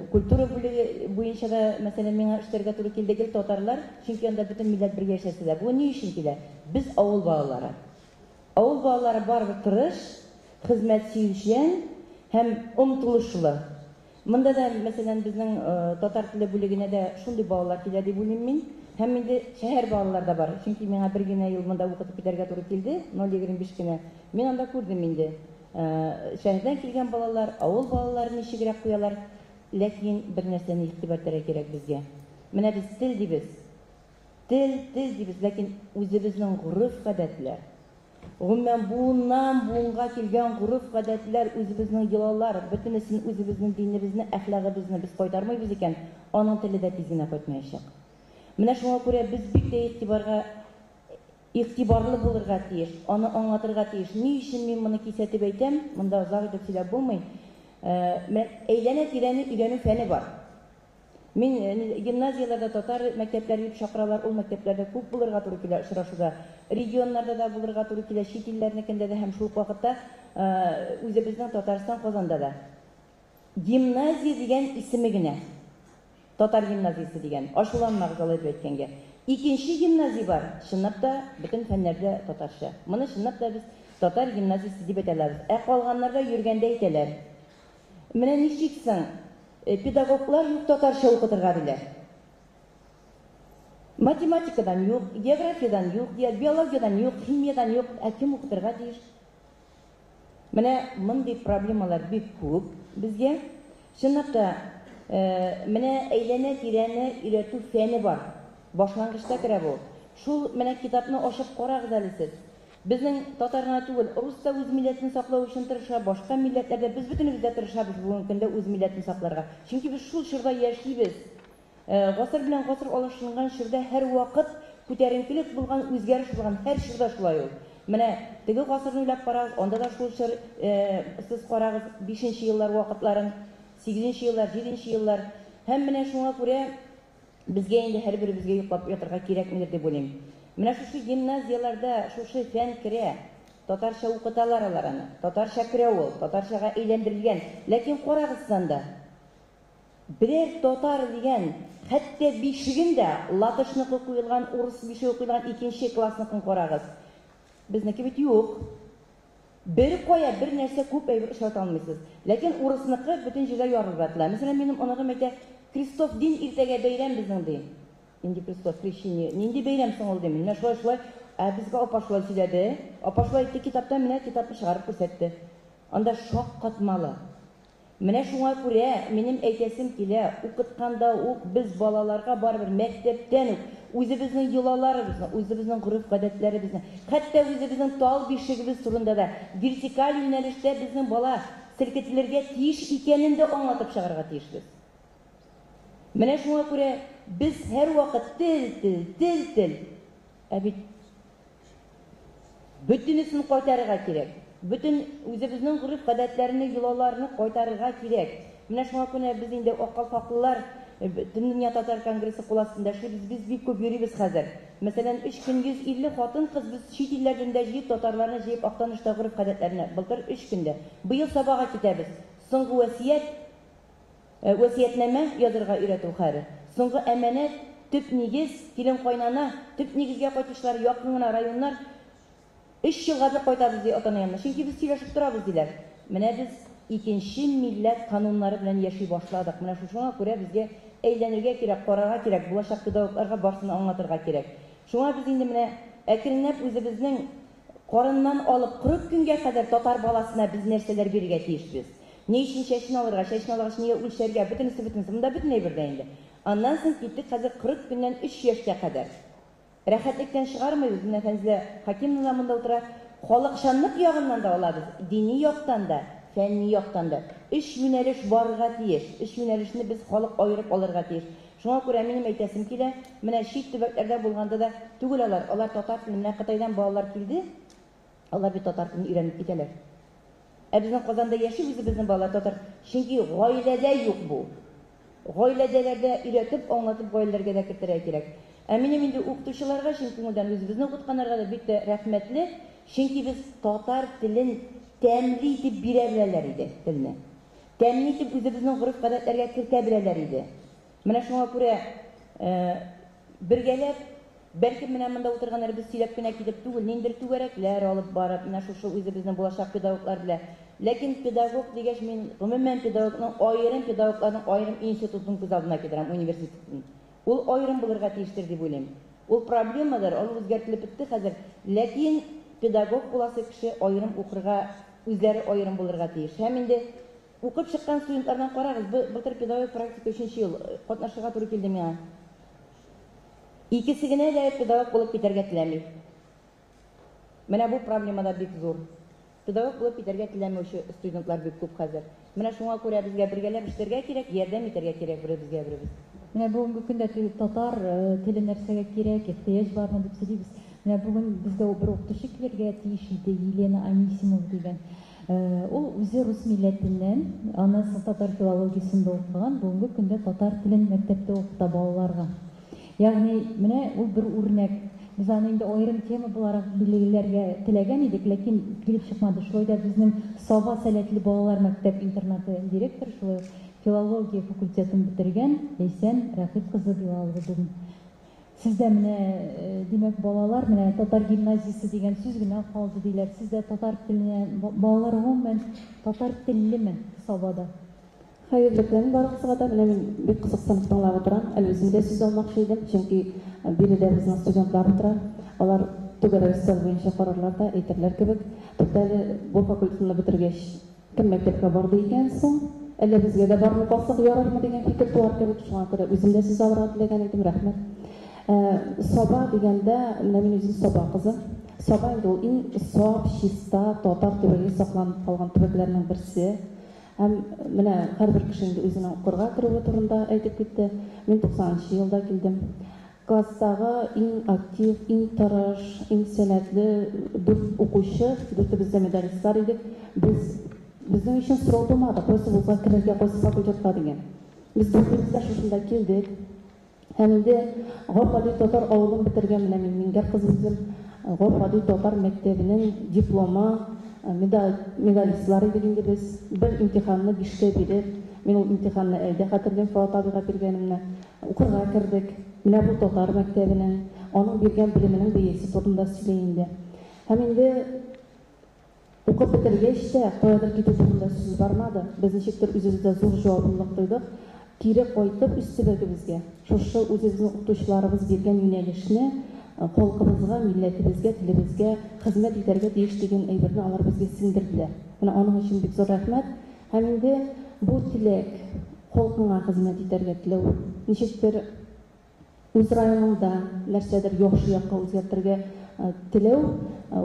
культура бүлеге буенча да, мәсәлән, миңа эшләргә туры килде гел татарлар, чөнки анда бөтен милләт бергә яшәсәләр. Бу ни өчен килә? Без авыл балалары. Авыл балалары барыбер тырыш, хезмәт сөючән һәм омтылышлы. Монда да, мәсәлән, безнең татар теле бүлегенә дә шундый балалар килә дип уйлыйм мин. Һәм инде шәһәр балалары да бар. Чөнки миңа бер генә ел монда укытып китәргә туры килде, 0-25 кенә. Мин анда күрдем инде. Шәһәрдән килгән балалар, авыл балаларын ничегрәк куялар, ләкин бер нәрсәне игътибар итәргә кирәк безгә. Менә без тел дибез. Тел дибез, ләкин үзебезнең гореф-гадәтләр, гомумән буыннан буынга килгән гореф-гадәтләр, үзебезнең йолалар, бөтенесен үзебезнең динебезне, әхлагыбызны без кайтармыйбыз икән, аның теле дә тиз генә кайтмаячак. Менә шуңа күрә без бик тә игътибарлы булырга тиеш, аны аңлатырга тиеш. Ни өчен мин моны кисәтеп әйтәм? Монда озак итеп сөйләп булмый. Әйләнә-тирәне өйрәнү фәне бар. Мин гимназияларда татар мәктәпләре дип чакыралар, ул мәктәпләрдә күп булырга туры килә очрашуда. Регионнарда да булырга туры килә, чит илләрнекендә дә һәм шул вакытта үзебезнең Татарстан Казанда да. Гимназия дигән исеме генә. Татар гимназиясе дигән. Ачуланмагыз алай дип әйткәнгә. Икенче гимназия бар, чынлап да бөтен фәннәрдә татарча. Моны чынлап да без татар гимназиясе дип әйтәләр. Калганнарда йөргәндә әйтәләр. Менә ничексең, педагоглар юк татарча укытырга диләр. Математикадан юк, географиядан юк, биологиядан юк, химиядан юк, кем укытырга тиеш? Менә мондый проблемалар бик күп безгә. Чынлап да менә әйләнә-тирәне өйрәтү фәне бар. Башлангычта керә бу. Шул менә китапны ачып карагыз әле сез. Безнең татарна түгел, рус та үз милләтен саклау өчен тырыша, башка милләтләрдә без бөтенебез дә тырышабыз бүгенге көндә үз милләтен сакларга. Чөнки без шул чорда яшибез. Гасыр белән гасыр алышынган чорда һәр вакыт күтәренкелек булган, үзгәреш булган, һәр чорда шулай ул. Менә теге гасырны уйлап карагыз, анда да шул чор, сез карагыз 5нче еллар вакытларын, 8нче еллар, 7нче еллар. Һәм менә шуңа күрә безгә инде һәрберебезгә йоклап ятырга кирәкмидер дип уйлыйм. Менә шушы гимназияларда шушы фән керә, татарча укыталар аларны, татарча керә ул, татарчага әйләндерелгән. Ләкин карагыз анда, берәр татар дигән, хәтта бишегендә латышныкы куелган, урыс бишеге куелган 2нче классныкын карагыз. Безнеке бит юк. Бер кая бер нәрсә күп әйбер эшләтә алмыйсыз. Ләкин урысныкы бөтен җирдә ярылып тора. Мәсәлән, минем анагым әйтә, Кристоф дин иртәгә бәйрәм безнең ди. Инде Кристоф крещение. Нинди бәйрәм соң ул дим. Менә шулай, безгә апа шулай сөйләде. Апа шулай әйтте китапта, менә китапны чыгарып күрсәтте. Анда шаккатмалы. Менә шуңа күрә минем әйтәсем килә, укытканда ук без балаларга барбер мәктәптән ук үзебезнең йолаларыбызны, үзебезнең гореф-гадәтләребезне, хәтта үзебезнең тал бишегебез турында да вертикаль юнәлештә безнең бала селкетелергә тиеш икәнен дә аңлатып чыгарга тиешбез. Менә шуңа күрә без һәр вакыт тел. Бит бөтенесен кайтарырга кирәк. Bütün үзебезнең гореф-гадәтләрне, йолаларны кайтарырга кирәк. Менә шуңа күрә без инде акыл-факлылар Дөнья татар конгрессы куласында biz бик күп йөрибез хәзер. Мәсәлән, 3150 хатын-кыз без чит илләрдән дә җыеп, татарларны җыеп Актанышта гореф-гадәтләрне. Былтыр 3 көндә. Быел сабага китәбез. Соңгы васиятнамә язырга өйрәтү хәре. Соңгы әманәт, төп нигез, килен кайнана, төп нигезгә кайтышлар, якын гына районнар 3 елга бер кайтабыз ди ата-ана янына. Чөнки без сөйләшеп торабыз диләр. Менә без икенче милләт кануннары белән яши башладык. Менә шуңа күрә безгә әйләнергә кирәк, карарга кирәк, булачак педагогларга барсын аңлатырга кирәк. Шуңа без инде менә әкренләп үзебезнең карыннан алып 40 көнгә кадәр татар баласына без нәрсәләр бирергә тиешбез. Ни өчен чәчен алырга, нигә үлчәргә, бөтенесе, монда бөтен әйбердә инде. Аннан соң киттек хәзер 40 көннән 3 яшькә кадәр. Рәхәтлектән чыгармыйбыз, менә фәнзле Хаким низамында утыра, халыкчанлык ягыннан да алабыз, дини яктан да, фәнни яктан да. 3 юнәлеш барырга тиеш, 3 юнәлешне без халык аерып алырга тиеш. Шуңа күрә минем әйтәсем килә, менә чит төбәкләрдә булганда да түгел алар татар теленә Кытайдан балалар килде, алар бит татар телен өйрәнеп китәләр. Безнең Казанда яши үзебезнең балалар татар, чөнки гаиләдә юк бу. Гаиләдәләрдә өйрәтеп, аңлатып гаиләләргә дә кертергә кирәк. Минем инде укытучыларга, чөнки мондан үзебезне укытканнарга да бик тә рәхмәтле, чөнки без татар телен тәмле итеп бирә беләләр иде телне. тәмин итеп үзебезнең гореф-гадәтләргә кертә беләләр иде. Менә шуңа күрә бергәләп, бәлки менә монда утырганнар без сөйләп кенә китеп түгел, ниндер түгәрәкләр алып барып, менә шушы үзебезнең булачак педагоглар белән. Ләкин педагог дигәч, мин гомумән педагогның аерым педагогларның аерым институтын күз алдына китерәм, университетын. Ул аерым булырга тиештер дип уйлыйм. Ул проблемадыр, ул үзгәртелеп бетте хәзер. Ләкин педагог буласы кеше аерым укырга, үзләре аерым булырга тиеш. Һәм инде укып чыккан студентлардан карагыз, былтыр педагог практика 3нче ел катнашырга туры килде миңа. Икесе генә дә педагог булып китәргә теләми. Менә бу проблемада бик зур. Педагог булып китәргә теләмәүче студентлар бик күп хәзер. Менә шуңа күрә безгә бергәләп эшләргә кирәк, ярдәм итәргә кирәк беребезгә. Менә бүгенге көндә татар теле нәрсәгә кирәк, ихтыяҗ бармы дип сөйлибез. Менә бүген безгә бер укытучы килергә тиеш иде, Елена Анисимова дигән. Ул үзе рус милләтеннән, анасы татар филологиясендә укыган, бүгенге көндә татар телен мәктәптә укыта балаларга. Ягъни менә ул бер үрнәк. Без аны инде аерым тема буларак билгеләргә теләгән идек, ләкин килеп чыкмады. Шулай да безнең Саба сәләтле балалар мәктәп-интернаты директоры, шулай филология факультетын бетергән Ләйсән Рәхит кызы Билалова бүген. Сездә менә димәк балалар, менә татар гимназиясе дигән сүз генә калды диләр. Сездә татар теленә балалар гомумән татар теллеме Сабада? Хәерле көн барыгызга да. Менә мин бик кызыксынып тыңлап утырам. Әле үзем дә сүз алмакчы идем, чөнки биредә безнең студентлар утыра. Алар түгәрәк үстәл буенча карарлар да әйтерләр кебек. Тоталы бу факультетны бетергәч, кем мәктәпкә барды икән соң? Әллә безгә дә бармы калсак ярармы дигән фикер туар кебек. Шуңа күрә үзем дә сүз алырга теләгән идем. Рәхмәт. Саба дигәндә, менә мин үзем Саба кызы. Саба инде ул иң саф, чиста, татар төбәге сакланып калган төбәкләрнең берсе. Һәм менә һәрбер кеше инде үзенең укырга керүе турында әйтеп китте. Мин 90нчы елда килдем. Класстагы иң актив, иң тырыш, иң сәләтле 4 укучы, 4-бездә медалистлар идек. Безнең өчен сорау тумады, просто булса керергә кайсы факультетка дигән. Без 4-бездә шушында килдек. Һәм инде Гапали татар авылын бетергән менә мин Мингәр кызым, Гапали татар мәктәбенең дипломы, медалистлар идек инде без. Бер имтиханны 5-кә биреп, мин ул имтиханны әйдә хәтерләп, Фуат абыйга биргәнемне укырга кердек. Менә бу татар мәктәбенең, аның биргән белеменең бәясе турында сөйләй инде. Һәм инде укып бетергәч тә каядыр китү турында сүз бармады. Без ничектер үзебездә зур җаваплылык тойдык. Кире кайтып үстебезгә. Шушы үзебезнең укытучыларыбыз биргән юнәлешне халкыбызга, милләтебезгә, телебезгә хезмәт итәргә тиеш дигән әйберне алар безгә сеңдерделәр. Менә аның өчен бик зур рәхмәт. Һәм инде бу теләк, халкыңа хезмәт итәргә теләү, ничектер үз районыңда нәрсәдер яхшы якка үзгәртергә теләү,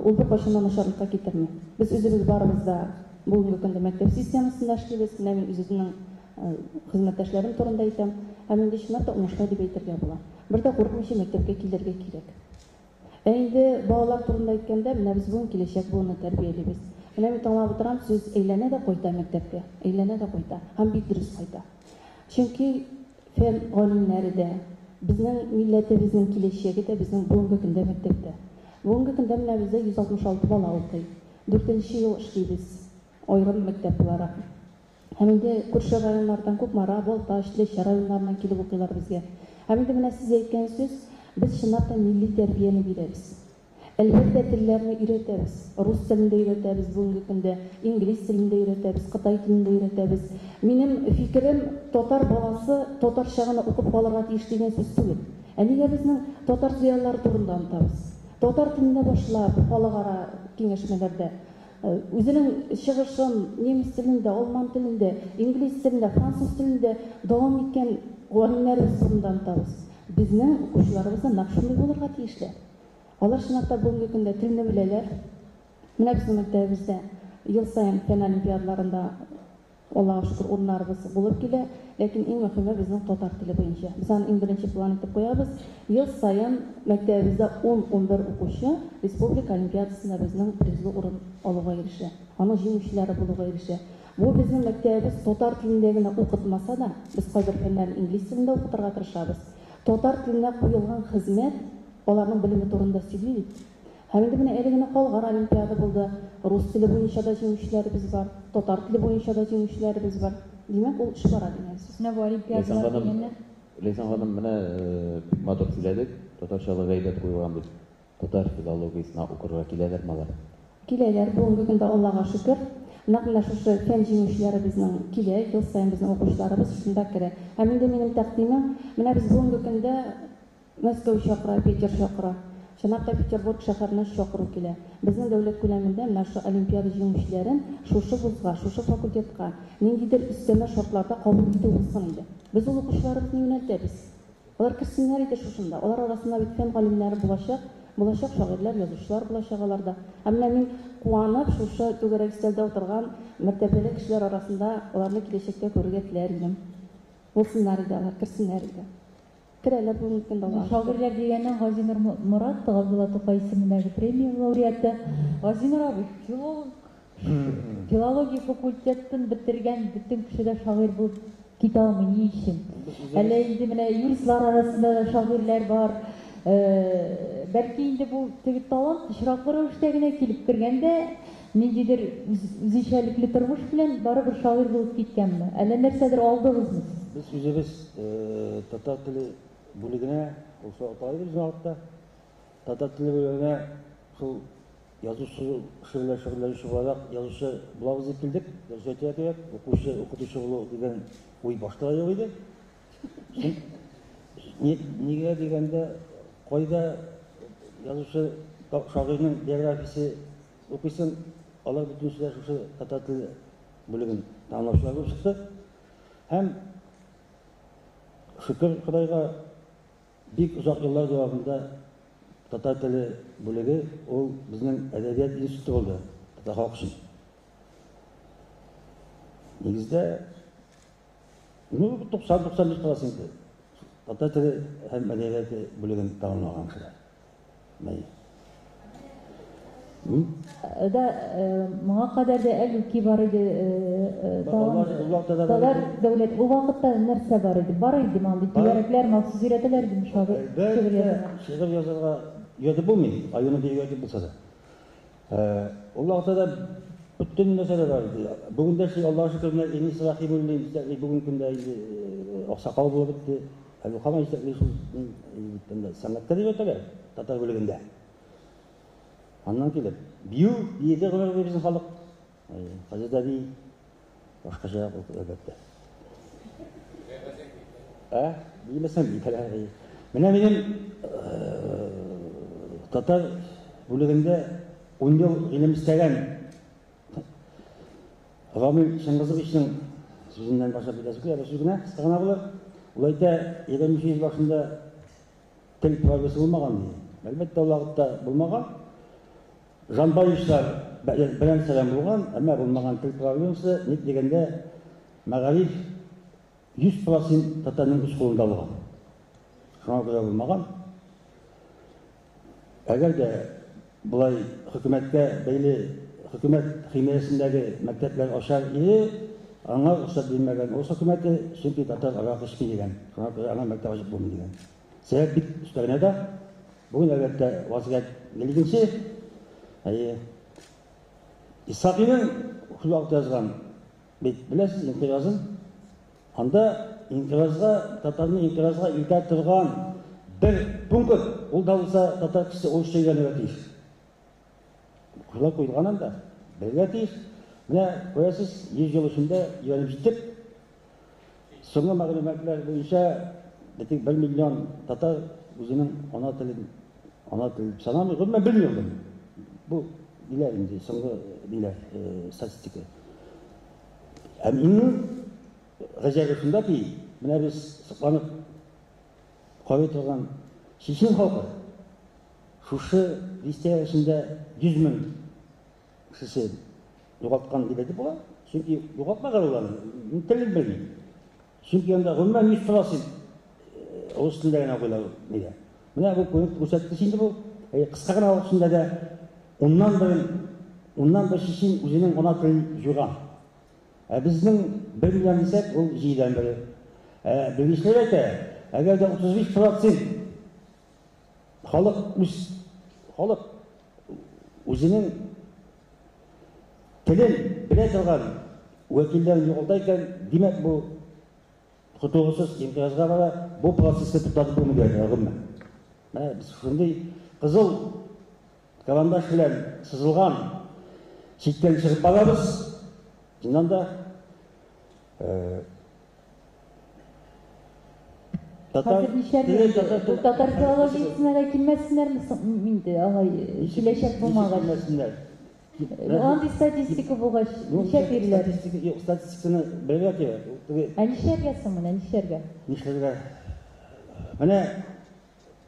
ул бер кайчан начарлыкка китерми. Без үзебез барыбыз да бүгенге көндә мәктәп системасында эшлибез. Менә мин үземнең хезмәттәшләрем турында әйтәм. Һәм инде чынлап та уңышлы дип әйтергә була. Бер дә куркмыйча мәктәпкә килергә кирәк. Инде балалар турында әйткәндә, менә без бүген киләчәк буыны тәрбиялибез. Менә мин тыңлап утырам, сүз әйләнә дә кайта мәктәпкә, әйләнә дә кайта. Һәм бик дөрес кайта. Чөнки фән галимнәре дә, безнең милләтебезнең киләчәге дә безнең бүгенге көндә мәктәптә. Бүгенге көндә менә бездә 166 бала укый. 4нче ел эшлибез аерым мәктәп буларак. Һәм инде күрше районнардан, Күкмара, Балтач, Теләче районнарыннан килеп укыйлар безгә. Һәм инде менә сез әйткән сүз, без чынлап та милли тәрбияне бирәбез. Әлбәттә телләрне өйрәтәбез. Рус телендә өйрәтәбез бүгенге көндә, инглиз телендә өйрәтәбез, Кытай телендә өйрәтәбез. Минем фикерем, татар баласы татарча гына укып калырга тиеш дигән сүз түгел. Нигә безнең татар зыялылары турында онытабыз? Татар телендә башлап, халыкара киңәшмәләрдә үзенең чыгышын немец телендә, алман телендә, инглиз телендә, француз телендә дәвам иткән галимнәребез турында онытабыз. Безнең укучыларыбыз да нәкъ шундый булырга тиешле. Алар чынлап та бүгенге көндә телне беләләр. Менә безнең мәктәбебездә ел сайын фән олимпиадаларында Аллаһка шөкер урыннарыбыз булып килә, ләкин иң мөһиме безнең татар теле буенча. Без аны иң беренче план итеп куябыз. Ел сайын мәктәбебездә 10-11 укучы республика олимпиадасында безнең призлы урын алуга ирешә. Аның җиңүчеләре булуга ирешә. Бу безнең мәктәбебез татар телендә генә укытмаса да, без хәзер фәннәрне инглиз телендә укытырга тырышабыз. Татар теленә куелган хезмәт аларның белеме турында сөйли. Һәм инде менә әле генә калган олимпиада булды. Рус теле буенча да җиңүчеләребез бар, татар теле буенча да җиңүчеләребез бар. Димәк, ул эш бара дигән сүз. Менә бу олимпиадалар дигәннәр. Ләйсан ханым, менә матур сөйләдек, татарчалык әйбәт куйган дип. Татар филологиясына укырга киләләр малар. Киләләр, бүгенге көндә Аллага шөкер. Нәкъ менә шушы фән җиңүчеләребезнең килә, ел саен безнең укучыларыбыз шунда керә. Һәм инде минем тәкъдимем, менә без бүгенге көндә Мәскәү чакыра, Питер чакыра. Чынлап та Петербург шәһәренә чакыру килә. Безнең дәүләт күләмендә менә шу олимпиада җиңүчеләрен шушы вузга, шушы факультетка ниндидер өстәмә шартларда кабул итү булсын иде. Без ул укучыларыбызны юнәлтәбез. Алар керсеннәр иде шушында. Алар арасында бит фән галимнәре булачак шагыйрьләр, язучылар булачак аларда. Һәм менә мин куанып шушы түгәрәк өстәлдә утырган мәртәбәле кешеләр арасында аларны киләчәктә күрергә теләр идем. Булсыннар иде, алар керсеннәр иде. Керәләр бүгенге көндә алар. Шагыйрьләр дигәннән Газинур Морат, Габдулла Тукай исемендәге премия лауреаты. Газинур абый, филология факультетын бетергән бөтен кеше дә шагыйрь булып китә алмый, ни өчен? Әле инде менә юристлар арасында да шагыйрьләр бар. Бәлки инде бу теге талант очраклы рәвештә генә килеп кергәндә ниндидер үзенчәлекле тормыш белән барыбер шагыйрь булып киткәнме? Әллә нәрсәдер алдыгызмы? Без үзебез татар теле бүлегенә, ул саклайды безнең артта. Татар теле бүлегенә шул язучы шөгыльләр шөгыльләнүче буларак язучы булабыз дип килдек. Язучы, укытучы булу дигән уй башта юк иде. Нигә дигәндә, кайда язучы шагыйрьнең биографиясе укыйсың, алар бөтенсә шушы татар теле бүлеген таңлаучылар булып чыкты. Һәм шөкер Худайга, бик озак еллар дәвамында татар теле бүлеге ул безнең әдәбият институты булды, татар халык өчен. Нигездә 90-95% татар теле һәм әдәбияты бүлеген тәмамлаган кешеләр. Да, моңа кадәр дә әлки бар иде. Талар дәүләт бу вакытта нәрсә бар иде? Бар иде монда түгәрәкләр, махсус өйрәтәләр иде шигырь язарга йөрде булмый, аюны биргә дип булса да. Ул вакытта да бөтен нәрсәләр бар иде. Бүген дә Аллаһ шөкер менә Инис Рахимуллин бүген көндә аксакал булып бетте. Әле һаман сәнгатькә дип әйтәләр татар бүлегендә. Аннан килеп, бию, биедә гомер безнең халык. Хәзердә би башкача әлбәттә. Билмәсәм битәләр. Менә минем татар бүлегендә 10 ел гыйлем истәгән Рамил Шәңгәзовичның сүзеннән башлап китәсез килә, сүзенә кыскана булыр. Ул әйтә, 20 ел башында тел проблемасы булмаган ди. Әлбәттә ул вакытта булмаган. Жанбаевчлар белән сәлам булган, әмма булмаган тел проблемасы ник дигәндә мәгариф 100% татарның үз кулында булган. Шуңа күрә булмаган. Әгәр дә булай хөкүмәткә бәйле хөкүмәт химиясендәге мәктәпләр ачар иде, аңа рөхсәт бирмәгән ул хөкүмәте, чөнки татар аракы эчми дигән. Шуңа күрә аңа мәктәп ачып булмый дигән. Сәбәп бик үстәгенә дә бүген әлбәттә вазгыять гелигенче Исақиның хулакта язган бит беләсез инкыразын. Анда инкыразга, татарның инкыразга илтә торган бер пункт, ул да булса татар кеше ул сөйләнергә тиеш. Хулак куйган анда белгә тиеш. Менә күрәсез, 100 ел эчендә янып җитеп, соңгы мәгълүматлар буенча 1 миллион татар үзенең ана телен санамый, мен белмим. Bu bilir indi, sonra bilir statistika. Emin rezervasında ki, buna biz sıklanıp kavga olan Şişin halkı, şu liste içinde 100 bin kişi yoğaltkan gibi de bula. Çünkü yoğaltmalar olan, nitelik bilmiyor. Çünkü onda ondan 100% o üstünde koyular neydi? Buna bu gösterdi şimdi bu kısa gana oluşunda da ondan da Şişin özünün ona telin jügan. Bizning 1 milyon desek, o jiyden biri. Bilgisler ete, eğer de 35% halk өзінің тілін біле тұрған уәкілдерін жоғалта екен, демек бұл құтылғысыз имтиязға бара бұл процеске тұтатып өмірге ұғыммен. Біз сондай қызыл карандаш білән сызылған шеттен шығып барамыз. Жинан да Қазір татар филологиясына келмесінер мінді, ағай, келешек болмағаш. Аңды статистика болғаш, неше берілер? Статистиканы берілер кебе. Әнішерге сымын, әнішерге? Нешерге. Мәне,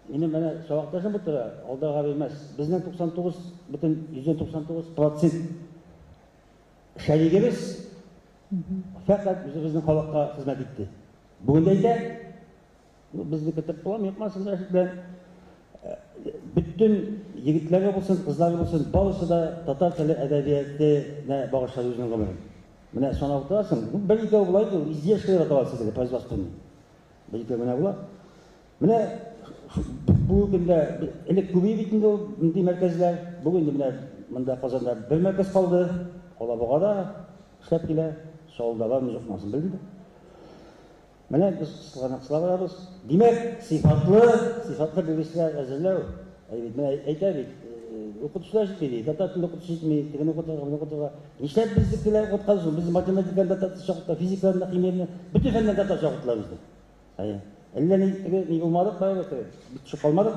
менің сабақташым бұттыра, алдағы емес. Біздің 99,99% шәригеміз фәқат біздің халыққа қызмет етті. Бүгінде бізді кітіп болам, еқмасында бүттін егітлері болсын, қызлары болсын, бауысы да татар тілі әдәбиетіне бағыштар өзінің ғымырын. Міне соны отырасың, бір-екі болайды, издержкалар аталасы деді, производственный. Бір-екі міне бола. Міне бұл күнде әлік көбейбейтінде мұндай мәркәзілер, бүгінде міне мұнда Қазанда бір мәркәз қалды, ола бұғада ішлеп келе, соғылда бар, мұн жоқмасын білді. Міне біз қысылға барабыз. Демек, сипатлы белгісілер әзірлеу. Мен айтайбек, оқытушылар жетпейді, татар тілі оқытушы жетмейді, деген оқытуға. Нешлеп біздікілер оқытқазы, біз математиканы татар шақытта, физиканы, химияны, bütün фәннен татар шақыттылар бізді. Әлі не болмадық, бүтші қалмадық.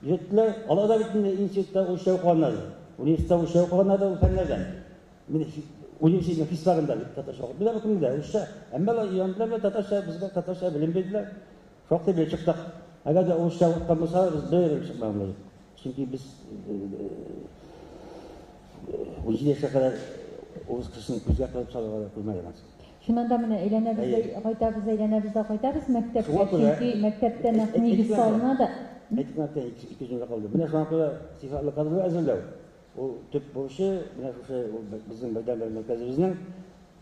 Үйреттілер, алада бітінде институтта ұштай оқығанларды. Университетта ұштай оқығанларды ол фәннерден. Университетінің физбағында татар шақыт. Білер үкімді, ұшша. Әмбәлі үйандылар татарша, бізге татарша білім берділер. Шоқты біле шықтық. Әгер де ұшша оқыған болса, біз бір шықмағымыз. Çünkü biz 17 yaşa kadar Oğuz kışın күзге қылып салуға көрмейміз. Шунан да міне әйләнәбізді қайтабыз мәктәпте. Çünkü мәктәптен негіз салынады. Мәктәптен 2 жылға қалды. Міне соған көре сифатлы кадрлар әзірлеу. Ол түп болышы, міне біздің Байдан мәркәзіміздің.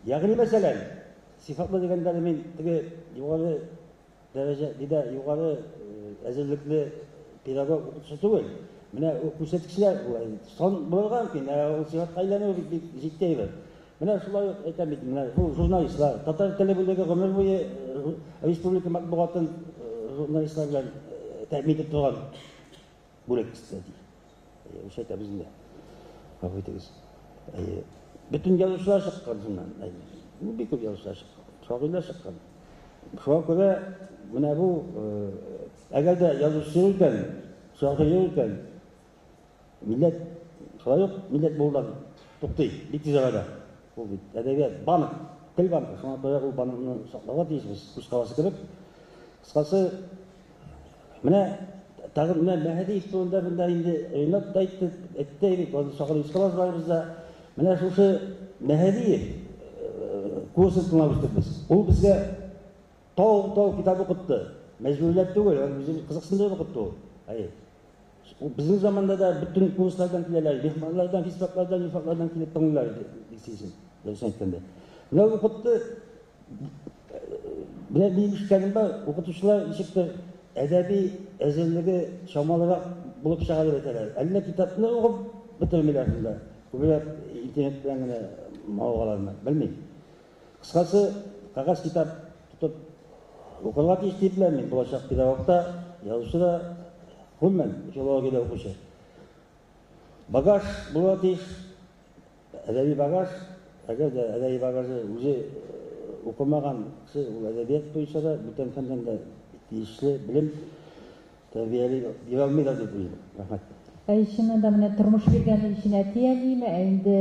Яғни мәселен, сифатлы дегендері мен жоғары дәреже, жоғары әзірліклі pedagog o'qitishi tugul. Mana ko'rsatkichlar son bo'lgan keyin sifat qaylanib жетпейді. Mana shulay aytamiz, mana jurnalistlar, tatar tili bo'yicha umr bo'yi respublika matbuotini jurnalistlar bilan ta'min etib turgan bo'lak istedi. O'sha aytamiz bizda. Qo'ydik. Bütün yozuvchilar chiqqan shundan. Bu bekor yozuvchilar chiqqan. Shoirlar chiqqan. Shunga ko'ra mana bu agarda yozuvchi ekan, shoir ekan, millat shunday yo'q, millat bo'ldi. To'xtaydi, bitta joyda. Bu adabiyot bank, til bank, shunga ko'ra u bankni saqlashga tiyishmiz. Qo'shqarasi kirib, qisqasi mana tag'in mana Mahdi istonda bunda endi o'ynab aytdik, hozir shoir ishqimiz bor bizda. Mana shu Mahdi ko'rsatib biz. U bizga tog' kitob o'qitdi. Mecburiyet değil, bizim Kazakstan'da okuttu. Bizim zamanda da bütün kurslardan kilerler, mehmanlardan, fiskatlardan, yufaklardan kilip tanırlar isteysin. Ne okuttu? Bir işlerim var, okutuşlar işittir, edebi ezelleri şamalara bulup şahane eterler. Eline kitapını okup bitirmeler şimdi. Bu böyle internetten mağazalarına, bilmeyim. Kıskası kağıt kitap tutup оқырға тиіштейділер мен болашақ педагогта, yazışı da ғылмен, филологияда оқушы. Багаж болуға тиіш, әдеби багаж, әгер де әдеби багажы өзі оқымаған кісі, ол әдебиет бойынша да бүтін фәннен де тиішлі білім тәрбиелей алмайды деп ойлаймын. Рахмет. Шынында да міне тұрмыш бергені үшін әтиялеймін, әйінді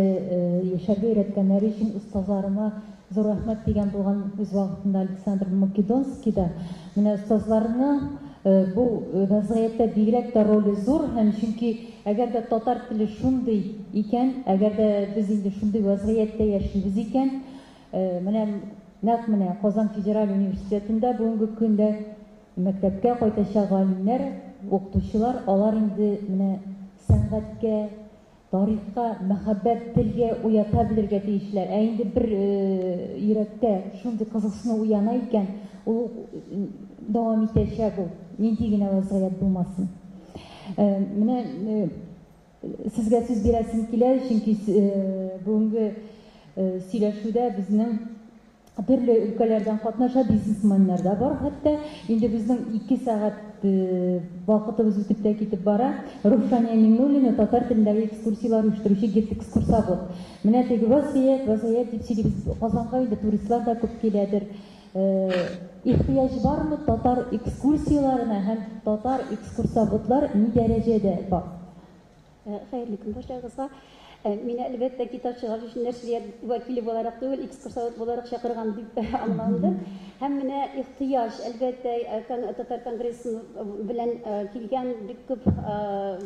ешәрге үйреткенлері үшін ұстазларыма зор рахмет деген болған өз уақытында Александр Македонский да. Міне ұстазларының бұл вазғиятта бигрәк та ролі зор, һәм чөнки әгәр дә татар теле шундый икән, әгәр дә без инде шундый вазғиятта яшибез икән, нәкъ менә Казан федераль университетында бүгенге көндә мәктәпкә кайтачак галимнәр, укытучылар, алар инде менә сәнгатькә, тарихка, мәхәббәт телгә уята белергә тиешләр. Ә инде бер йөрәктә шундый кызыксыну уяна икән, ул дәвам итәчәк ул. Нинди генә вазгыять булмасын. Менә Сезгә сүз бирәсем килә, чөнки бүгенге сөйләшүдә безнең төрле өлкәләрдән катнаша бизнесменнар да бар. Хәтта инде безнең 2 сәгать вакытыбыз үтеп тә китеп бара. Рушания Миңнуллина татар телендәге экскурсиялар оештыручы гид-экскурсовод. Менә теге вазият дип сөйлибез. Казанга инде туристлар да күп киләдер. Ихтыяҗ бармы татар экскурсияларына һәм татар экскурсоводлар ни дәрәҗәдә бар? Хәерле көн барчагызга. Мине әлбәттә китап чыгару өчен нәшрият вәкиле буларак түгел, экскурсовод буларак чакырган дип аңланды. Һәм менә ихтыяҗ әлбәттә татар конгрессы белән килгән бик күп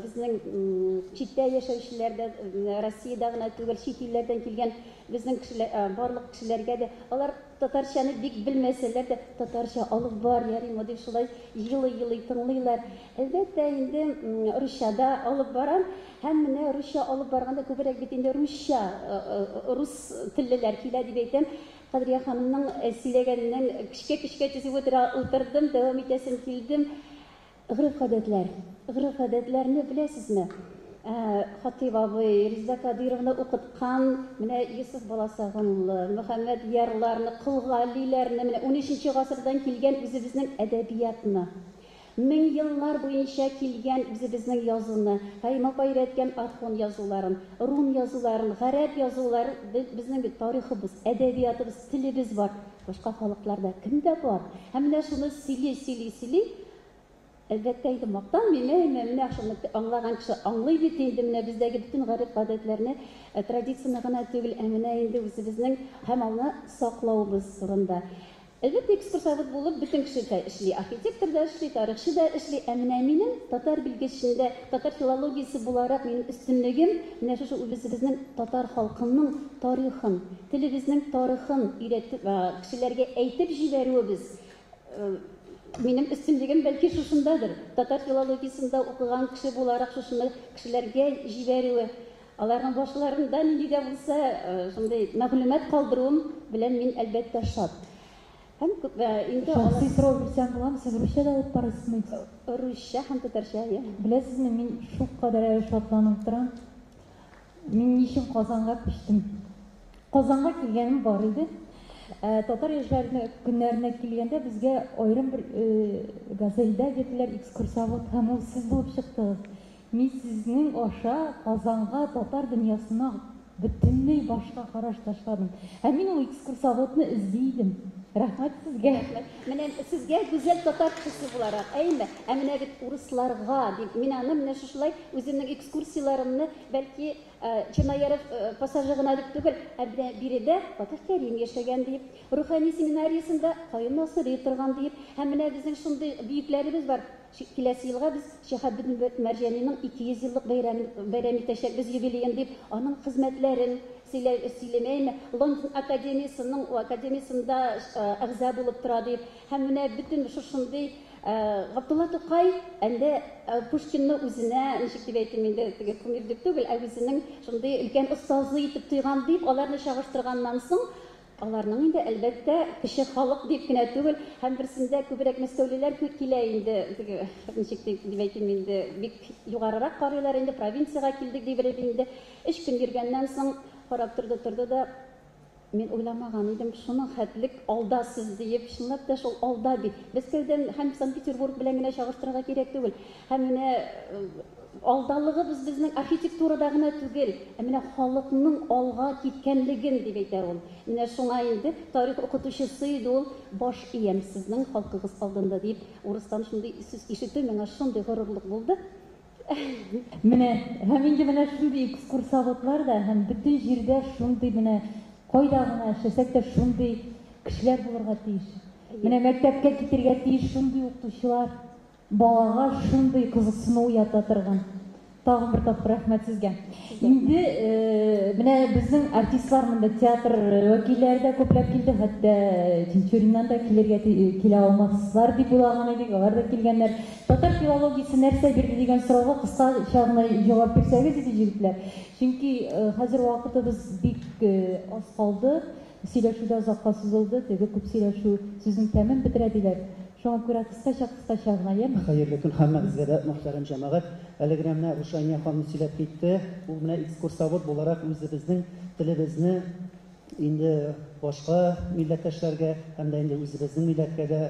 безнең читтә яшәүчеләр дә, Россиядә генә түгел, чит илләрдән килгән безнең барлык кешеләргә дә алар татарчаны бик белмәсәләр дә татарча алып бар, ярыймы дип шулай елый тыңлыйлар. Әлбәттә инде русчада алып барам. Һәм менә русча алып барганда күбрәк бит инде рус теллеләр килә дип әйтәм. Кадрия ханымның сөйләгәненнән кичкә төзеп утырдым, дәвам итәсем килдем. Гырыф-гадәтләрне беләсезме? Хатип абый, Реза Кадировны укыткан, менә Юсуф Баласагынлы, Мөхәммәд Ярларны, Кылгалиләрне, менә 13нче гасырдан килгән үзебезнең әдәбиятны. 1000 еллар буенча килгән үзебезнең язуны, Хаймак өйрәткән Архон язуларын, Рум язуларын, Гарәп язуларын, безнең бит тарихыбыз, әдәбиятыбыз, телебез бар. Башка халыкларда кемдә бар? Һәм менә шуны сөйли. Әлбәттә инде мактан менә шуны аңлаган кеше аңлый бит инде менә бездәге бүтән гариф-гадәтләрне, традицияны гына түгел, менә инде үзебезнең һәм аны саклаубыз турында. Әлбәттә экскурсовод булып бүтән кеше дә эшли, архитектор да эшли, тарихчы да эшли, менә минем татар билгесендә, татар филологиясе буларак минем өстенлегем менә шушы үзебезнең татар халкының тарихын, телебезнең тарихын өйрәтеп, кешеләргә әйтеп җибәрүебез. Минем өстенлегем бәлки шушындадыр. Татар филологиясында укыган кеше буларак шушыны кешеләргә җибәрүе. Аларның башларында нинди дә булса, шундый мәгълүмат калдыруым белән мин әлбәттә шат. Һәм инде шәхси сорау бирсәм буламы, сез русча да алып барасызмы? Русча һәм татарча. Беләсезме, мин шулкадәр шатланып торам. Мин ничек Казанга күчтем? Казанга килгәнем бар иде. Татар яшьләренә көннәренә килгәндә безгә аерым бер газельдә диләр экскурсовод һәм ул сез булып чыктыгыз. Мин сезнең аша Казанга татар дөньясына бөтенләй башка караш ташладым. Һәм мин ул экскурсоводны эзлидем. Рәхмәт сезгә. Менә сезгә гүзәл татар кешесе буларак, әйме, менә бит урысларга дип, мин аны менә шулай үземнең экскурсияларымны бәлки Чернояров пассажигына дип түгел, биредә Фатих Кәрим яшәгән дип, Рухани семинариясында Кайын Насыйри торган дип, һәм менә безнең шундый бөекләребез бар. Киләсе елга без Шәһәбетдин Мәрҗәниның 200 еллык бәйрәм итәчәкбез юбилеен дип, аның хезмәтләрен сөйләмәйме, Лондон академиясында әгъза булып тора дип, һәм менә бөтен шушындый Габдулла Тукай әнде Пушкинны үзенә, ничек дип әйтим инде, кумир дип түгел, үзенең шундый өлкән остазы итеп тойган дип, аларны чагыштырганнан соң, аларның инде әлбәттә кеше халык дип кенә түгел, һәм берсендә күбрәк мәскәүлеләр килә инде, ничек дип әйтим инде, бик югарырак карыйлар инде, провинцияга килдек дип инде, 3 көн йөргәннән соң карап торды да, мин уйламаган идем, шуның хәтлек алдасыз дип, шунлап та шул алда бит. Мәскәүдән һәм Санкт-Петербург белән генә чагыштырырга кирәк түгел. Һәм менә алдалыгыбыз безнең архитектурада гына түгел, менә халыкның алга киткәнлеген дип әйтә ул. Менә шуңа инде тарих укытучысы иде ул, баш иям сезнең халкыгыз алдында дип, урыстан шундый сүз ишетү миңа шундый горурлык булды. Менә һәм инде менә шундый экскурсоводлар да һәм бөтен җирдә шундый менә кайда гына эшләсәк тә шундый кешеләр булырга тиеш. Менә мәктәпкә китергә тиеш шундый укытучылар, балага шундый кызыксыну уята торган. Тагын бер тапкыр рәхмәт сезгә. Инде менә безнең артистлар монда театр вәкилләре дә күпләп килде, хәтта Тинчуриннан да килә алмаслар дип уйлаган идек, алар да килгәннәр. Татар филологиясе нәрсә бирде дигән сорауга кыскача гына җавап бирсәгез иде җегетләр. Чөнки хәзер вакытыбыз бик аз калды, сөйләшүдә озакка сузылды, теге күп сөйләшү сүзнең тәмен бетерә диләр. Шуңа күрә кыскача гына яме. Хәерле көн һәммәгезгә дә, мөхтәрәм җәмәгать. Әлегә менә Рушания ханым сөйләп китте. Ул менә экскурсовод буларак үзебезнең телебезне инде башка милләттәшләргә һәм дә инде үзебезнең милләткә дә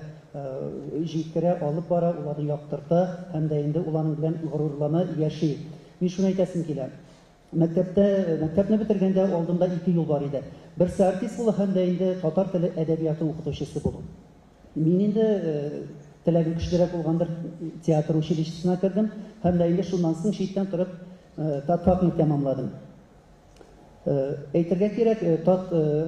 җиткерә, алып бара, уларны яктырта һәм дә инде уларның белән горурлана, яши. Мин шуны әйтәсем килә. Мәктәпне бетергәндә алдымда 2 юл бар иде. Берсе артист булу һәм дә инде татар теле әдәбияты укытучысы булу. Мин инде теләгем көчлерәк булгандыр, театр училищесына кердем һәм дә инде шуннан соң читтән торып татфакны тәмамладым. Әйтергә кирәк,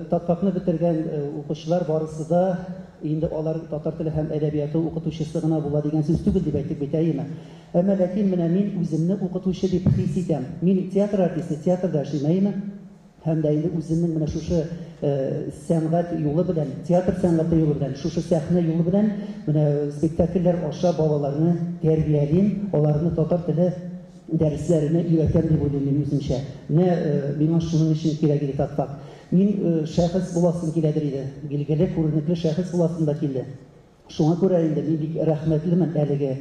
татфакны бетергән укучылар барысы да инде алар татар теле һәм әдәбияты укытучысы гына була дигән сүз түгел дип әйтеп бетәйме. Әмма ләкин менә мин үземне укытучы дип хис итәм. Мин театр артисты, театрда эшләмәйме? Һәм дә инде үземнең менә шушы сәнгать юлы белән, театр сәнгате юлы белән, шушы сәхнә юлы белән менә спектакльләр аша балаларны тәрбиялим, аларны татар теле дәресләренә өйрәтәм дип уйлыйм мин үземчә. Миңа шуның өчен кирәк иде татфак. Мин шәхес буласым киләдер иде, билгеле, күренекле шәхес буласым да килде. Шуңа күрә инде мин бик рәхмәтлемен әлеге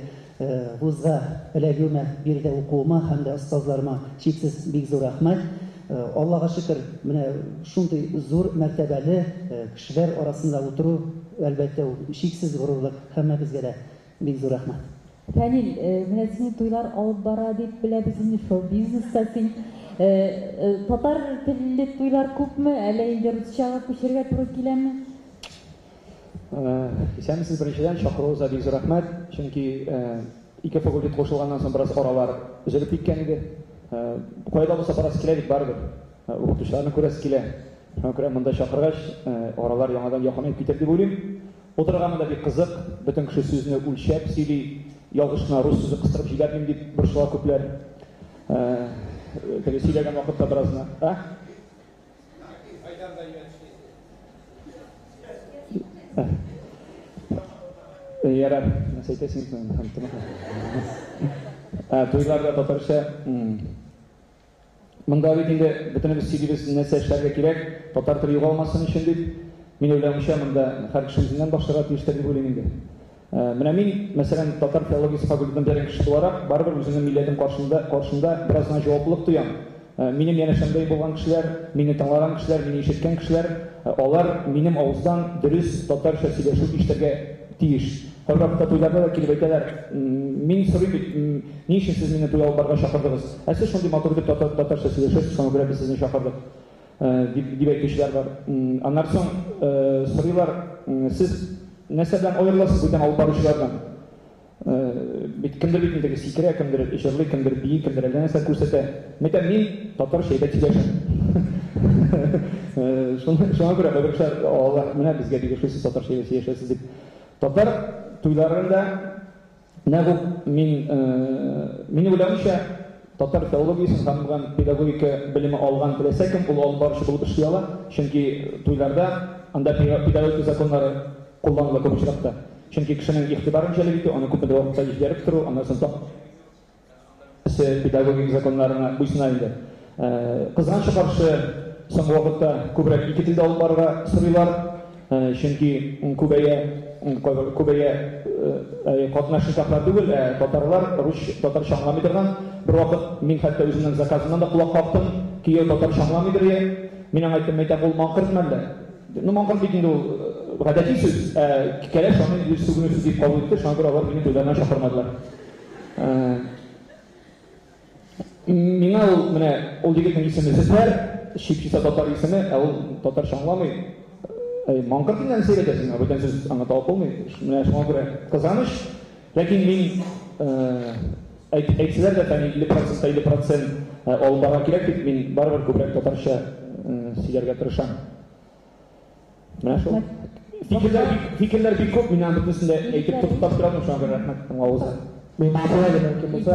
вузга эләгүемә, биредә укуыма һәм дә остазларыма чиксез бик зур рәхмәт. Аллага шөкер, менә шундый зур мәртәбәле кешеләр арасында утыру, әлбәттә, чиксез горурлык, һәммәбезгә дә бик зур рәхмәт. Фәнил, менә сине туйлар алып бара дип беләбез инде, шоу-бизнеста син. Татар телле туйлар күпме, әллә инде русчага күчәргә туры киләме? Исәнмесез, беренчедән чакыруыгызга бик зур рәхмәт, чөнки 2 факультет кушылганнан соң бераз аралар өзелеп киткән иде. Кайда булса барасы килә бит барыбер. Укытучыларны күрәсе килә. Шуңа күрә монда чакыргач, аралар яңадан якынайып китер дип уйлыйм. Утырганда да бик кызык, бөтен кеше сүзне үлчәп сөйли, ялгышына рус сүзе кыстырып җибәрмим дип борчыла күпләр. Теге сөйләгән вакытта беразны, Ярар, әйтәсең һәм туйларда татарча монда бит инде бөтенебез сөйлибез, нәрсә эшләргә кирәк, татар теле югалмасын өчен дип, мин уйлауча монда һәр кеше үзеннән башларга тиештер дип уйлыйм инде. Менә мин, мәсәлән, татар филологиясе факультетын бетергән кеше буларак, барыбер үземнең милләтем каршында бераз гына җаваплылык тоям. Минем янәшәмдә булган кешеләр, мине тыңлаган кешеләр, мине ишеткән кешеләр, алар минем авыздан дөрес татарча сөйләшү ишетергә тиеш. Һәрвакытта туйларда да килеп әйтәләр, мин сорыйм бит, ни өчен сез мине туй алып барырга чакырдыгыз? Сез шундый матур дип татарча сөйләшәсез, шуңа күрә без сезне чакырдык дип әйтүчеләр бар. Аннан соң сорыйлар, сез нәрсәдән аерыласыз бүтән алып баручылардан? Бит кемдер бит инде сикерә, кемдер җырлый, кемдер бии, кемдер әллә нәрсә күрсәтә. Мин татарча әйтеп сөйләшәм. Шуңа күрә бәгырча алар менә безгә дигән татарча сөйләшәсез дип. Татар туйларында нәгъ мин уйлауча татар филологиясын һәм педагогика белеме алган теләсә кем ул алып баручы булып эшли ала, чөнки туйларда анда педагогика законнары кулланыла күп очракта. Чөнки кешенең игътибарын җәлеп итү, аны күп вакытта җибәреп тору, аннан соң педагогик законнарына буйсына инде. Кызганычка каршы соңгы вакытта күбрәк ике телдә алып барырга сорыйлар, чөнки күбәя катнашучылар түгел, татарлар татарча аңламый торган. Бер вакыт мин хәтта үземнең заказымнан да кулак кактым, кияү татарча аңламыйдыр я. Мин аңа әйтәм, ул маңкыртмы әллә? Маңкырт бит инде ул гадәти сүз. Кәләш аны сүгенү сүз дип кабул итте, шуңа күрә алар мине туйларына чакырмадылар. Миңа ул менә ул егетнең исеме Зөфәр, Шипчиса татар исеме, ул татарча аңламый. Маңкырт дигән сөйләтәсең, бүтән сүз аңа табып булмый. Менә шуңа күрә кызганыч, ләкин мин әйтсәләр дә 50% алып барырга кирәк дип, мин барыбер күбрәк татарча сөйләргә тырышам. Менә шул. Фикерләр бик күп, мин аны бөтенсен дә әйтеп тотып торам, шуңа күрә рәхмәт авызга. Мин мәсьәлә мөмкин булса,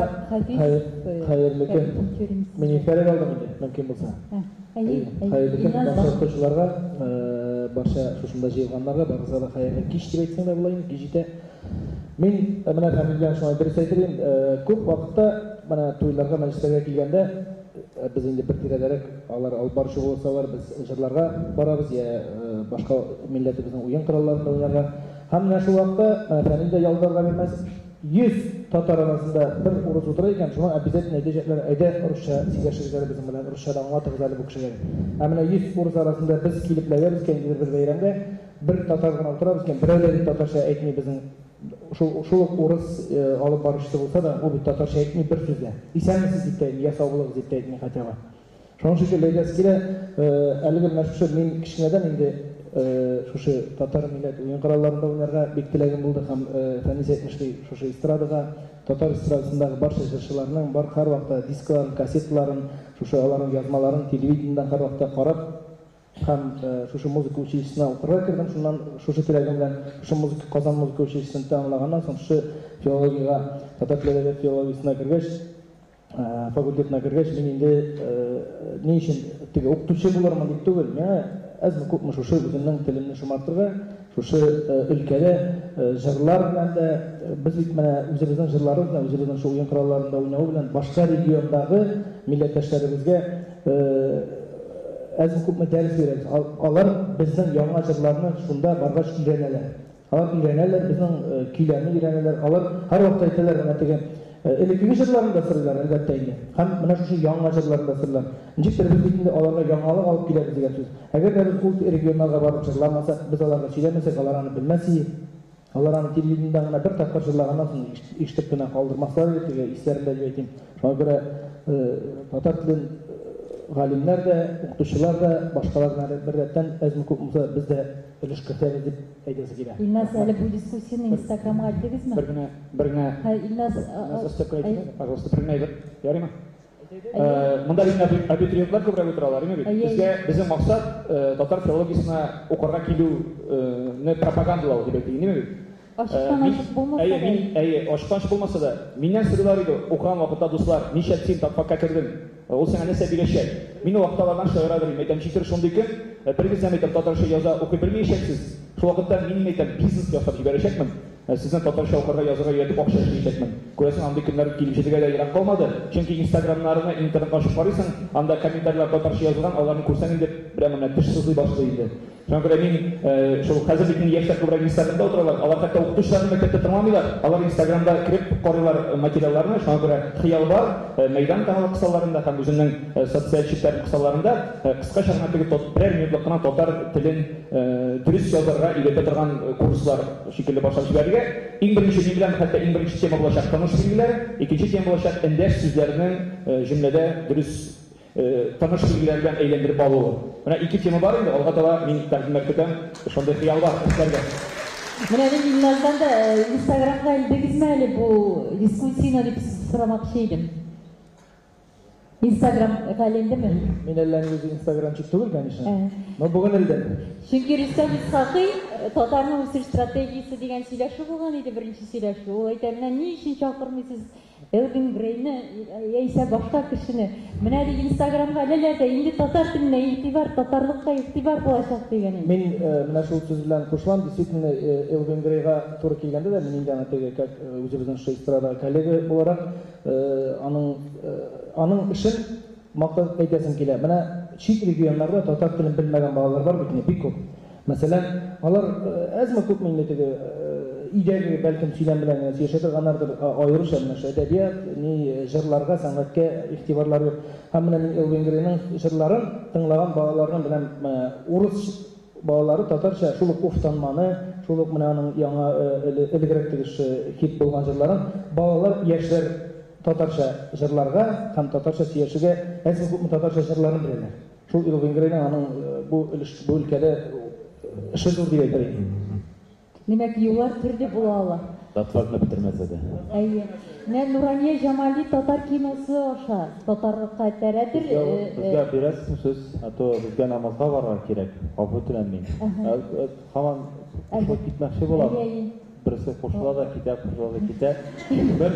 хәерле көн. Мин ифтар алдым инде, мөмкин булса. Хәерле көн башкачыларга, барча шушында җыелганнарга, барыгызга да хәерле кич дип әйтсәң дә була инде, кич җитә. Мин менә фамилиям шулай дөрес әйтәм, күп вакытта менә туйларга, мәҗлесләргә килгәндә без инде бер тирәдәрәк алар алып баручы булсалар, без җырларга барабыз, я башка милләтебезнең уен коралларында уйнарга. Һәм менә шул вакытта фәнилдә ялдарга бирмәс 100 татар арасында бер урыс утыра икән, шуңа обязательно әйтәчәкләр, әйдә русча сөйләшергә безнең белән, русча аңлатыгыз әле бу кешегә. Ә менә 100 урыс арасында без килеп ләгәбез икән бер бәйрәмдә, бер татар гына утырабыз икән, берәү дә татарча әйтми безнең шул урыс алып баручысы булса да, ул бит татарча әйтми бер сүз дә. Исәнмесез дип тә әйтми, я сау булыгыз дип тә әйтми хәтта. Шуның өчен әйтәсе килә, әлеге менә шушы мин кичнәдән инде шушы татар милләт уен коралларында уйнарга бик теләгем булды һәм Фәнис әйтмешли, шушы эстрадага, татар эстрадасындагы барча җырчыларның бар һәрвакытта дискларын, кассетларын, шушы аларның язмаларын телевидениедән һәрвакытта карап һәм шушы музыка училищесына укырга кирдем. Шуннан шушы теләгем белән шушы музыка Казан музыка училищесында тәмамлаганнан соң шушы филологиягә, татар теле филологиясенә кергәч, факультетына кергәч, мин инде ни өчен теге укытучы булырмын дип түгел, менә әзме күпме шушы үземнең телемне шомартырга, шушы өлкәдә җырлар белән дә без бит менә үзебезнең җырларыбыз белән, үзебезнең шул уен коралларында уйнау белән башка региондагы милләттәшләребезгә әзме күпме дәрес бирәбез. Алар безнең яңа җырларны шунда баргач өйрәнәләр. Алар өйрәнәләр, безнең көйләрне өйрәнәләр. Алар һәрвакыт әйтәләр, менә теге элекке җырларны да сырлар, әлбәттә инде. Һәм менә шушы яңа җырларны да сырлар. Ничектер без бит инде аларга яңалык алып киләбез дигән сүз. Әгәр дә без ул регионнарга барып җырламасак, без аларга сөйләмәсәк, алар аны белмәс иде. Алар аны телевидениедә генә бер тапкыр җырлаганнан соң ишетеп кенә калдырмаслар иде, теге исләрендә дип әйтим. Шуңа күрә татар телен галимнәр дә, укытучылар да, башкалар да бердән әзме күпме без дә өлеш кертәбез дип әйтәсе килә. Илназ, әле бу дискуссияны Инстаграмга әйтегезме? Бер генә. Илназ, пожалуйста, пример. Ярыймы? Монда бит абитуриентлар күбрәк утыралар, име бит? Безнең максат татар филологиясына укырга килүне пропагандалау дип әйтик, име бит? Ачык булмаса да. Ачык булмаса да. Миннән сорыйлар иде, укыган вакытта дуслар, ничә син тапкакка кирдең? Ул сиңа нәрсә бирәчәк? Мин вакытлардан шаярдыр, әйтәм, читер шундый көн, бергезәм әйтәм, татарча яза укый белмәячәксез. Шул вакытта мин әйтәм, бизнес ясап җибәрәчәкмен. Сезнең татарча укырга язарга өйрәтеп акча эшләячәкмен. Күрәсең, андый көннәр килеп җитәргә дә ярап калмады. Чөнки Инстаграмнарына, интернетка ачып карыйсың, анда комментарийлар татарча язылган, аларны күрсәң инде прямо менә теш сызлый башлый инде. Шуңа күрә мин шул хәзер бит яшьләр күбрәк Инстаграмда утыралар. Алар хәтта укытучыларны мәктәптә тыңламыйлар. Алар Инстаграмда кирип карыйлар материалларны. Шуңа күрә хыял бар, мәйдан каналы кысаларында һәм үзенең социаль чикләр кысаларында кыскача гына теге берәр минутлык кына татар телен дөрес язарга өйрәтә торган курслар шикелле башлап җибәрергә. Иң беренче ни белән, хәтта иң беренче тема булачак таныш билгеләр, икенче тема булачак эндәш сүзләрнең җөмләдә дөрес таныш билгеләр белән әйләндереп алуы. Менә ике тема бар инде, алга таба мин тәкъдим итәм, шундый хыял бар сезләргә. Менә мин Илназдан да Инстаграмга илдегезме әле бу дискуссияны дип сорамакчы идем. Инстаграмга илдеме? Мин әллә ни Инстаграмчы түгел, конечно. Но бүген илдем. Чөнки Рөстәм Исхакый татарның үсеш стратегиясе дигән сөйләшү булган иде, беренче сөйләшү. Ул әйтә, менә ни өчен чакырмыйсыз Элвин Грейны яисә башка кешене? Менә ди Инстаграмга әлләрдә инде татар теленә игътибар, татарлыкка игътибар булачак дигән иде. Мин менә шул сүз белән кушылам, действительно Элвин Грейга туры килгәндә дә мин инде аны теге как үзебезнең эстрада коллега буларак аның эшен мактап әйтәсем килә. Менә чит регионнарда татар телен белмәгән балалар бар бит, бик күп. Мәсәлән, алар әзме күп инде теге идея бәлкем сөйләм белән яшәтә торганнардыр, аеруча менә әдәбият, ни җырларга, сәнгатькә игътибарлары юк. Һәм менә мин Элвин Грейның җырларын тыңлаган балаларның белән урыс балалары татарча шул ук уфтанманы, шул ук менә аның яңа элегрәк теге хит булган җырларын балалар, яшьләр татарча җырларга һәм татарча сөйләшергә әзме күпме татарча җырларын беләләр. Шул Элвин Грейның аның бу өлкәдә эше зур дип әйтәм. Демәк, юллар төрле була ала. Татарны бетермәсә дә. Әйе. Менә Нурания Җамали татар киносы аша татарлыкка тәрәдер. Безгә бирәсез сүз, ато безгә намазга барырга кирәк. Гафу үтенәм мин. Һаман шулай китмәкче булам. Берсе кушыла да китә, кушыла да китә. Бер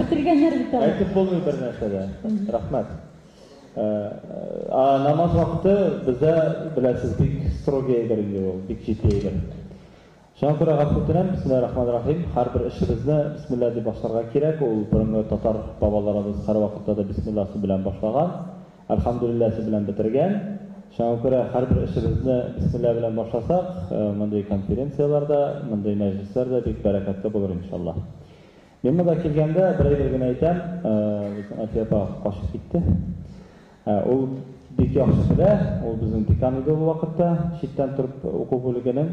бетергәннәр бит. Әйтеп булмый бер нәрсә дә. Рәхмәт. Намаз вакыты бездә беләсез бик строгий әйбер, бик җитди әйбер. Шуңа күрә гафу үтенәм, бисмиллаһир-рахманир-рахим. Һәрбер эшебезне бисмилла дип башларга кирәк. Ул борынгы татар бабаларыбыз һәр вакытта да бисмиллаһы белән башлаган, әлхәмдүлиллаһы белән бетергән. Шуңа күрә һәрбер эшебезне бисмилла белән башласак, мондый конференцияларда, мондый мәҗлесләрдә бик бәрәкәтле булыр иншаллах. Мин монда килгәндә бер генә әйтәм, Әфия апа качып китте. Ул бик яхшы белә, ул безнең декан иде ул вакытта, читтән торып уку бүлегенең.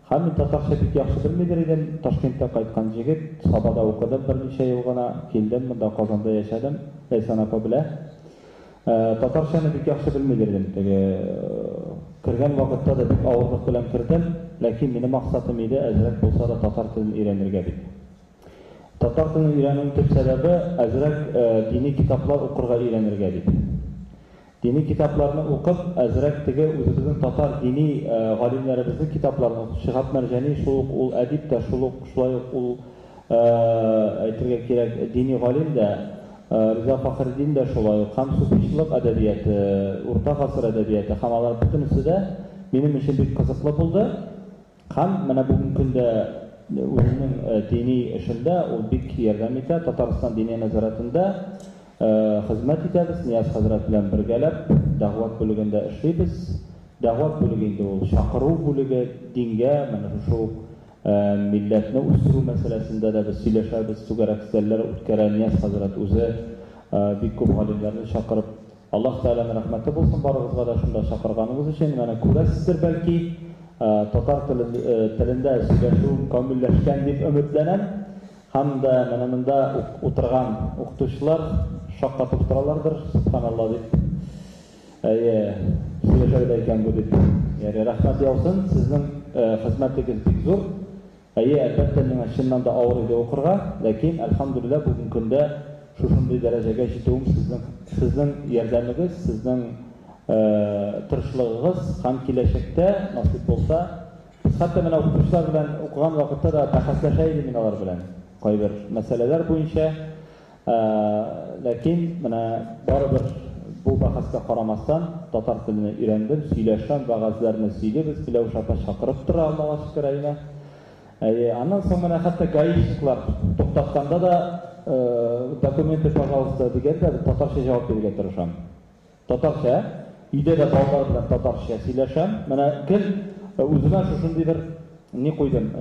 Һәм мин татарча бик яхшы белмидер идем. Ташкентта кайткан җегет, Сабада укыдым берничә ел гына, килдем, монда Казанда яшәдем. Ләйсан апа белә. Татарчаны бик яхшы белмидер идем. Кергән вакытта да бик авырлык белән кердем, ләкин минем максатым иде әзрәк булса да татар телен өйрәнергә дип. Татар телен өйрәнүнең төп сәбәбе әзрәк дини китаплар укырга өйрәнергә дип. Дини китапларны укып, әзрәк теге үзебезнең татар дини галимнәребезнең китапларын, Шиһаб Мәрҗани, шул ук ул әдип тә, шулай ук ул әйтергә кирәк дини галим дә, Риза Фахриддин дә шулай ук, һәм суфичлык әдәбияты, урта гасыр әдәбияты, һәм алар бөтенесе дә минем өчен бик кызыклы булды. Һәм менә бүгенге көндә үзенең дини эшендә ул бик ярдәм итә. Татарстан дини нәзаратында хезмәт итәбез, Нияз хәзрәт белән бергәләп, дәгъват бүлегендә эшлибез. Дәгъват бүлегендә ул чакыру бүлеге дингә, менә шул милләтне үстерү мәсьәләсендә дә без сөйләшәбез, түгәрәк сәлләр үткәрә Нияз хәзрәт үзе бик күп галимнәрне чакырып. Аллаһ Тәгаләнең рәхмәте булсын барыгызга да шунда чакырганыбыз өчен. Менә күрәсездер бәлки, татар телендә сөйләшү камилләшкән дип өметләнәм. Һәм дә менә монда утырган укытучылар шаккатып торалардыр, субханалла дип. Сөйләшәләр икән бу дип. Яри рәхмәт яусын, сезнең хезмәтегез бик зур. Әлбәттә миңа чыннан да авыр иде укырга, ләкин әлхәмдүлилләh бүген көндә шушындый дәрәҗәгә җитүем сезнең ярдәмегез, сезнең тырышлыгыгыз һәм киләчәктә насыйп булса, хәтта менә укытучылар белән укыган вакытта да бәхәсләшә идем мин алар белән кайбер мәсьәләләр буенча, ләкин менә барыбер бу бәхәскә карамастан татар телене өйрәндем, сөйләшәм, вәгазьләрне сөйлибез, Миләүшә апа чакырып тора, Аллаһка шөкер әйтә. Аннан соң менә хәтта гаишниклар туктатканда да документы, пожалуйста, дигәндә татарча җавап бирергә тырышам. Татарча, өйдә дә балалар белән татарча сөйләшәм. Менә көн үземә шушындый бер ни куйдым,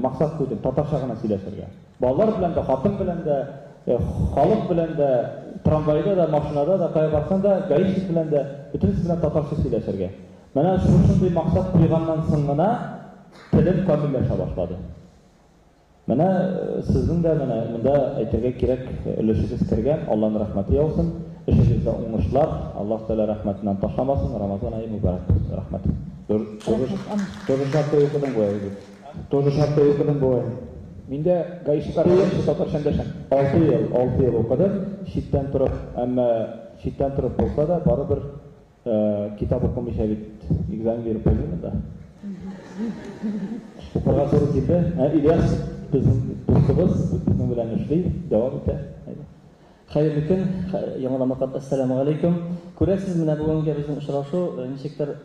максат куйдым, татарча гына сөйләшергә. Балалар белән дә, хатын белән дә, халык белән дә, трамвайда да, машинада да, кая барсаң да, гаишник белән дә, бөтенесе белән татарча сөйләшергә. Менә шушындый максат куйганнан соң гына телем камилләшә башлады. Менә сезнең дә менә монда әйтергә кирәк өлешегез кергән, Аллаһның рәхмәте яусын, эшегездә уңышлар, Аллаһ Тәгалә рәхмәтеннән ташламасын, Рамазан айы мөбарәк булсын, рәхмәт. Тоже шартта укыдым бу. Мин дә гаишниклар татарча эндәшәм. 6 ел укыдым, читтән торып, әмма читтән торып булса да барыбер китап укымыйча бит экзамен биреп булмый да. Укырга туры килде. Ильяс безнең дустыбыз, безнең белән эшли, дәвам итә. Хәерле көн, яңадан вакыт, ассаламу алейкум. Күрәсез, менә бүгенге безнең очрашу ничектер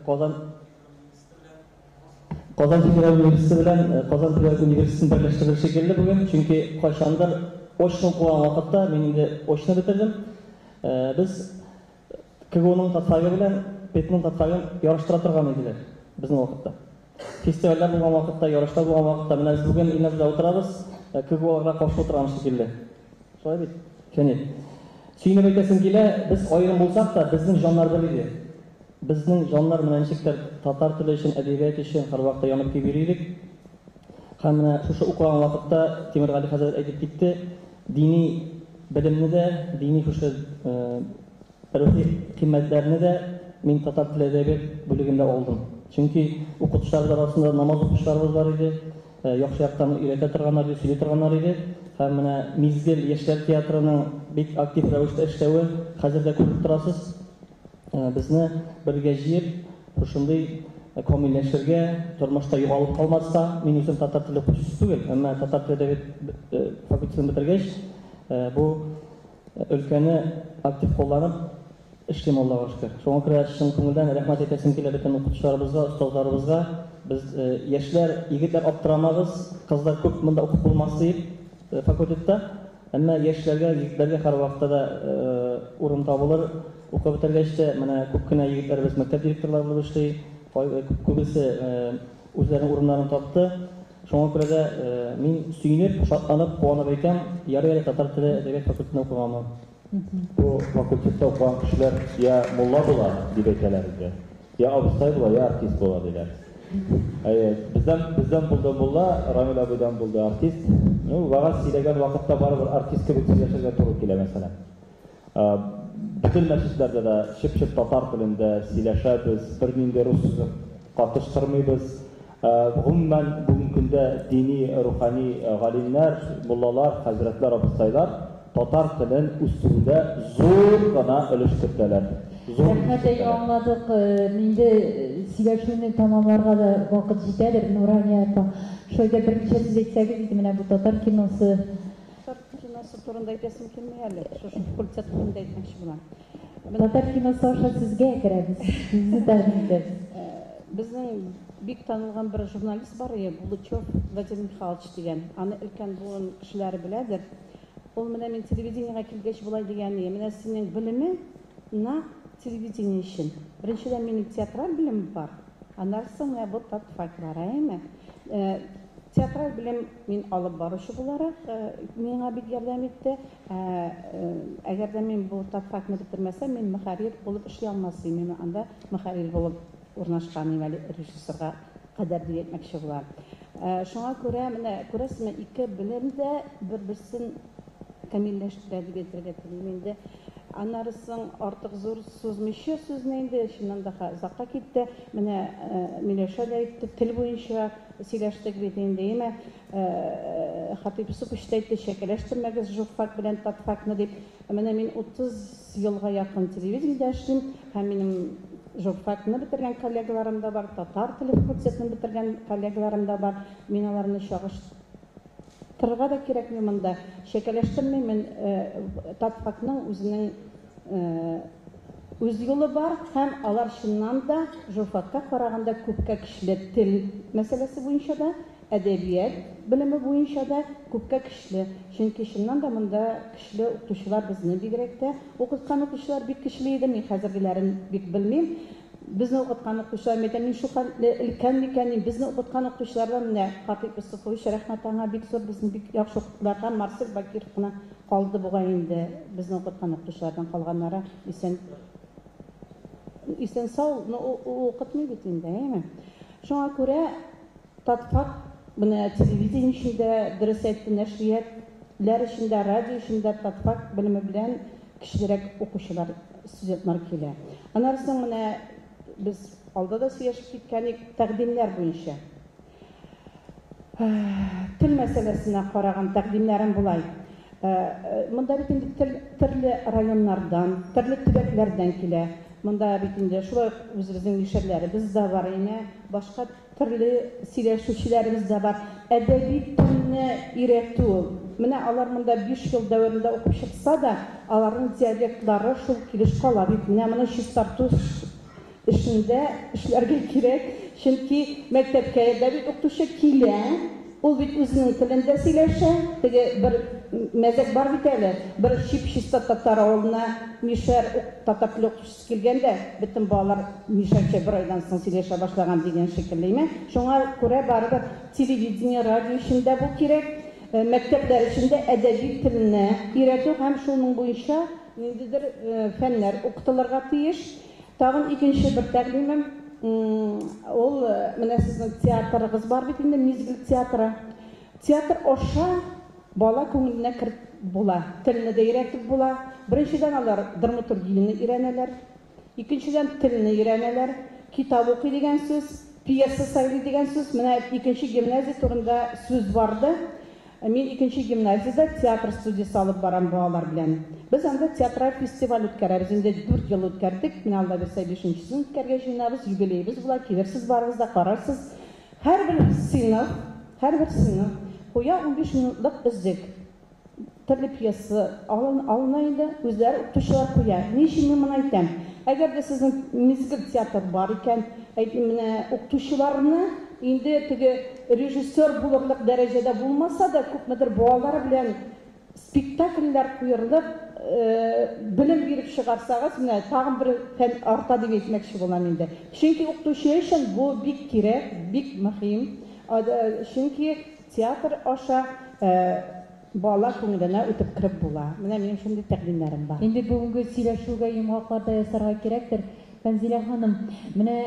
Казан Федераль университеты белән Казан Федераль университетын берләштерер шикелле бүген, чөнки кайчандыр очны укыган вакытта мин инде очны бетердем. Без КГУның татфагы белән ПЭТның татфагын ярыштыра торган иделәр безнең вакытта. Фестивальләр булган вакытта, ярышлар булган вакытта, менә без бүген Инназда утырабыз, КГУга каршы утырган шикелле. Шулай бит? Кәне. Сөйнеп әйтәсем килә, без аерым булсак да, безнең җаннар бер иде. Безнең җаннар менә ничектер татар теле өчен, әдәбият өчен һәрвакыт янып кибер идек. Һәм менә шушы укыган вакытта Тимергали хәзрәт әйтеп китте, дини белемне дә, дини шушы рухи кыйммәтләрне дә мин татар теле әдәбият бүлегендә алдым. Чөнки укытучылар арасында намаз укучыларыбыз бар иде, яхшы яктан өйрәтә торганнар иде, сөйли торганнар иде. Һәм менә Мизгел яшьләр театрының бик актив рәвештә эшләве хәзер дә күреп торасыз. Безне бергә җыеп, шушындый камилләшергә, тормышта югалып калмаска, мин үзем татар теле укучысы түгел, әмма татар теле факультетын бетергәч, бу өлкәне актив кулланып эшлим, Аллаһка шөкер. Шуңа күрә чын күңелдән рәхмәт әйтәсем килә бөтен укытучыларыбызга, остазларыбызга. Без яшьләр, егетләр аптырамагыз, кызлар күп монда укып булмас дип факультетта. әмма яшьләргә, егетләргә һәр вакытта да урын табылыр. Укып бетергәч тә менә күп кенә егетләребез мәктәп директорлары булып эшли, күбесе үзләренең урыннарын тапты. Шуңа күрә дә мин сөенеп, шатланып, куанып әйтәм, ярый татар теле әдәбият факультетында укыганмын. Бу факультетта укыган кешеләр я мулла була дип әйтәләр иде, я абыстай була, я артист була диләр. Бездән булды мулла, Рамил абыйдан булды артист. Вагаз сөйләгән вакытта барыбер артист кебек сөйләшергә туры килә мәсәлән. Bütün мәчетләрдә дә чып-чып татар телендә сөйләшәбез, бернинди рус сүзе катыштырмыйбыз. Гомумән бүгенге көндә дини, рухани галимнәр, муллалар, хәзрәтләр, абыстайлар татар телен үстерүдә зур гына өлеш кертәләр. Рәхмәт аңладык. Инде сөйләшүне тамамларга да вакыт җитәдер. Нурания апа, шойда берничә сүз әйтсәгез иде, менә бу татар киносы. Татар киносы турында әйтәсем килми әле. Шушы факультет турында әйтмәкче булам. Татар киносы аша сезгә керәбез. Сезне тәкъдим итәбез. Безнең бик танылган бер журналист бар иде, Булычев Владимир Михайлович дигән. Аны өлкән буын кешеләре беләдер. Ул менә мин телевидениегә килгәч булай дигән, менә синең белеме на телевидение өчен. Беренчедән минем театраль белем бар. Аннан менә бу татфаклар, әйме? Театраль белем мин алып баручы буларак миңа бик ярдәм итте. Әгәр дә мин бу татфакны бетермәсәм, мин мөхәррир булып эшли алмас идем. Анда мөхәррир булып урнашкан идем, режиссерга кадәр дип әйтмәкче булам. Шуңа күрә менә күрәсезме, ике белем дә бер-берсен камилләштерә дип әйтергә телим инде. Аннарысын артык зур сүзмичә сүзне инде шуннан да озакка китте. Менә Миләшә дә әйтте, тел буенча сөйләштек бит инде. Хатип Юсупов әйтте, шәкеләштермәгез журфак белән татфакны дип. Менә мин 30 елга якын телевидениедә эшлим һәм минем журфакны бетергән коллегаларым да бар, татар теле факультетын бетергән коллегаларым да бар. Мин аларны чагыштырырга да кирәкми монда. Шәкеләштермим, татфакның үзенең үз юлы бар һәм алар чыннан да журфакка караганда күпкә көчле тел мәсьәләсе буенча да, әдәбият белеме буенча да күпкә көчле. Чөнки чыннан да монда көчле укытучылар безне бигрәк тә укыткан укытучылар бик көчле иде. Мин хәзергеләрен бик белмим. Безне укыткан укытучылар мин шул өлкән микәнни безне укыткан укытучылардан менә Хатип Юсупович рәхмәт аңа бик зур безне бик яхшы укыттылар. Марсель Бакиров кына калды бугай инде безне укыткан укытучылардан калганнары исән сау укытмый бит инде, әйме? Шуңа күрә татфак менә телевидение эчендә, дөрес әйтте, нәшриятләр эчендә, радио эчендә татфак белеме белән кечерәк укучылар, студентлар килә. Аннарысын менә без алда да сөйләшеп киткәнек тәкъдимнәр буенча. Тел мәсьәләсенә караган тәкъдимнәрем булай. Монда бит инде төрле районнардан, төрле төбәкләрдән килә. Монда бит инде шулай үзебезнең мишәрләребез дә бар ине, башка төрле сөйләшүчеләребез дә бар. Әдәби телне өйрәтү. Менә алар монда 5 ел дәвамында укып чыкса да, аларның диалектлары шул килеш кала бит. Менә моны чистарту эшендә эшләргә кирәк. Чөнки мәктәпкә әдәби укытучы килә, ул бит үзенең телендә сөйләшә. Теге бер мәзәк бар бит әле. Бер чип-чиста татар авылына мишәр татар теле укытучысы килгәндә, бөтен балалар мишәрчә бер айдан соң сөйләшә башлаган дигән шикеллеме. Шуңа күрә барыбер телевидение, радио эчендә бу кирәк. Мәктәпләр эчендә әдәби телне өйрәтү һәм шуның буенча ниндидер фәннәр укытылырга тиеш. Тагын икенче бер тәкъдимем, ул менә сезнең театрыгыз бар бит инде, Мизгел театры. Театр аша бала күңеленә киреп була, телне дә өйрәтеп була. Беренчедән алар драматургияне өйрәнәләр, икенчедән телне өйрәнәләр, китап укый дигән сүз, пьеса сөйли дигән сүз. Менә икенче гимназия турында сүз барды. Мин икенче гимназиядә театр студиясе алып барам балалар белән. Без анда театраль фестиваль үткәрәбез. Инде 4 ел үткәрдек. Мин алда берсә 5-нчесен үткәргә җыенабыз. Юбилейбез була. Килерсез, барыгыз да карарсыз. Һәр бер сыйныф куя 15 минутлык үзек. Төрле пьеса алына инде, үзләре укытучылар куя. Ни өчен мин моны әйтәм? Әгәр дә сезнең Мизгел театр бар икән, әйтим менә укытучыларны инде теге режиссер булырлык дәрәҗәдә булмаса да, күпмедер балалар белән спектакльләр куерлык, белем биреп чыгарсагыз, менә тагын бер фән арта дип әйтмәкче булам инде. Чөнки укытучы өчен бу бик кирәк, бик мөһим. Чөнки театр аша бала күңеленә үтеп киреп була. Менә минем шундый тәкъдимнәрем бар. Инде бүгенге сөйләшүгә йомгакларда ясарга кирәктер. Фәнзилә ханым, менә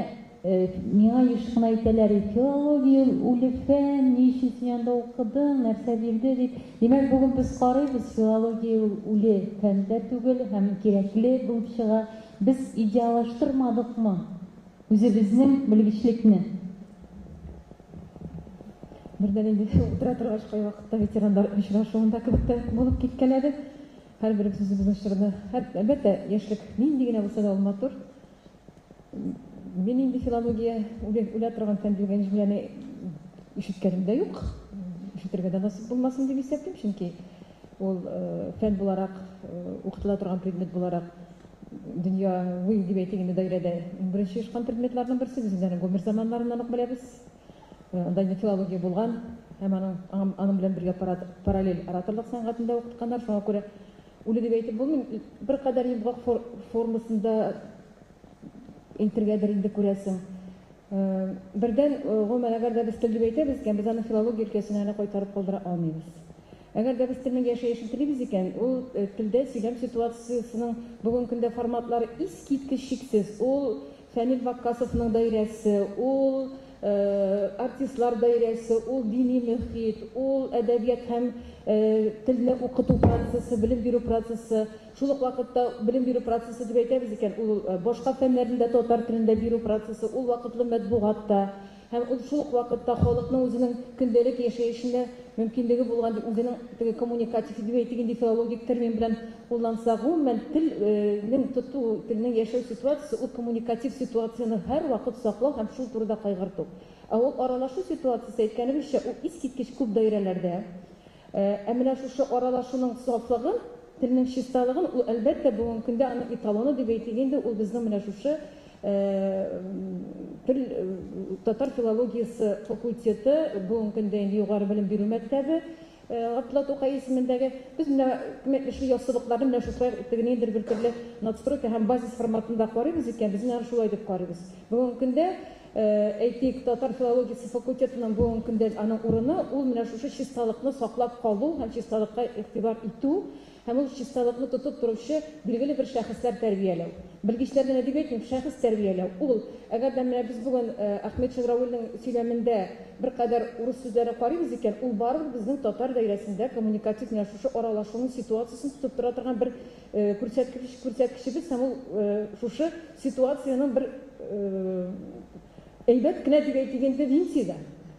миңа еш кына әйтәләр, филология үле фән, ни өчен син анда укыдың, нәрсә бирде дип. Димәк, бүген без карыйбыз, филология үле фән дә түгел, һәм кирәкле булып чыга. Без идеаллаштырмадыкмы үзебезнең белгечлекне? Бердән инде утыра торгач кай вакытта ветерандар очрашуында кебек булып киткән иде. Һәрберебез үзебезнең чорда, әлбәттә, яшьлек нинди генә булса да матур. Мен инде филология үлә торган фән дигән җөмләне ишеткәнем дә юк. Ишетергә дә насыйп булмасын дип исәплим, чөнки ул фән буларак, укытыла торган предмет буларак дөньяви дип әйтгәндә даирәдә иң беренче ишкан предметларның берсе, без инде гомер заманнарыннан ук беләбез. Анда инде филология булган, һәм аның белән бергә параллель ораторлык сәнгатендә укытканнар, шуңа күрә үле дип әйтеп булмый. Беркадәр йомгак формасында әйтергәдер инде күрәсең. Бердән, гомумән, әгәр дә без тел дип әйтәбез икән, без аны филология өлкәсенә кайтарып калдыра алмыйбыз. Әгәр дә без телнең яшәешен телибез икән, ул телдә сөйләм ситуациясының бүгенге көндә форматлары искиткеч шиксез. Ул Фәнил Ваккасовның даирәсе, ул артистлар даирәсе, ул дини мөхит, ул әдәбият һәм телне укыту процессы, белем бирү процессы, шул ук вакытта белем бирү процессы дип әйтәбез икән, ул башка фәннәрендә татар телендә бирү процессы, ул вакытлы матбугатта, һәм ул шул ук вакытта халыкның үзенең көндәлек яшәешендә мөмкинлеге булган дип, үзенең коммуникатив дип әйтгән филологик термин белән кулланса, гомумән телнең тоту, телнең яшәү ситуациясе, ул коммуникатив ситуацияны һәр вакыт саклау һәм шул турыда кайгырту. Ул аралашу ситуациясе, әйткәнебезчә, ул искиткеч күп даирәләрдә. Менә шушы аралашуның сафлыгын, телнең чисталыгын, ул әлбәттә бүгенге көндә аның эталоны дип әйтгәндә, ул безнең менә шушы татар филологиясы факультеты, бүгенге көндә инде югары белем бирү мәктәбе, Габдулла Тукай исемендәге, без менә мәктәшле яссылыкларны менә шулай тегенедер бер төрле надстройка һәм базис форматында карыйбыз икән, без менә шулай дип карыйбыз. Бүгенге көндә әйтик, татар филологиясы факультетының бүгенге көндә аның урыны, ул менә шушы чисталыкны саклап калу һәм чисталыкка игътибар итү, һәм ул чисталыкны тотып торучы билгеле бер шәхесләр тәрбияләү. Белгечләрне әдәбиятны шәхес тәрбияләү. Ул, әгәр дә менә без бүген Әхмәт Шагравуллин сөйләмендә бер кадәр урыс сүзләре карыйбыз икән, ул барыбер безнең татар даирәсендә коммуникатив менә шушы аралашуның ситуациясын тотып тора торган бер күрсәткечебез, һәм ул шушы ситуацияның бер әйбәт кенә дип әйтгәндә димсиз.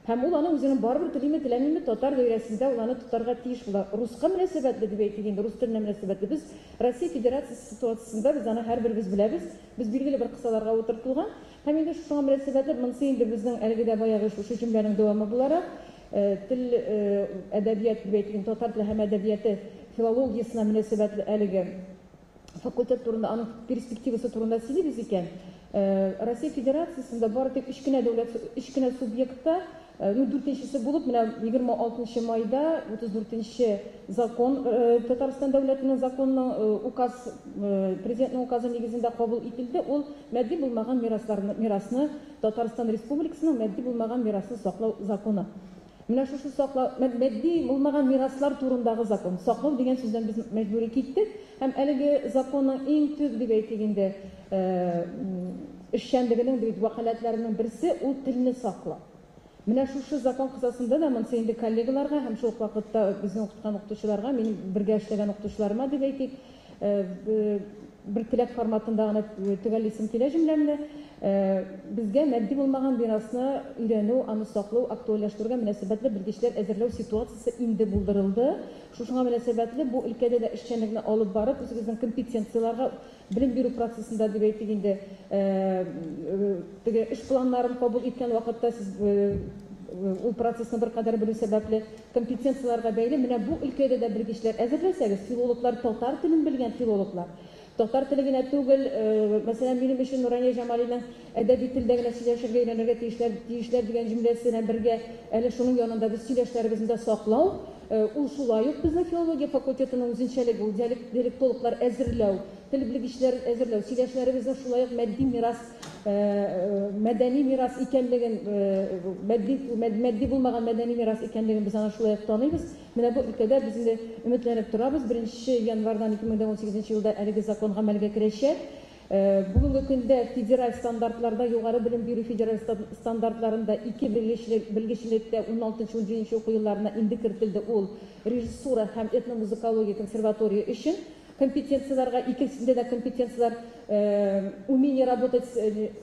Һәм ул аны үзенең барыбер телиме, теләмиме татар даирәсендә ул аны тотарга тиеш була. Руска мөнәсәбәтле дип әйтгәндә, рус теленә мөнәсәбәтле. Без Россия Федерациясе ситуациясында без аны һәрберебез беләбез. Без билгеле бер кысаларга утыртылган. Һәм инде шуңа мөнәсәбәтле монысы инде безнең әлегә баягы шушы җөмләнең дәвамы буларак, тел әдәбият дип әйтгән татар теле һәм әдәбияты филологиясына мөнәсәбәтле әлеге факультет турында, аның перспективасы турында сөйлибез икән. Россия Федерациясында бары тик 3 кенә дәүләт, 3 кенә субъектта, 4-нчесе булып, менә 26 майда 34-нче закон, Татарстан дәүләтенең законының указ, президентның указы нигезендә кабул ителде. Ул матди булмаган мирасны, Татарстан Республикасының матди булмаган мирасын саклау законы. Менә шушы саклау, матди булмаган мираслар турындагы закон. Саклау дигән сүздән без мәҗбүри киттек, һәм әлеге законның иң төп дип әйтгәндә эшчәнлегенең вәкаләтләренең берсе ул телне саклау. Менә шушы закон кысасында да монсы инде коллегаларга һәм шул вакытта безнең укыткан укытучыларга, минем бергә эшләгән укытучыларыма дип әйтик, бер теләк форматында гына төгәл исем килә җөмләмдә, безгә матди булмаган мирасны өйрәнү, аны саклау, актуальләштерүгә мөнәсәбәтле белгечләр әзерләү ситуациясе инде булдырылды. Шушыңа мөнәсәбәтле бу өлкәдә дә эшчәнлекне алып барып, үзебезнең компетенцияларга белем бирү процессында дип әйтик инде, теге эш планнарын кабул иткән вакытта сез ул процессны бер кадәр белү сәбәпле компетенцияларга бәйле менә бу өлкәдә дә белгечләр әзерләсәгез, филологлар, татар телен белгән филологлар, татар теле генә түгел, мәсәлән, минем өчен Нурания Җамалиның әдәби телдә генә сөйләшергә өйрәнергә тиешләр дигән җөмләсенә бергә әле шуның янында без сөйләшләребезне дә саклау, Ул шулай ук безнең филология факультетының үзенчәлеге, ул диалектологлар әзерләү, тел белгечләр әзерләү, сөйләшләребезнең шулай ук матди мирас, мәдәни мирас икәнлеген, матди булмаган мәдәни мирас икәнлеген без аны шулай ук таныйбыз. Менә бу өлкәдә без инде өметләнеп торабыз. 1 январдан 2018 елда әлеге закон гамәлгә керәчәк. Бүгенге көндә федераль стандартларда, югары белем бирү федераль стандартларында 2 белгечлектә 16-17 уку елларына инде кертелде. Ул режиссура һәм этномузыкология консерватория өчен компетенцияларга, икесендә дә компетенциялар умение работать,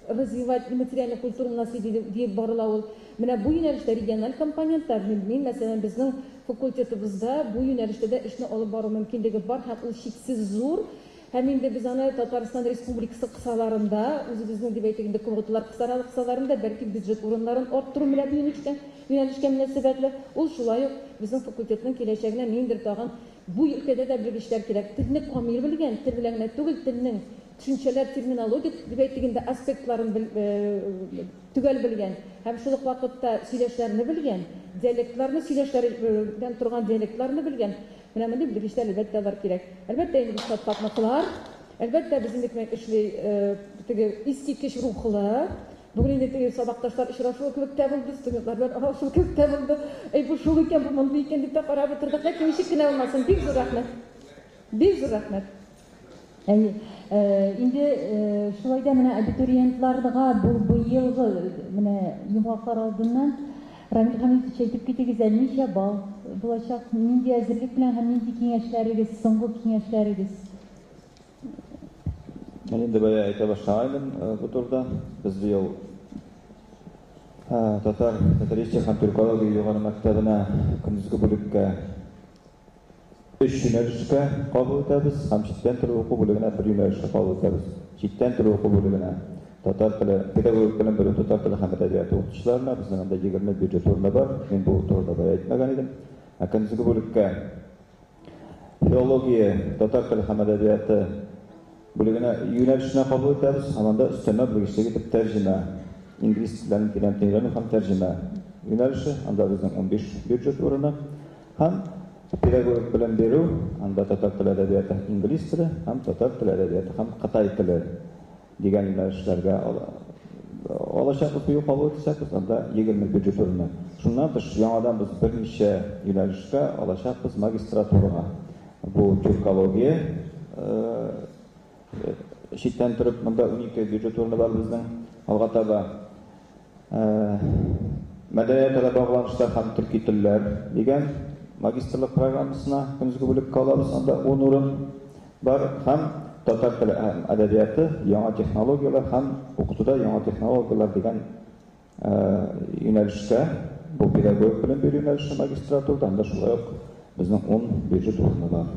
развивать материально-культурное наследие дип барыла ул. Менә бу юнәлештә региональ компоненттар, мин мәсәлән безнең факультетыбызда бу юнәлештә дә эшне алып бару мөмкинлеге бар һәм ул шиксез зур. Һәм инде без аны Татарстан Республикасы кысаларында, үзебезнең дип әйтгәндә кургытлар кысаларында бәлки бюджет урыннарын арттыру белән юнәлешкә мөнәсәбәтле. Ул шулай ук безнең факультетның киләчәгенә ниндидер тагын бу өлкәдә дә белгечләр кирәк. Телне камил белгән, тел белән генә түгел, телнең төшенчәләр, терминология дип әйтгәндә аспектларын төгәл белгән һәм шул ук вакытта сөйләшләрне белгән, диалектларны, сөйләшләрдән торган диалектларны белгән. Менә мондый белгечләр әлбәттә бар кирәк. Әлбәттә инде сатпаклар, әлбәттә безнең икмәк эшли теге искиткеч рухлы. Бүген инде теге сабакташлар очрашуы кебек тә булды, студентлар белән аралашу кебек тә булды. Бу шул икән, бу мондый икән дип тә карап утырдык. Ләкин ничек кенә булмасын, бик зур рәхмәт. Бик зур рәхмәт. Инде шулай да менә абитуриентларга бу елгы менә йомгаклар алдыннан Рамил Хәмитович әйтеп китегез, ничә балл булачак, нинди әзерлек белән һәм нинди киңәшләрегез, соңгы киңәшләрегез? Мен инде бая әйтә башлагайным бу турыда. Без быел татаристия һәм түркология югары мәктәбенә көндезге бүлеккә 3 юнәлешкә кабул итәбез һәм читтән тору уку бүлегенә 1 юнәлешкә кабул итәбез. Читтән тору уку бүлегенә татар теле, педагогик белем бирү татар теле һәм әдәбияты укытучыларына безнең анда 20 бюджет урыны бар. Мин бу турыда бая әйтмәгән идем. Көндезге бүлеккә филология, татар теле һәм әдәбияты бүлегенә юнәлешенә кабул итәбез. Һәм анда өстәмә белгечлек итеп тәрҗемә, инглиз телен тирәнләнү һәм тәрҗемә юнәлеше, анда безнең 15 бюджет урыны. Һәм педагогик белем бирү, анда татар теле әдәбияты, инглиз теле һәм татар теле әдәбияты һәм кытай теле дигән юнәлешләргә алачакбыз быел кабул итсәкбез, анда 20 бюджет урыны. Шуннан тыш яңадан без берничә юнәлешкә алачакбыз магистратурага. Бу түркология, читтән торып монда 12 бюджет урыны бар безнең. Алга таба мәдәният багланышлар һәм төрки телләр дигән магистрлык программасына көндезге бүлеккә алабыз. Анда 10 урын бар һәм татар теле һәм әдәбияты, яңа технологиялар һәм укытуда яңа технологиялар дигән юнәлешкә, бу педагогик белем бирү юнәлеше магистратурада, анда шулай ук безнең 10 бюджет урыны бар.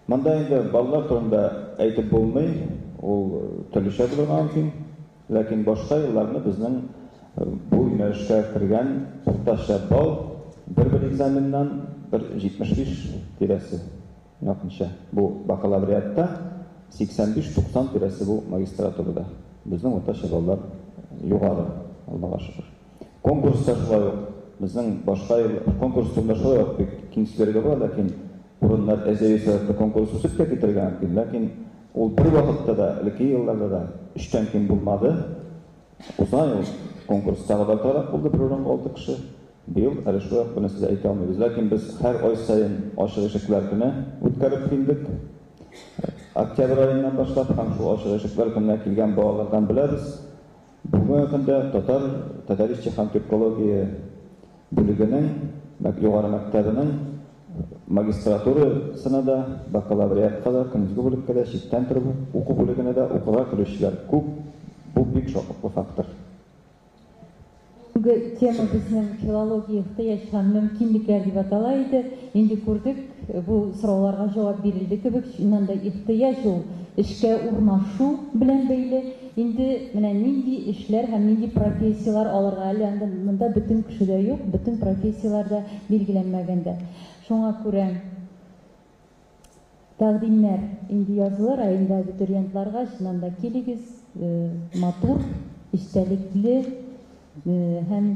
Монда инде балалар турында әйтеп булмый, ул төрлечә булырга мөмкин, ләкин башка елларны безнең бу юнәлешкә кергән уртача балл бер экзаменнан 75 тирәсе якынча. Бу бакалавриатта 85-90 тирәсе бу магистратурада. Безнең уртача баллар югары, Аллага шөкер. Конкурста шулай ук безнең башка конкурста шулай ук киңәшләргә бар, ләкин урыннар әзерләү конкурс үсеп тә китергән, ләкин ул бер вакытта да, элекке елларда да 3тән ким булмады. Узган ел конкурста барып булды, бер урынга 6 кеше. Быел әле шулай ук буны сезгә әйтә алмыйбыз, ләкин без һәр ай сайын ачык ишекләр көне үткәреп килдек. Октябрь айыннан башлап һәм шул ачык ишекләр көненә килгән балалардан беләбез. Бүгенге көндә татаристия һәм түркология бүлегенең югары мәктәбенең магистратурасына да, бакалавриатка да, көндезге бүлеккә дә, читтән торып уку бүлегенә дә укырга керүчеләр күп. Бу бик шатлыклы фактор. Бүгенге тема безнең филология ихтыяҗ һәм мөмкинлекләр дип атала иде. Инде күрдек, бу сорауларга җавап бирелде кебек, шуннан да ихтыяҗ ул эшкә урнашу белән бәйле. Инде менә нинди эшләр һәм нинди профессиялар алырга әле анда монда бөтен кешедә юк, бөтен профессияларда билгеләнмәгәндә. Шуңа күрә тәкъдимнәр инде язылыр, инде абитуриентларга шуннан да килегез, матур, истәлекле һәм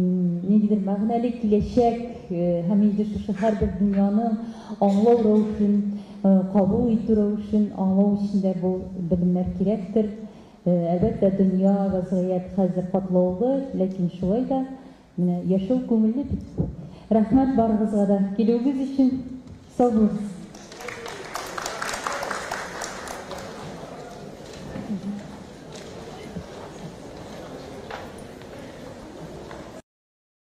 ниндидер мәгънәле киләчәк һәм инде шушы һәрбер дөньяның аңлау рәвешен, кабул итү рәвешен аңлау өчен дә бу белемнәр кирәктер. Әлбәттә, дөнья, вазгыять хәзер катлаулы, ләкин шулай да менә яшәү күңелле бит. Рәхмәт барыгызга да килүегез өчен. Сау булыгыз.